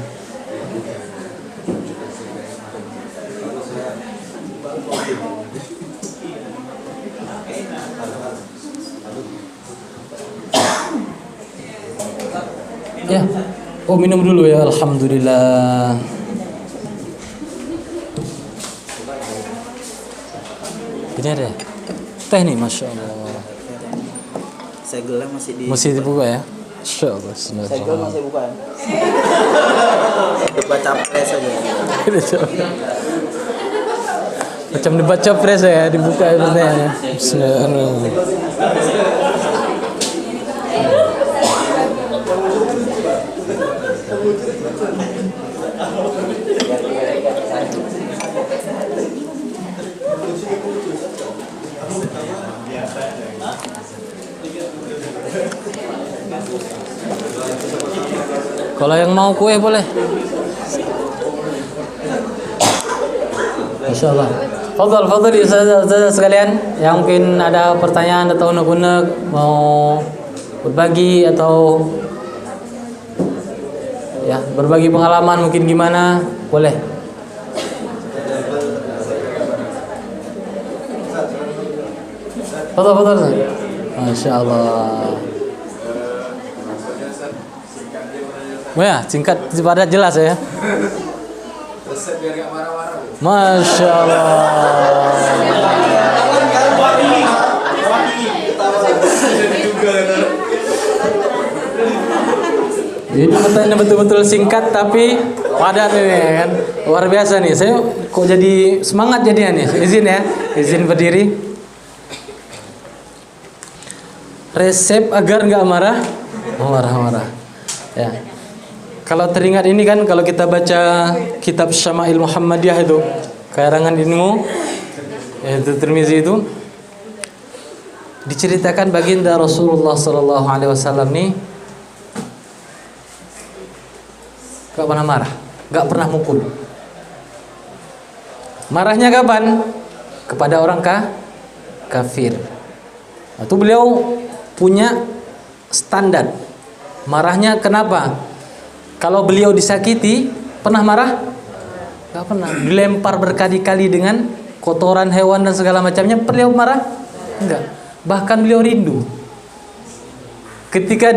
Ya. Oh, minum dulu ya. Alhamdulillah. Ini ada teh nih, Masya Allah. Segelnya masih dibuka ya. Masya Allah. Segel masih buka ya. Debat capres aja. Macam debat capres ya, dibuka pertanyaannya. Bismillahirrahmanirrahim. Kalau yang mau kue boleh. Insyaallah. Fadhal ya saudara sekalian, yang mungkin ada pertanyaan atau unek-unek mau berbagi atau ya berbagi pengalaman mungkin gimana, boleh. Fadhal. Masya Allah. Ya, singkat padat jelas ya. Resep biar gak marah-marah. Masya Allah. Ini pertanyaan betul-betul singkat tapi padat ini kan. Luar biasa nih. Saya kok jadi semangat jadinya nih. Izin ya, izin berdiri. Resep agar nggak marah. Marah-marah. Ya. Kalau teringat ini kan, kalau kita baca kitab Syama'il Muhammadiyah itu karangan ilmu yaitu Tirmizi itu, diceritakan baginda Rasulullah sallallahu alaihi wasallam nih gak pernah marah, gak pernah mukul. Marahnya kapan? Kepada orang kafir. Itu beliau punya standar. Marahnya kenapa? Kalau beliau disakiti, pernah marah? Gak pernah. Dilempar berkali-kali dengan kotoran hewan dan segala macamnya, beliau marah? Enggak. Bahkan beliau rindu. Ketika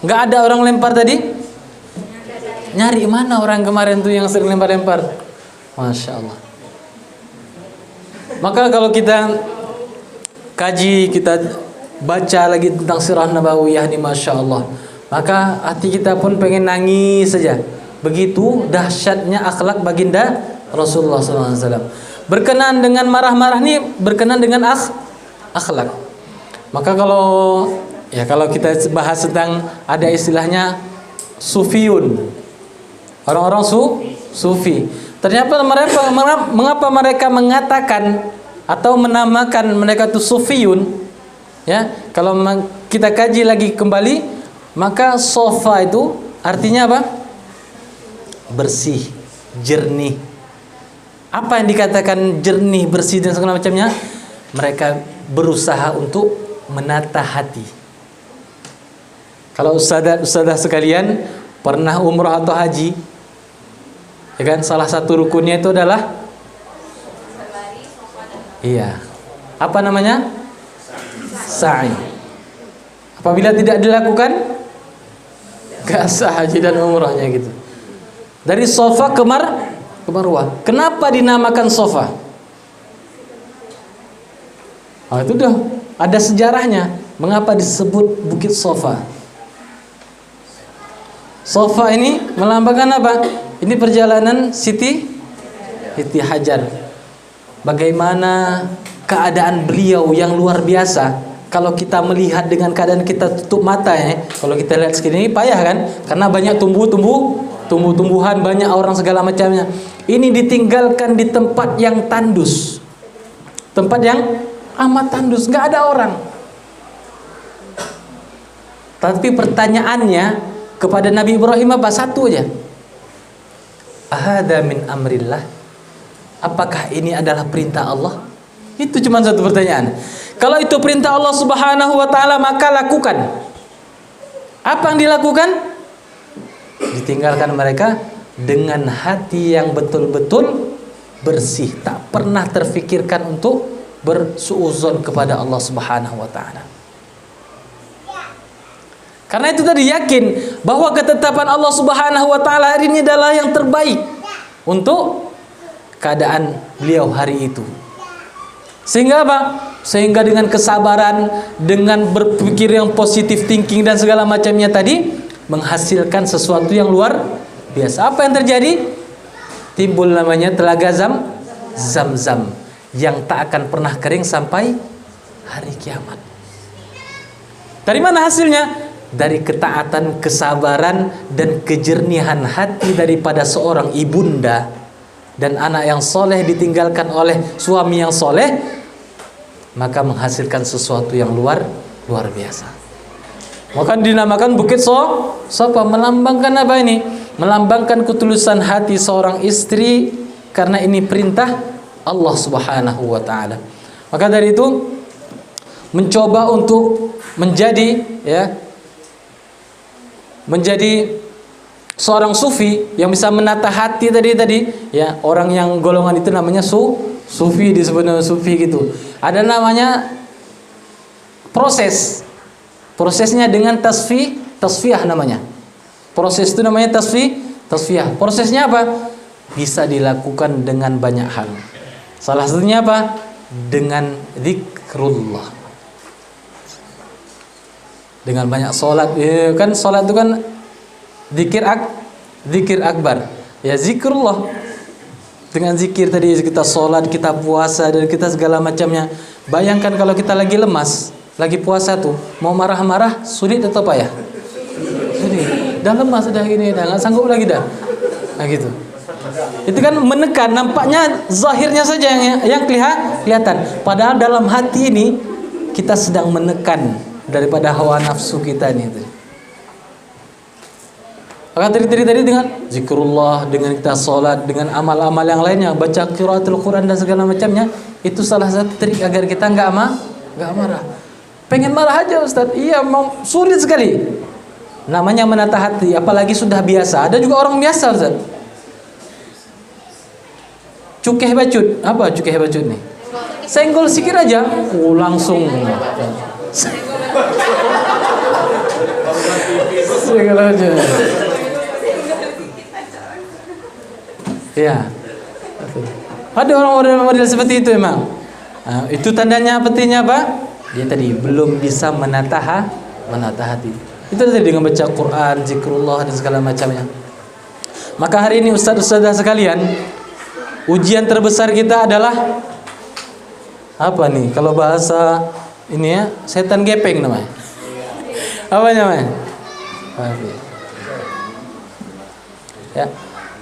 nggak ada orang lempar tadi, nyari mana orang kemarin tuh yang sering lempar-lempar. Masya Allah. Maka kalau kita kaji, kita baca lagi tentang sirah nabawiyah ini, Masya Allah, maka hati kita pun pengen nangis saja. Begitu dahsyatnya akhlak baginda Rasulullah SAW. Berkenan dengan marah-marah nih, berkenan dengan akhlak. Maka kalau kita bahas tentang, ada istilahnya sufiyun, orang-orang sufi. Ternyata mengapa mereka mengatakan atau menamakan mereka itu sufiyun? Ya, kalau kita kaji lagi kembali, maka sofa itu artinya apa? Bersih, jernih. Apa yang dikatakan jernih, bersih dan segala macamnya? Mereka berusaha untuk menata hati. Kalau ustazah sekalian pernah umrah atau haji, ya kan, salah satu rukunnya itu adalah apa namanya? Sa'i. Apabila tidak dilakukan, gak sah haji dan umrahnya gitu. Dari sofa ke Marwah. Kenapa dinamakan sofa? Itu dah ada sejarahnya. Mengapa disebut Bukit Sofa? Sofa ini melambangkan apa? Ini perjalanan Siti Hajar. Bagaimana keadaan beliau yang luar biasa. Kalau kita melihat dengan keadaan kita tutup mata ya, kalau kita lihat segini payah kan? Karena banyak tumbuh-tumbuhan, banyak orang segala macamnya. Ini ditinggalkan di tempat yang tandus. Tempat yang amat tandus, nggak ada orang. Tapi pertanyaannya kepada Nabi Ibrahim apa? Satu aja. Ahada min amrillah. Apakah ini adalah perintah Allah? Itu cuma satu pertanyaan. Kalau itu perintah Allah Subhanahu wa taala, maka lakukan. Apa yang dilakukan? Ditinggalkan mereka dengan hati yang betul-betul bersih, tak pernah terfikirkan untuk bersuuzon kepada Allah Subhanahu wa taala. Karena itu tadi yakin bahwa ketetapan Allah Subhanahu wa taala hari ini adalah yang terbaik untuk keadaan beliau hari itu. Sehingga apa? Sehingga dengan kesabaran, dengan berpikir yang positif thinking dan segala macamnya tadi menghasilkan sesuatu yang luar biasa. Apa yang terjadi? Timbul namanya telaga Zam-Zam yang tak akan pernah kering sampai hari kiamat. Dari mana hasilnya? Dari ketaatan, kesabaran, dan kejernihan hati daripada seorang ibunda dan anak yang soleh ditinggalkan oleh suami yang soleh, maka menghasilkan sesuatu yang luar biasa. Maka dinamakan Bukit Sofa, melambangkan apa ini? Melambangkan ketulusan hati seorang istri, karena ini perintah Allah Subhanahu wa taala. Maka dari itu mencoba untuk menjadi seorang sufi yang bisa menata hati tadi ya, orang yang golongan itu namanya sufi, disebut nama sufi gitu. Ada namanya prosesnya dengan tasfiyah namanya. Proses itu namanya tasfiyah. Prosesnya apa? Bisa dilakukan dengan banyak hal. Salah satunya apa? Dengan zikrullah. Dengan banyak sholat, kan sholat itu kan zikir akbar, ya zikrullah. Dengan zikir tadi kita sholat, kita puasa, dan kita segala macamnya. Bayangkan kalau kita lagi lemas, lagi puasa tuh, mau marah-marah sulit atau payah? Sulit. Dah lemas, dah gini, dah nggak sanggup lagi dah. Nah gitu. Itu kan menekan, nampaknya zahirnya saja yang kelihatan. Padahal dalam hati ini kita sedang menekan daripada hawa nafsu kita ini. Maka tadi dengan zikrullah, dengan kita sholat, dengan amal-amal yang lainnya, baca qiraatul Quran dan segala macamnya, itu salah satu trik agar kita nggak marah. Pengen marah aja Ustaz, iya, mau sulit sekali. Namanya menata hati, apalagi sudah biasa. Ada juga orang biasa Ustaz. Cukeh bacut, apa cukeh bacut nih? Senggol sikit aja, langsung. Segala aja. Ya. Ada orang-orang model seperti itu memang. Nah, itu tandanya petinya apa? Dia tadi belum bisa menata hati. Itu tadi dengan baca Quran, zikrullah dan segala macamnya. Maka hari ini ustaz-ustazah sekalian, ujian terbesar kita adalah apa nih? Kalau bahasa ini ya, setan gepeng namanya. Apa namanya? Ya.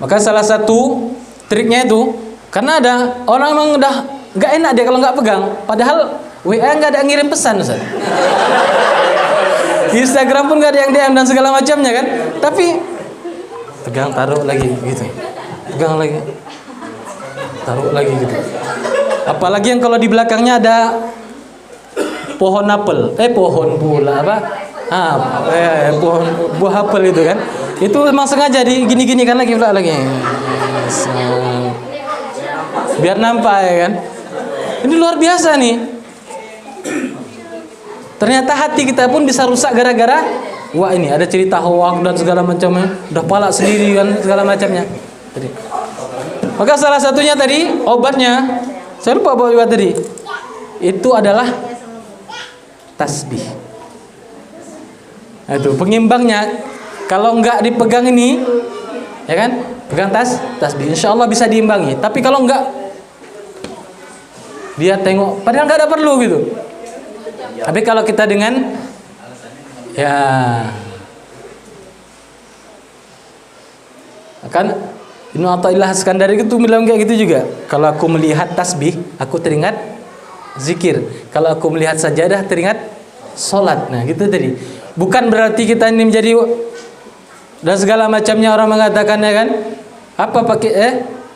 Maka salah satu triknya itu, karena ada orang memang udah nggak enak dia kalau nggak pegang. Padahal WA nggak ada yang ngirim pesan Ustaz. Di Instagram pun nggak ada yang DM dan segala macamnya kan. Tapi pegang, taruh lagi gitu. Pegang lagi, taruh lagi gitu. Apalagi yang kalau di belakangnya ada pohon apel, pohon pula apa? Pohon buah apel itu kan. Itu memang sengaja di gini-gini kan lagi pula lagi. Biar nampak ya kan. Ini luar biasa nih. Ternyata hati kita pun bisa rusak gara-gara wah ini ada cerita hoak dan segala macamnya. Udah palak sendiri kan segala macamnya. Tadi. Maka salah satunya tadi obatnya, saya lupa bawa obat tadi. Itu adalah tasbih. Nah, itu pengimbangnya. Kalau enggak dipegang ini, ya kan? Pegang tasbih, insya Allah bisa diimbangi. Tapi kalau enggak, dia tengok, padahal enggak ada perlu gitu. Tapi kalau kita dengan, ya, kan Ibnu Athaillah Iskandari itu bilang kayak gitu juga. Kalau aku melihat tasbih, aku teringat zikir. Kalau aku melihat sajadah teringat salat. Nah, gitu tadi. Bukan berarti kita ini menjadi dan segala macamnya orang mengatakan ya kan, apa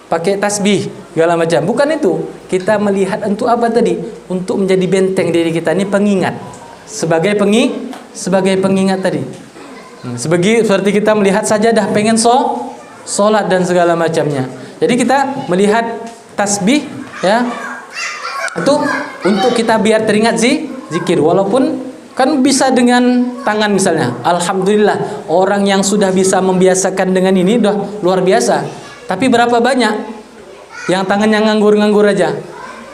pakai tasbih segala macam. Bukan itu. Kita melihat untuk apa tadi? Untuk menjadi benteng diri kita ini, pengingat. Sebagai pengingat tadi. Seperti kita melihat sajadah, pengen salat dan segala macamnya. Jadi kita melihat tasbih ya, untuk kita biar teringat zikir, walaupun kan bisa dengan tangan misalnya. Alhamdulillah, orang yang sudah bisa membiasakan dengan ini udah luar biasa. Tapi berapa banyak yang tangannya nganggur-nganggur aja?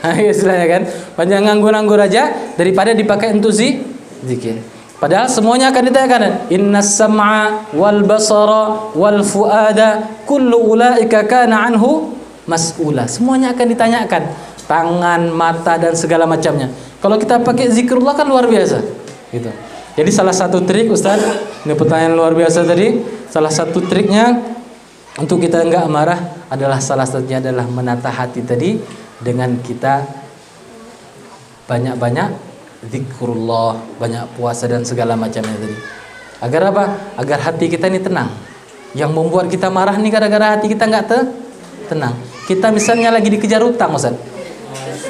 Nah, istilahnya kan, banyak nganggur-nganggur aja daripada dipakai untuk zikir. Padahal semuanya akan ditanyakan. Innas sam'a wal basara wal fuada kullu ulaika kana anhu mas'ula. Semuanya akan ditanyakan. Tangan, mata dan segala macamnya. Kalau kita pakai zikrullah kan luar biasa. Gitu. Jadi salah satu trik Ustaz, ini pertanyaan luar biasa tadi. Salah satu triknya untuk kita enggak marah adalah salah satunya adalah menata hati tadi dengan kita banyak-banyak zikrullah, banyak puasa dan segala macamnya tadi. Agar apa? Agar hati kita ini tenang. Yang membuat kita marah nih gara-gara hati kita enggak tenang. Kita misalnya lagi dikejar utang, Ustaz.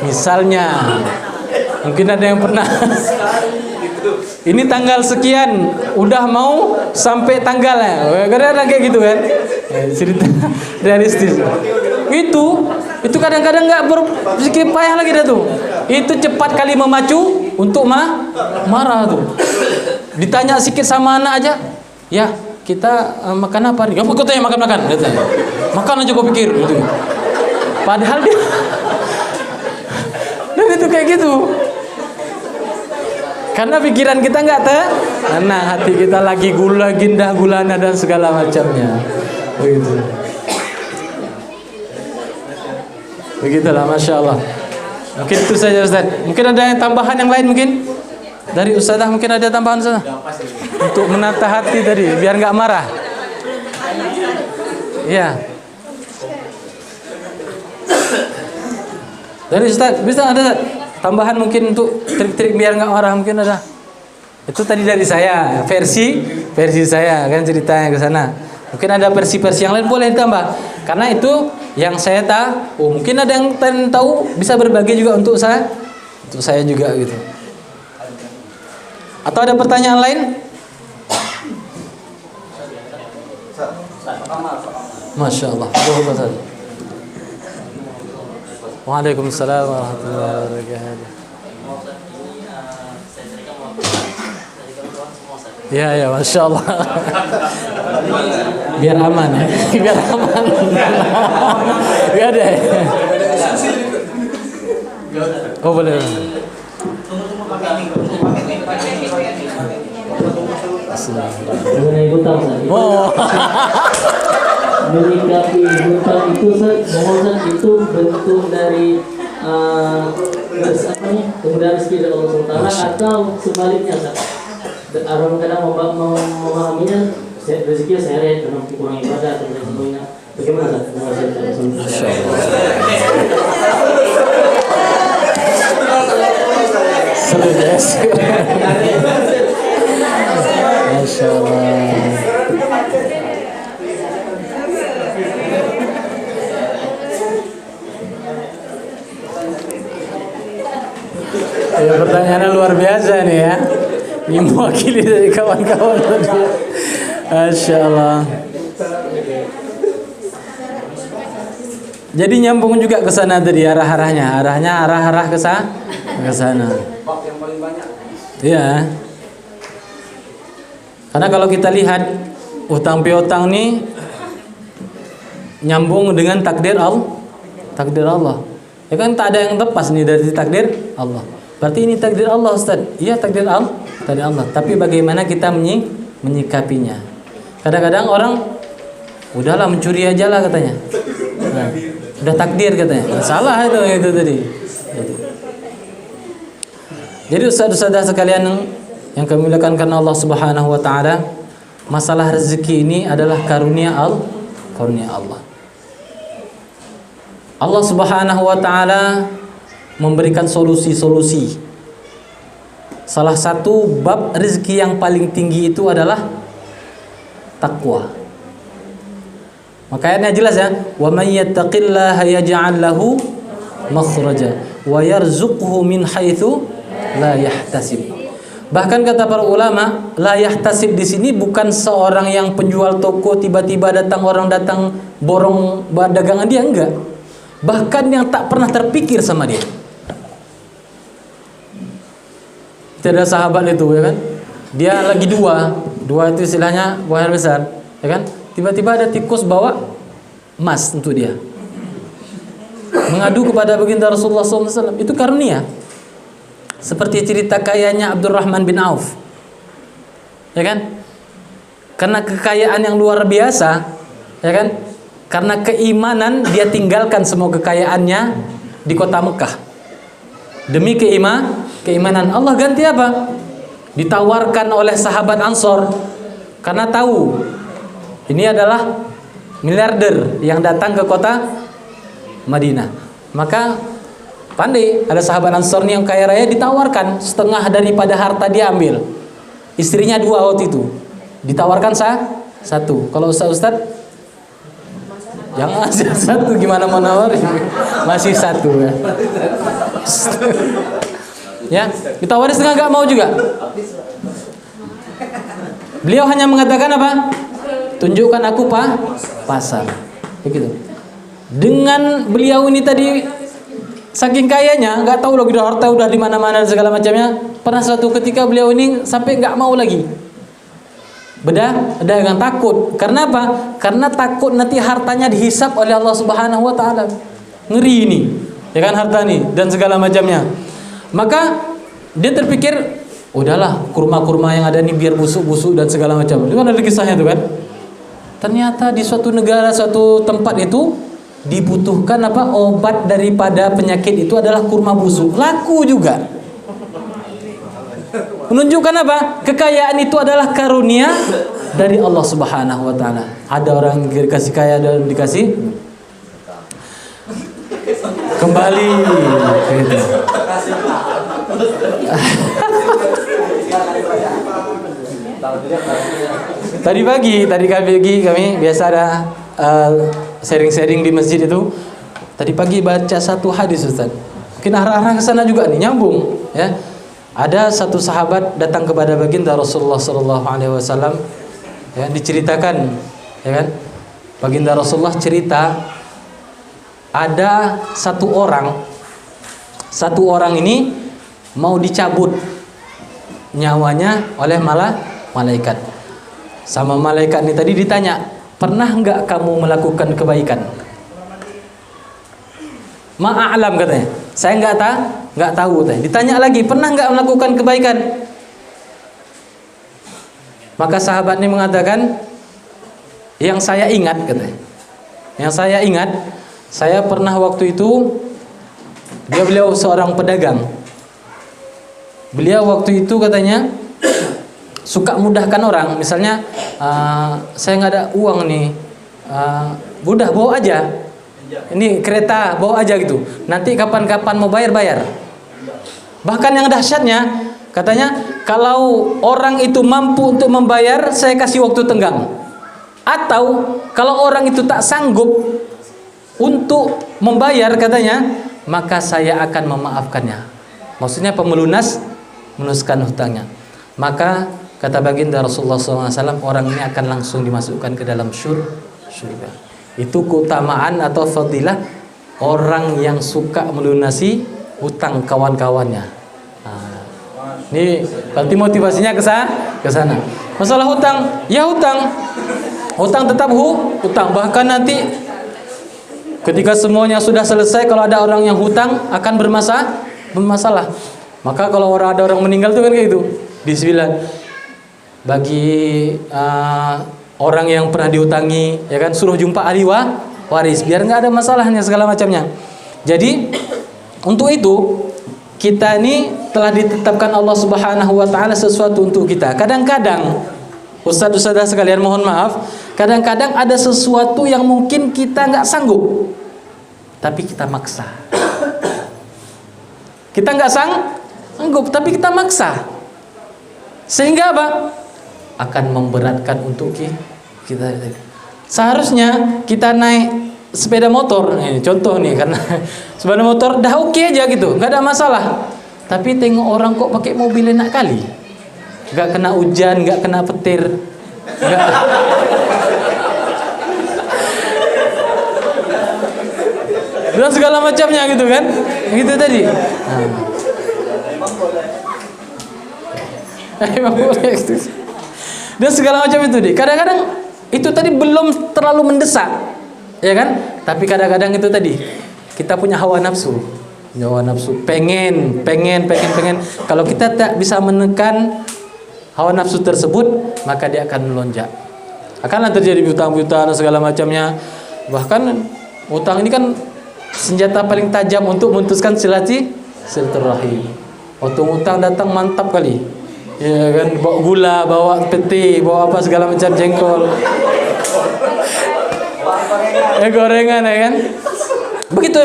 Misalnya, mungkin ada yang pernah ini tanggal sekian, udah mau sampai tanggalnya. Kadang-kadang kayak gitu kan. Cerita realistis. Itu kadang-kadang nggak berpikir payah lagi dah tuh. Itu cepat kali memacu untuk marah tuh. Ditanya sedikit sama anak aja, ya kita makan apa? Apa kau tanya makan? Makan aja kau pikir. Gitu. Padahal dia, dan itu kayak gitu. Karena pikiran kita nggak tenang, hati kita lagi gundah gulana dan segala macamnya. Begitulah, masya Allah. Mungkin itu saja Ustaz. Mungkin ada yang tambahan yang lain mungkin dari Ustazah, mungkin ada tambahan Ustazah untuk menata hati tadi biar nggak marah. Iya. Dari Ustaz bisa ada Ustaz? Tambahan mungkin untuk trik-trik biar nggak marah mungkin ada. Itu tadi dari saya, versi saya kan ceritanya ke sana. Mungkin ada versi-versi yang lain boleh ditambah. Karena itu yang saya tahu. Mungkin ada yang tahu bisa berbagi juga untuk saya juga gitu. Atau ada pertanyaan lain? Masya Allah. Waalaikumsalam warahmatullahi wabarakatuh. Ya, masya Allah. Biar aman ya, biar aman. Gak ada ya. Oh boleh. Mengenai hutang Ustaz. Menyikapi hutang itu Ustaz, itu bentuk dari kemudahan rezeki dari Allah SWT atau sebaliknya Ustaz. Orang kadang memahaminya rezekinya seret karena kurang ibadah atau lain sebagainya. Bagaimana Ustaz? Masya Allah. Ya, pertanyaannya luar biasa nih ya. Ini mewakili dari kawan-kawan tadi. Masya Allah. Jadi nyambung juga ke sana tadi arah-arahnya ke sana. Iya. Karena kalau kita lihat utang piutang nih nyambung dengan takdir Allah. Ya kan tak ada yang lepas nih dari takdir Allah. Berarti ini takdir Allah Ustaz. Iya takdir Allah. Tapi bagaimana kita menyikapinya? Kadang-kadang orang udahlah mencuri aja lah katanya. Nah, udah takdir katanya. Salah itu tadi. Jadi ustaz-ustazah sekalian yang kami muliakan karena Allah Subhanahu wa taala, masalah rezeki ini adalah karunia Allah. Allah Subhanahu wa taala memberikan solusi-solusi. Salah satu bab rezeki yang paling tinggi itu adalah takwa. Maka ayatnya jelas ya, wa may yattaqillaha yaj'al lahu makhraja wa yarzuqhu min haitsu la yahtasib. Bahkan kata para ulama, la yahtasib di sini bukan seorang yang penjual toko tiba-tiba orang datang borong dagangan dia, enggak. Bahkan yang tak pernah terpikir sama dia. Tidak ada sahabat itu, ya kan? Dia lagi dua itu istilahnya buang air besar, ya kan? Tiba-tiba ada tikus bawa emas untuk dia. Mengadu kepada baginda Rasulullah SAW. Itu karunia. Seperti cerita kayanya Abdurrahman bin Auf, ya kan? Karena kekayaan yang luar biasa, ya kan? Karena keimanan dia tinggalkan semua kekayaannya di kota Mekah. Demi keimanan Allah ganti apa? Ditawarkan oleh sahabat Ansor karena tahu ini adalah miliarder yang datang ke kota Madinah. Maka pandai, ada sahabat Ansor yang kaya raya, ditawarkan setengah daripada harta dia ambil. Istrinya 2 waktu itu. Ditawarkan satu. Kalau Ustaz jangan satu, gimana mau nawarin? Masih satu ya. Ya, ditawarin setengah enggak mau juga. Beliau hanya mengatakan apa? Tunjukkan aku pasar. Begitu. Dengan beliau ini tadi saking kayanya, nggak tahu lagi harta udah di mana-mana segala macamnya. Pernah suatu ketika beliau ini sampai nggak mau lagi berdagang, takut. Karena apa? Karena takut nanti hartanya dihisap oleh Allah Subhanahu wa taala. Ngeri ini. Ya kan, harta nih dan segala macamnya. Maka dia terpikir, udahlah kurma-kurma yang ada nih biar busuk-busuk dan segala macam. Itu kan ada kisahnya tuh kan. Ternyata di suatu negara, suatu tempat itu dibutuhkan apa? Obat daripada penyakit itu adalah kurma busuk. Laku juga. Menunjukkan apa? Kekayaan itu adalah karunia dari Allah Subhanahu wa taala. Ada orang dikasih kaya dan dikasih kembali gitu. Tadi pagi kami biasa ada sharing-sharing di masjid itu. Tadi pagi baca satu hadis, Ustaz. Mungkin arah-arah ke sana juga nih, nyambung ya. Ada satu sahabat datang kepada baginda Rasulullah sallallahu alaihi wasallam, ya, diceritakan, ya kan? Baginda Rasulullah cerita ada satu orang ini mau dicabut nyawanya oleh malaikat. Sama malaikat ini tadi ditanya, pernah enggak kamu melakukan kebaikan? Ma'alam katanya, saya enggak tahu katanya. Ditanya lagi, pernah enggak melakukan kebaikan? Maka sahabat ini mengatakan, yang saya ingat katanya. Yang saya ingat, saya pernah waktu itu, beliau seorang pedagang. Beliau waktu itu katanya suka mudahkan orang. Misalnya saya nggak ada uang nih, udah bawa aja. Ini kereta bawa aja gitu. Nanti kapan-kapan mau bayar. Bahkan yang dahsyatnya katanya, kalau orang itu mampu untuk membayar, saya kasih waktu tenggang. Atau kalau orang itu tak sanggup untuk membayar katanya, maka saya akan memaafkannya. Maksudnya melunaskan hutangnya. Maka kata baginda Rasulullah SAW, orang ini akan langsung dimasukkan ke dalam surga. Itu keutamaan atau fadilah orang yang suka melunasi hutang kawan-kawannya. Nah, ini berarti motivasinya ke sana. Masalah hutang, ya hutang tetap hutang. Bahkan nanti ketika semuanya sudah selesai, kalau ada orang yang hutang akan bermasalah. Maka kalau ada orang meninggal itu kan kayak gitu. Bismillah. Bagi orang yang pernah dihutangi, ya kan, suruh jumpa ahli waris biar nggak ada masalahnya segala macamnya. Jadi untuk itu kita ini telah ditetapkan Allah Subhanahu wa taala sesuatu untuk kita. Kadang-kadang Ustaz-ustazah sekalian, mohon maaf, kadang-kadang ada sesuatu yang mungkin kita nggak sanggup, tapi kita maksa. Kita nggak sanggup, tapi kita maksa. Sehingga apa? Akan memberatkan untuk kita. Seharusnya kita naik sepeda motor, ini contoh nih, karena sepeda motor dah oke aja gitu, nggak ada masalah. Tapi tengok orang kok pakai mobil enak kali, nggak kena hujan, nggak kena petir, nggak. Dan segala macamnya gitu kan, gitu tadi. Emang boleh gitu. Dan segala macam itu deh. Kadang-kadang itu tadi belum terlalu mendesak, ya kan? Tapi kadang-kadang itu tadi kita punya hawa nafsu, pengen. Kalau kita tak bisa menekan hawa nafsu tersebut, maka dia akan melonjak. Akanlah terjadi hutang-hutang dan segala macamnya. Bahkan hutang ini kan senjata paling tajam untuk memutuskan silaturahim. Waktu hutang datang mantap kali, ya kan, bawa gula, bawa peti, bawa apa segala macam, jengkol, gorengan, ya kan. Begitu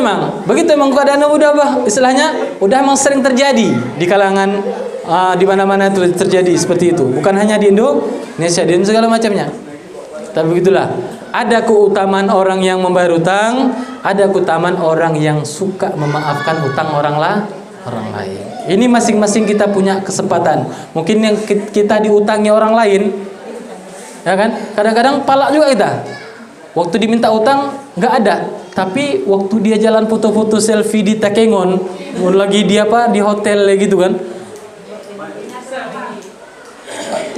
emang keadaan udah apa istilahnya, udah emang sering terjadi di kalangan di mana-mana itu terjadi seperti itu. Bukan hanya di Indonesia, di segala macamnya. Tapi begitulah, ada keutamaan orang yang membayar hutang, ada keutamaan orang yang suka memaafkan hutang orang lain. Ini masing-masing kita punya kesempatan. Mungkin yang kita diutangi orang lain, ya kan? Kadang-kadang palak juga kita. Waktu diminta utang nggak ada, tapi waktu dia jalan foto-foto selfie di Takengon, lagi dia di hotel gitu kan,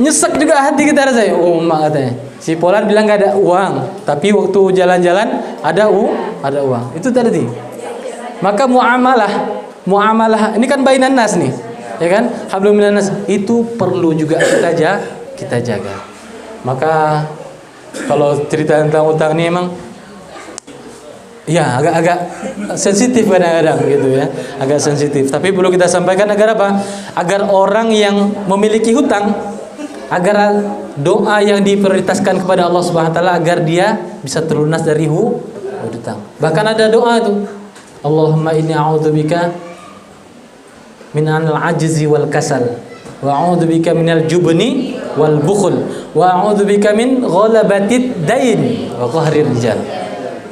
nyesek juga hati kita rasanya. Oh mak katanya, si Polan bilang nggak ada uang, tapi waktu jalan-jalan ada uang. Itu tadi. Maka muamalah ini kan bainan nas nih, ya kan? Hablum minan nas, itu perlu juga kita jaga. Maka kalau cerita tentang utang ini emang ya agak sensitif kadang-kadang gitu ya, agak sensitif. Tapi perlu kita sampaikan agar apa? Agar orang yang memiliki hutang, agar doa yang diprioritaskan kepada Allah Subhanahu wa taala agar dia bisa terlunas dari hutang. Bahkan ada doa itu, Allahumma inni a'udzubika min al-'ajzi wal kasal wa a'udzubika minal jubni wal bukhl wa a'udzubika min ghalabatid dain wa qahrir rijal.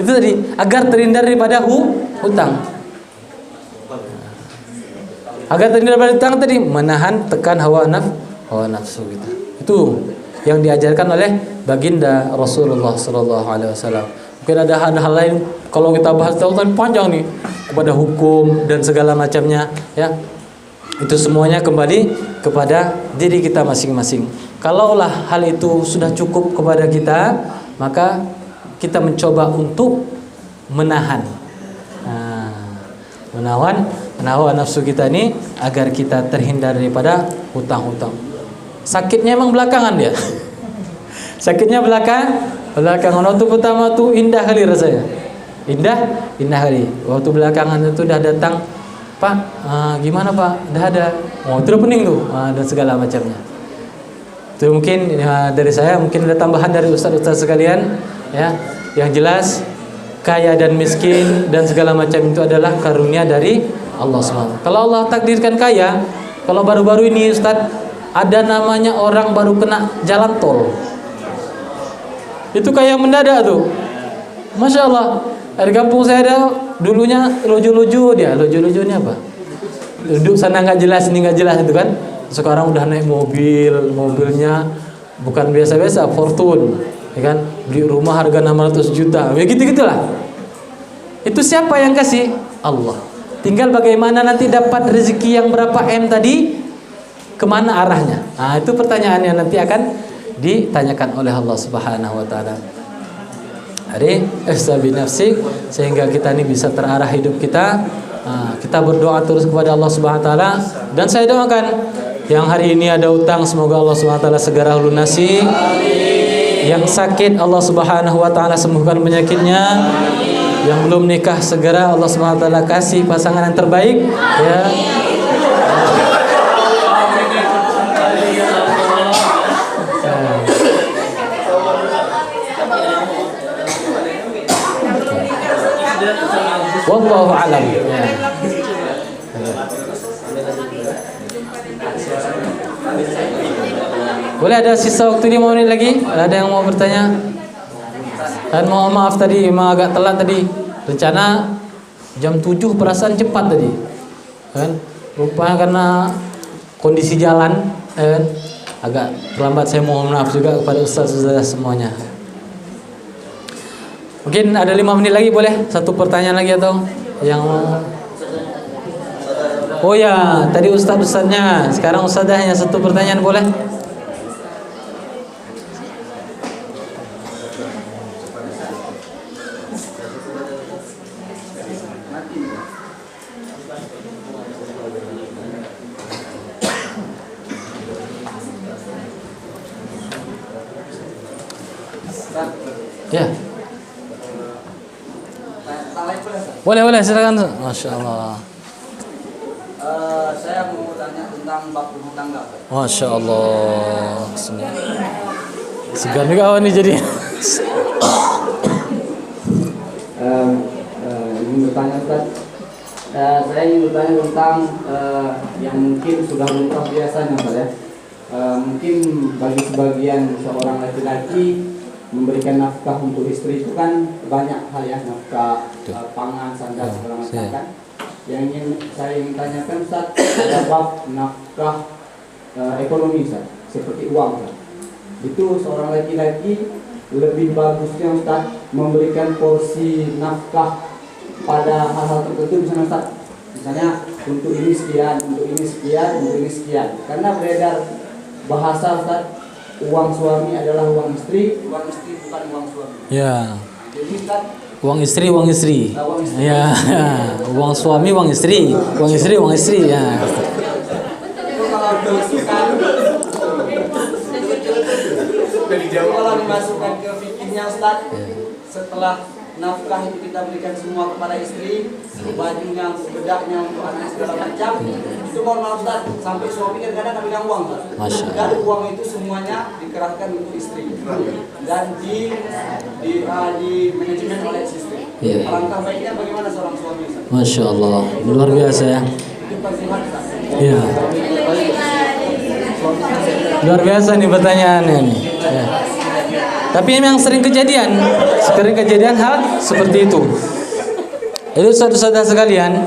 Itu tadi, agar terhindar daripada hutang. Agar terhindar daripada hutang tadi, menahan tekan hawa nafsu gitu. Itu yang diajarkan oleh baginda Rasulullah sallallahu alaihi wasallam. Mungkin ada hal-hal lain kalau kita bahas tentang panjang nih, kepada hukum dan segala macamnya, ya. Itu semuanya kembali kepada diri kita masing-masing. Kalaulah hal itu sudah cukup kepada kita, maka kita mencoba untuk menahan nafsu kita ini agar kita terhindar daripada hutang-hutang. Sakitnya emang belakangan dia. Sakitnya belakangan. Waktu pertama tuh indah kali rasanya. Indah kali. Waktu belakangan itu udah datang, Pak, gimana Pak? Udah ada. Oh, itu udah pening tuh, dan segala macamnya. Itu mungkin dari saya, mungkin ada tambahan dari ustaz-ustaz sekalian, ya. Yang jelas kaya dan miskin dan segala macam itu adalah karunia dari Allah SWT. Kalau Allah takdirkan kaya, kalau baru-baru ini Ustaz ada namanya orang baru kena jalan tol. Itu kaya mendadak tuh. Masya Allah. Di kampung saya ada dulunya lojo-lojo dia. Lojo-lojo ini apa? Duduk sana nggak jelas, ini nggak jelas itu kan. Sekarang udah naik mobilnya bukan biasa-biasa, Fortune, ya kan? Beli rumah harga 600 juta. Ya gitu-gitulah. Itu siapa yang kasih? Allah. Tinggal bagaimana nanti dapat rezeki yang berapa M tadi, kemana arahnya. Nah, itu pertanyaan yang nanti akan ditanyakan oleh Allah Subhanahu wa taala. Hari ihsabi nafsik, sehingga kita ini bisa terarah hidup kita. Kita berdoa terus kepada Allah Subhanahu wa taala, dan saya doakan yang hari ini ada utang, semoga Allah Subhanahu wa taala segera lunasi. Yang sakit Allah Subhanahu wa taala sembuhkan penyakitnya. Yang belum nikah segera Allah Subhanahu wa taala kasih pasangan yang terbaik, ya. Wallahu a'lam. Boleh ada sisa waktu 5 menit lagi? Ada yang mau bertanya? Dan mohon maaf tadi memang agak telat tadi. Rencana jam 7, perasaan cepat tadi. Kan? Rupanya karena kondisi jalan, kan? Agak terlambat. Saya mohon maaf juga kepada ustaz-ustaz semuanya. Mungkin ada 5 menit lagi boleh? Satu pertanyaan lagi atau yang oh ya, tadi ustaz-ustaznya. Sekarang ustazah hanya satu pertanyaan boleh? Ya. Boleh silakan. Masya Allah. Saya mau tanya tentang bab rumah tangga. Masya Allah. Segan juga awak ini jadi. Ingin bertanya Ustaz, saya ingin bertanya tentang yang mungkin sudah lumrah biasanya Ustaz ya. Mungkin bagi sebagian seorang laki-laki memberikan nafkah untuk istri itu kan banyak hal ya, nafkah pangan, sandang segala macam kan. Yang ingin saya ingin tanyakan Ustaz, ada bab nafkah ekonomi Ustaz, seperti uang Ustaz. Itu seorang laki-laki lebih bagusnya Ustaz memberikan porsi nafkah pada hal-hal tertentu misalnya Ustaz. Misalnya untuk ini sekian, untuk ini sekian, untuk ini sekian. Karena beredar bahasa Ustaz, uang suami adalah uang istri bukan uang suami. Ya. Jadi Ustaz, Uang istri. uang istri. Ya. Uang suami, uang istri. Uang istri. Ya. Itu kalau dimasukkan ke fikihnya Ustaz, setelah nafkah itu kita berikan semua kepada istri, bajunya, bedaknya untuk anak segala macam, itu mohon maaf Ustaz, sampai suami kadang-kadang pegang uang Ustaz. Masya Allah. Dan uang itu semuanya dikerahkan untuk istri dan di manajemen oleh istri. Iya. Alangkah baiknya bagaimana seorang suami Ustaz? Masya Allah. Luar biasa ya. Itu persihan Ustaz. Ya. Luar biasa nih pertanyaannya nih. Ya. Tapi memang sering kejadian hal seperti itu. Itu saudara-saudara sekalian,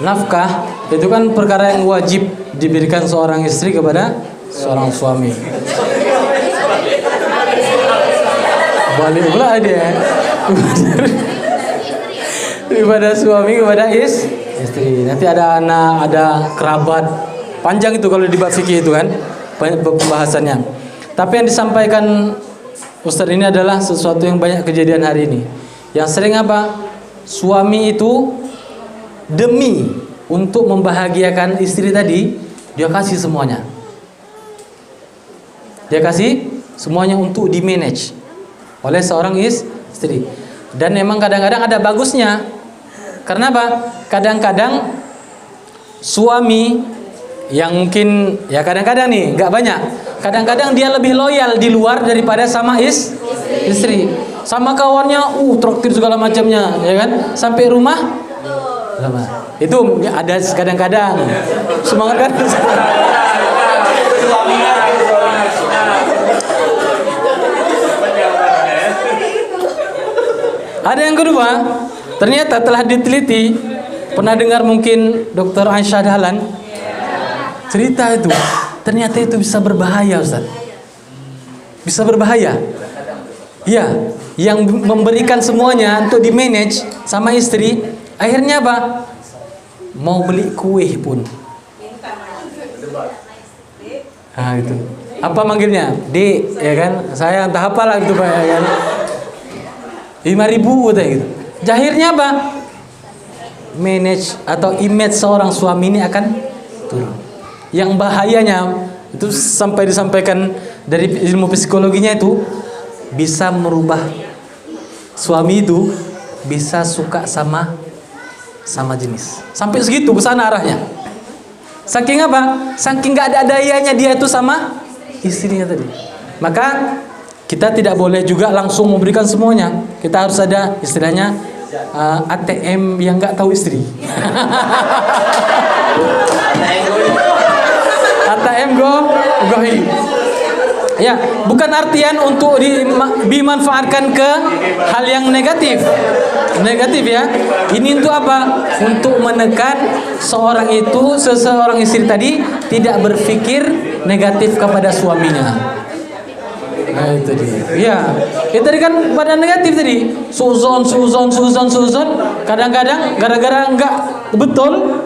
nafkah itu kan perkara yang wajib diberikan seorang istri kepada seorang suami. Balik pula dia daripada suami kepada istri. Nanti ada anak, ada kerabat. Panjang itu kalau di bab fikih itu kan, banyak pembahasannya. Tapi yang disampaikan Ustaz ini adalah sesuatu yang banyak kejadian hari ini. Yang sering apa? Suami itu demi untuk membahagiakan istri tadi, dia kasih semuanya. Dia kasih semuanya untuk di-manage oleh seorang istri. Dan memang kadang-kadang ada bagusnya. Karena apa? Kadang-kadang suami yang mungkin ya kadang-kadang nih nggak banyak, kadang-kadang dia lebih loyal di luar daripada sama istri, sama kawannya traktir segala macamnya ya kan, sampai rumah sama. Itu ada kadang-kadang semangat kan. Ada yang kedua, ternyata telah diteliti, pernah dengar mungkin Dr. Aisyah Dahlan cerita itu, ternyata itu bisa berbahaya Ustaz. Bisa berbahaya. Iya, yang memberikan semuanya untuk di-manage sama istri, akhirnya apa? Mau beli kue pun. Nah itu. Apa manggilnya? Dek, ya kan? Saya entah apalah gitu Pak, ya kan? 5.000 gitu. Akhirnya apa? Manage atau image seorang suami ini akan turun. Yang bahayanya itu sampai disampaikan dari ilmu psikologinya itu bisa merubah suami itu bisa suka sama jenis. Sampai segitu ke sana arahnya. Saking apa? Saking nggak ada dayanya dia itu sama istrinya tadi. Maka kita tidak boleh juga langsung memberikan semuanya. Kita harus ada istilahnya ATM yang nggak tahu istri. ATM go Ya, bukan artian untuk dimanfaatkan ke hal yang negatif. Negatif ya. Ini untuk apa? Untuk menekan seseorang istri tadi tidak berpikir negatif kepada suaminya. Nah itu dia. Ya, itu tadi kan pada negatif tadi. Suzon. Kadang-kadang gara-gara enggak betul,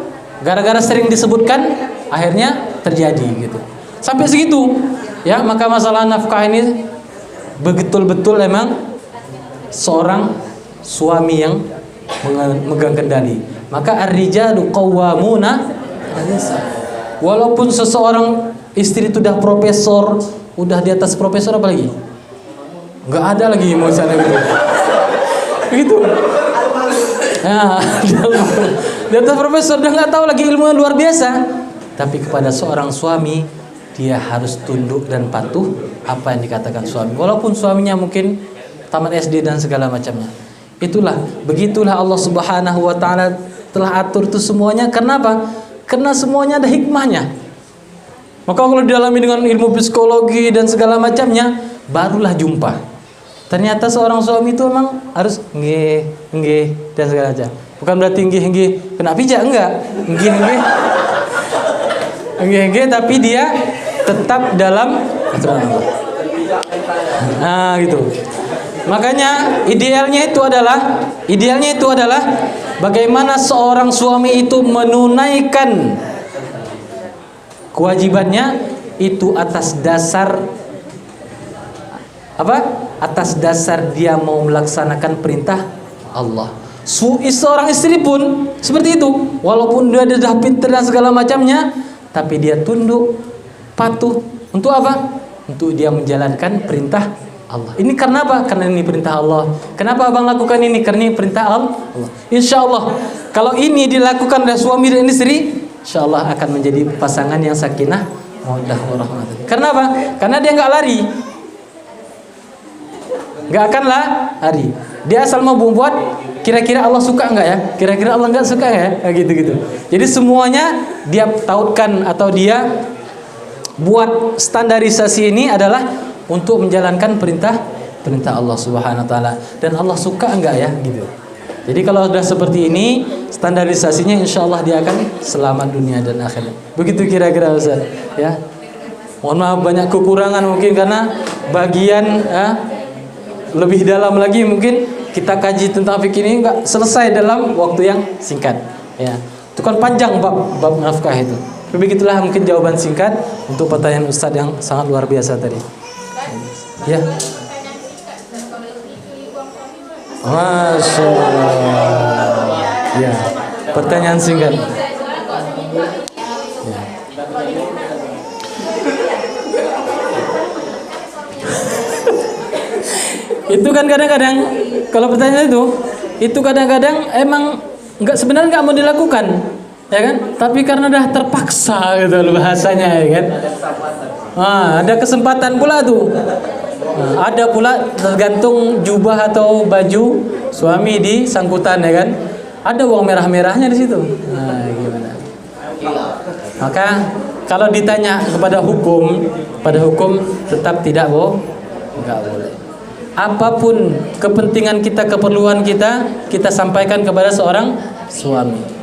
gara-gara sering disebutkan, akhirnya terjadi gitu. Sampai segitu. Ya, maka masalah nafkah ini betul-betul emang seorang suami yang memegang kendali. Maka ar-rijalu qawwamuna 'alan nisa. Walaupun seseorang istri itu udah profesor, udah di atas profesor apa lagi? Enggak ada lagi mau sana gitu. Begitu. Nah, di atas profesor udah enggak tahu lagi ilmu yang luar biasa. Tapi kepada seorang suami dia harus tunduk dan patuh apa yang dikatakan suami. Walaupun suaminya mungkin tamat SD dan segala macamnya. Begitulah Allah Subhanahu wa taala telah atur itu semuanya. Kenapa? Karena semuanya ada hikmahnya. Maka kalau didalami dengan ilmu psikologi dan segala macamnya, barulah jumpa. Ternyata seorang suami itu memang harus nggih dan segala macam. Bukan berarti nggih kena pijak, enggak. Nggih tapi dia tetap dalam aturan Allah. Nah, gitu. Makanya idealnya itu adalah bagaimana seorang suami itu menunaikan kewajibannya itu atas dasar apa? Atas dasar dia mau melaksanakan perintah Allah. Seorang istri pun seperti itu. Walaupun dia sudah pintar dan segala macamnya, tapi dia tunduk, patuh. Untuk apa? Untuk dia menjalankan perintah Allah. Ini karena apa? Karena ini perintah Allah. Kenapa abang lakukan ini? Karena ini perintah Allah. Insya Allah, kalau ini dilakukan oleh suami dan istri, insya Allah akan menjadi pasangan yang sakinah, mawaddah warahmah. Karena apa? Karena dia nggak lari, nggak akan lari. Dia asal mau buat, kira-kira Allah suka nggak ya? Kira-kira Allah nggak suka nggak ya? Gitu. Jadi semuanya dia tautkan atau dia buat standarisasi ini adalah untuk menjalankan perintah Allah Subhanahu wa taala. Dan Allah suka enggak ya gitu. Jadi kalau sudah seperti ini standarisasinya, insyaallah dia akan selamat dunia dan akhirat. Begitu kira-kira Ustaz ya. Mohon maaf banyak kekurangan mungkin karena bagian lebih dalam lagi mungkin kita kaji tentang fikih ini enggak selesai dalam waktu yang singkat ya. Itu kan panjang bab nafkah itu. Tapi begitulah mungkin jawaban singkat untuk pertanyaan Ustaz yang sangat luar biasa tadi. Ya. Masya Allah. Ya. Pertanyaan singkat. Ya. Itu kan kadang-kadang kalau pertanyaan itu kadang-kadang emang sebenarnya nggak mau dilakukan. Ya kan? Tapi karena dah terpaksa gitu bahasanya ya kan. Ada kesempatan pula tuh. Ada pula tergantung jubah atau baju suami di sangkutan ya kan. Ada uang merah-merahnya di situ. Nah, gimana? Maka kalau ditanya kepada hukum tetap tidak enggak boleh. Apapun kepentingan kita, keperluan kita sampaikan kepada seorang suami.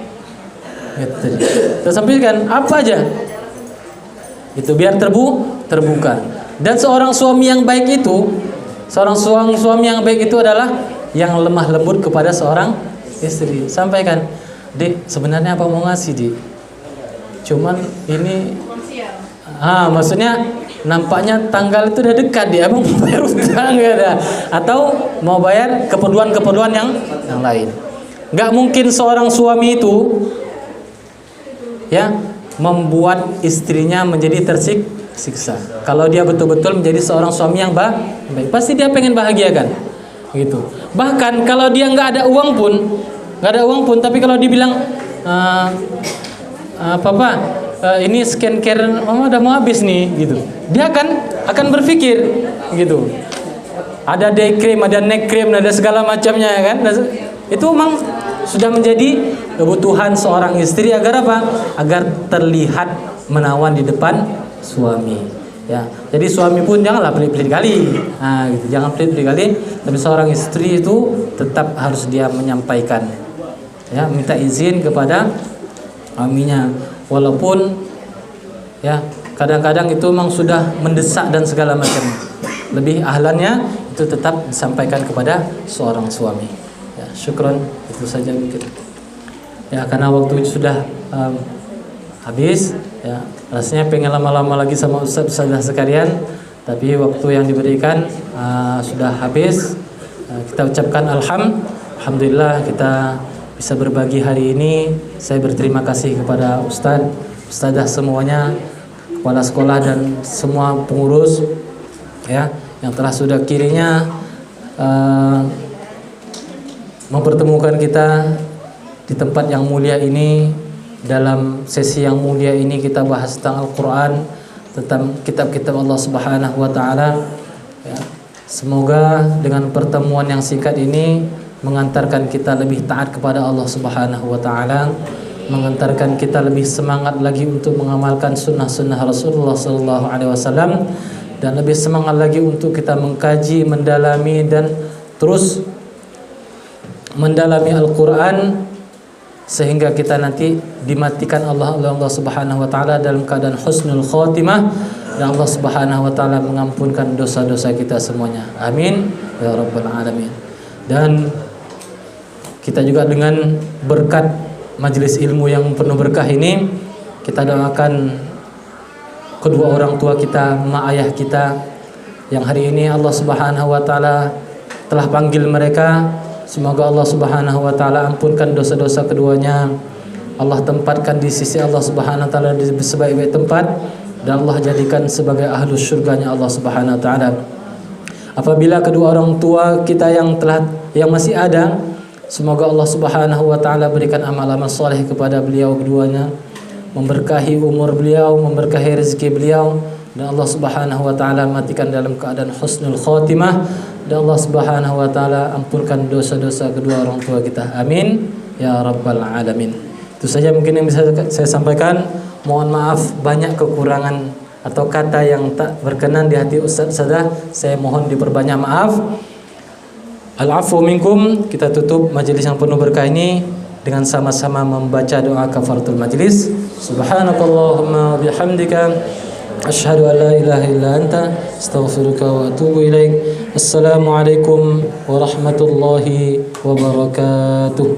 Kita sampaikan apa aja itu biar terbuka. Dan seorang suami yang baik itu adalah yang lemah lembut kepada seorang istri. Sampaikan, Dik, sebenarnya apa mau ngasih, Dik? Cuman ini maksudnya nampaknya tanggal itu udah dekat, dia abang mau bayar utang ada atau mau bayar keperluan yang lain. Nggak mungkin seorang suami itu ya membuat istrinya menjadi tersiksa. Kalau dia betul-betul menjadi seorang suami yang baik, pasti dia pengen bahagiakan gitu. Bahkan kalau dia nggak ada uang pun, tapi kalau dibilang Papa, ini skincare mama udah mau habis nih gitu, dia akan berpikir gitu. Ada day cream, ada neck cream, ada segala macamnya ya kan. Itu memang sudah menjadi kebutuhan seorang istri agar apa? Agar terlihat menawan di depan suami. Ya, jadi suami pun janganlah pelit-pelit kali. Nah, gitu. Jangan pelit-pelit kali. Tapi seorang istri itu tetap harus dia menyampaikan, ya, minta izin kepada suaminya, walaupun ya kadang-kadang itu memang sudah mendesak dan segala macam. Lebih ahlannya itu tetap disampaikan kepada seorang suami. Ya, syukron, itu saja mungkin. Ya, karena waktu itu sudah habis, ya, rasanya pengen lama-lama lagi sama ustaz-ustazah sekalian, tapi waktu yang diberikan sudah habis. Kita ucapkan alhamdulillah kita bisa berbagi hari ini. Saya berterima kasih kepada ustaz, ustazah semuanya, kepala sekolah dan semua pengurus, ya, yang telah sudah kirinya mempertemukan kita di tempat yang mulia ini. Dalam sesi yang mulia ini kita bahas tentang Al-Quran, tentang kitab-kitab Allah Subhanahu wa Ta'ala, ya. Semoga dengan pertemuan yang singkat ini mengantarkan kita lebih taat kepada Allah Subhanahu wa Ta'ala, mengantarkan kita lebih semangat lagi untuk mengamalkan sunnah-sunnah Rasulullah Sallallahu Alaihi Wasallam, dan lebih semangat lagi untuk kita mengkaji, mendalami dan terus mendalami Al-Quran, sehingga kita nanti dimatikan Allah oleh Allah Subhanahu wa Ta'ala dalam keadaan husnul khotimah, dan Allah Subhanahu wa Ta'ala mengampunkan dosa-dosa kita semuanya. Amin ya rabbal alamin. Dan kita juga dengan berkat majelis ilmu yang penuh berkah ini, kita doakan kedua orang tua kita, mak ayah kita yang hari ini Allah Subhanahu wa Ta'ala telah panggil mereka. Semoga Allah Subhanahu wa Ta'ala ampunkan dosa-dosa keduanya. Allah tempatkan di sisi Allah Subhanahu wa Ta'ala di sebaik-baik tempat, dan Allah jadikan sebagai ahlus syurganya Allah Subhanahu wa Ta'ala. Apabila kedua orang tua kita yang masih ada, semoga Allah Subhanahu wa Ta'ala berikan amal-amal soleh kepada beliau keduanya, memberkahi umur beliau, memberkahi rezeki beliau, dan Allah Subhanahu wa Ta'ala matikan dalam keadaan husnul khotimah, dan Allah Subhanahu wa Ta'ala ampunkan dosa-dosa kedua orang tua kita. Amin ya rabbal alamin. Itu saja mungkin yang bisa saya sampaikan. Mohon maaf banyak kekurangan atau kata yang tak berkenan di hati ustaz-ustazah, saya mohon diperbanyak maaf. Al-afwu minkum. Kita tutup majelis yang penuh berkah ini dengan sama-sama membaca doa kafaratul majlis. Subhanakallahumma bihamdika asyhadu an la ilaha illa anta astaghfiruka wa atubu ilaik. Assalamualaikum warahmatullahi wabarakatuh.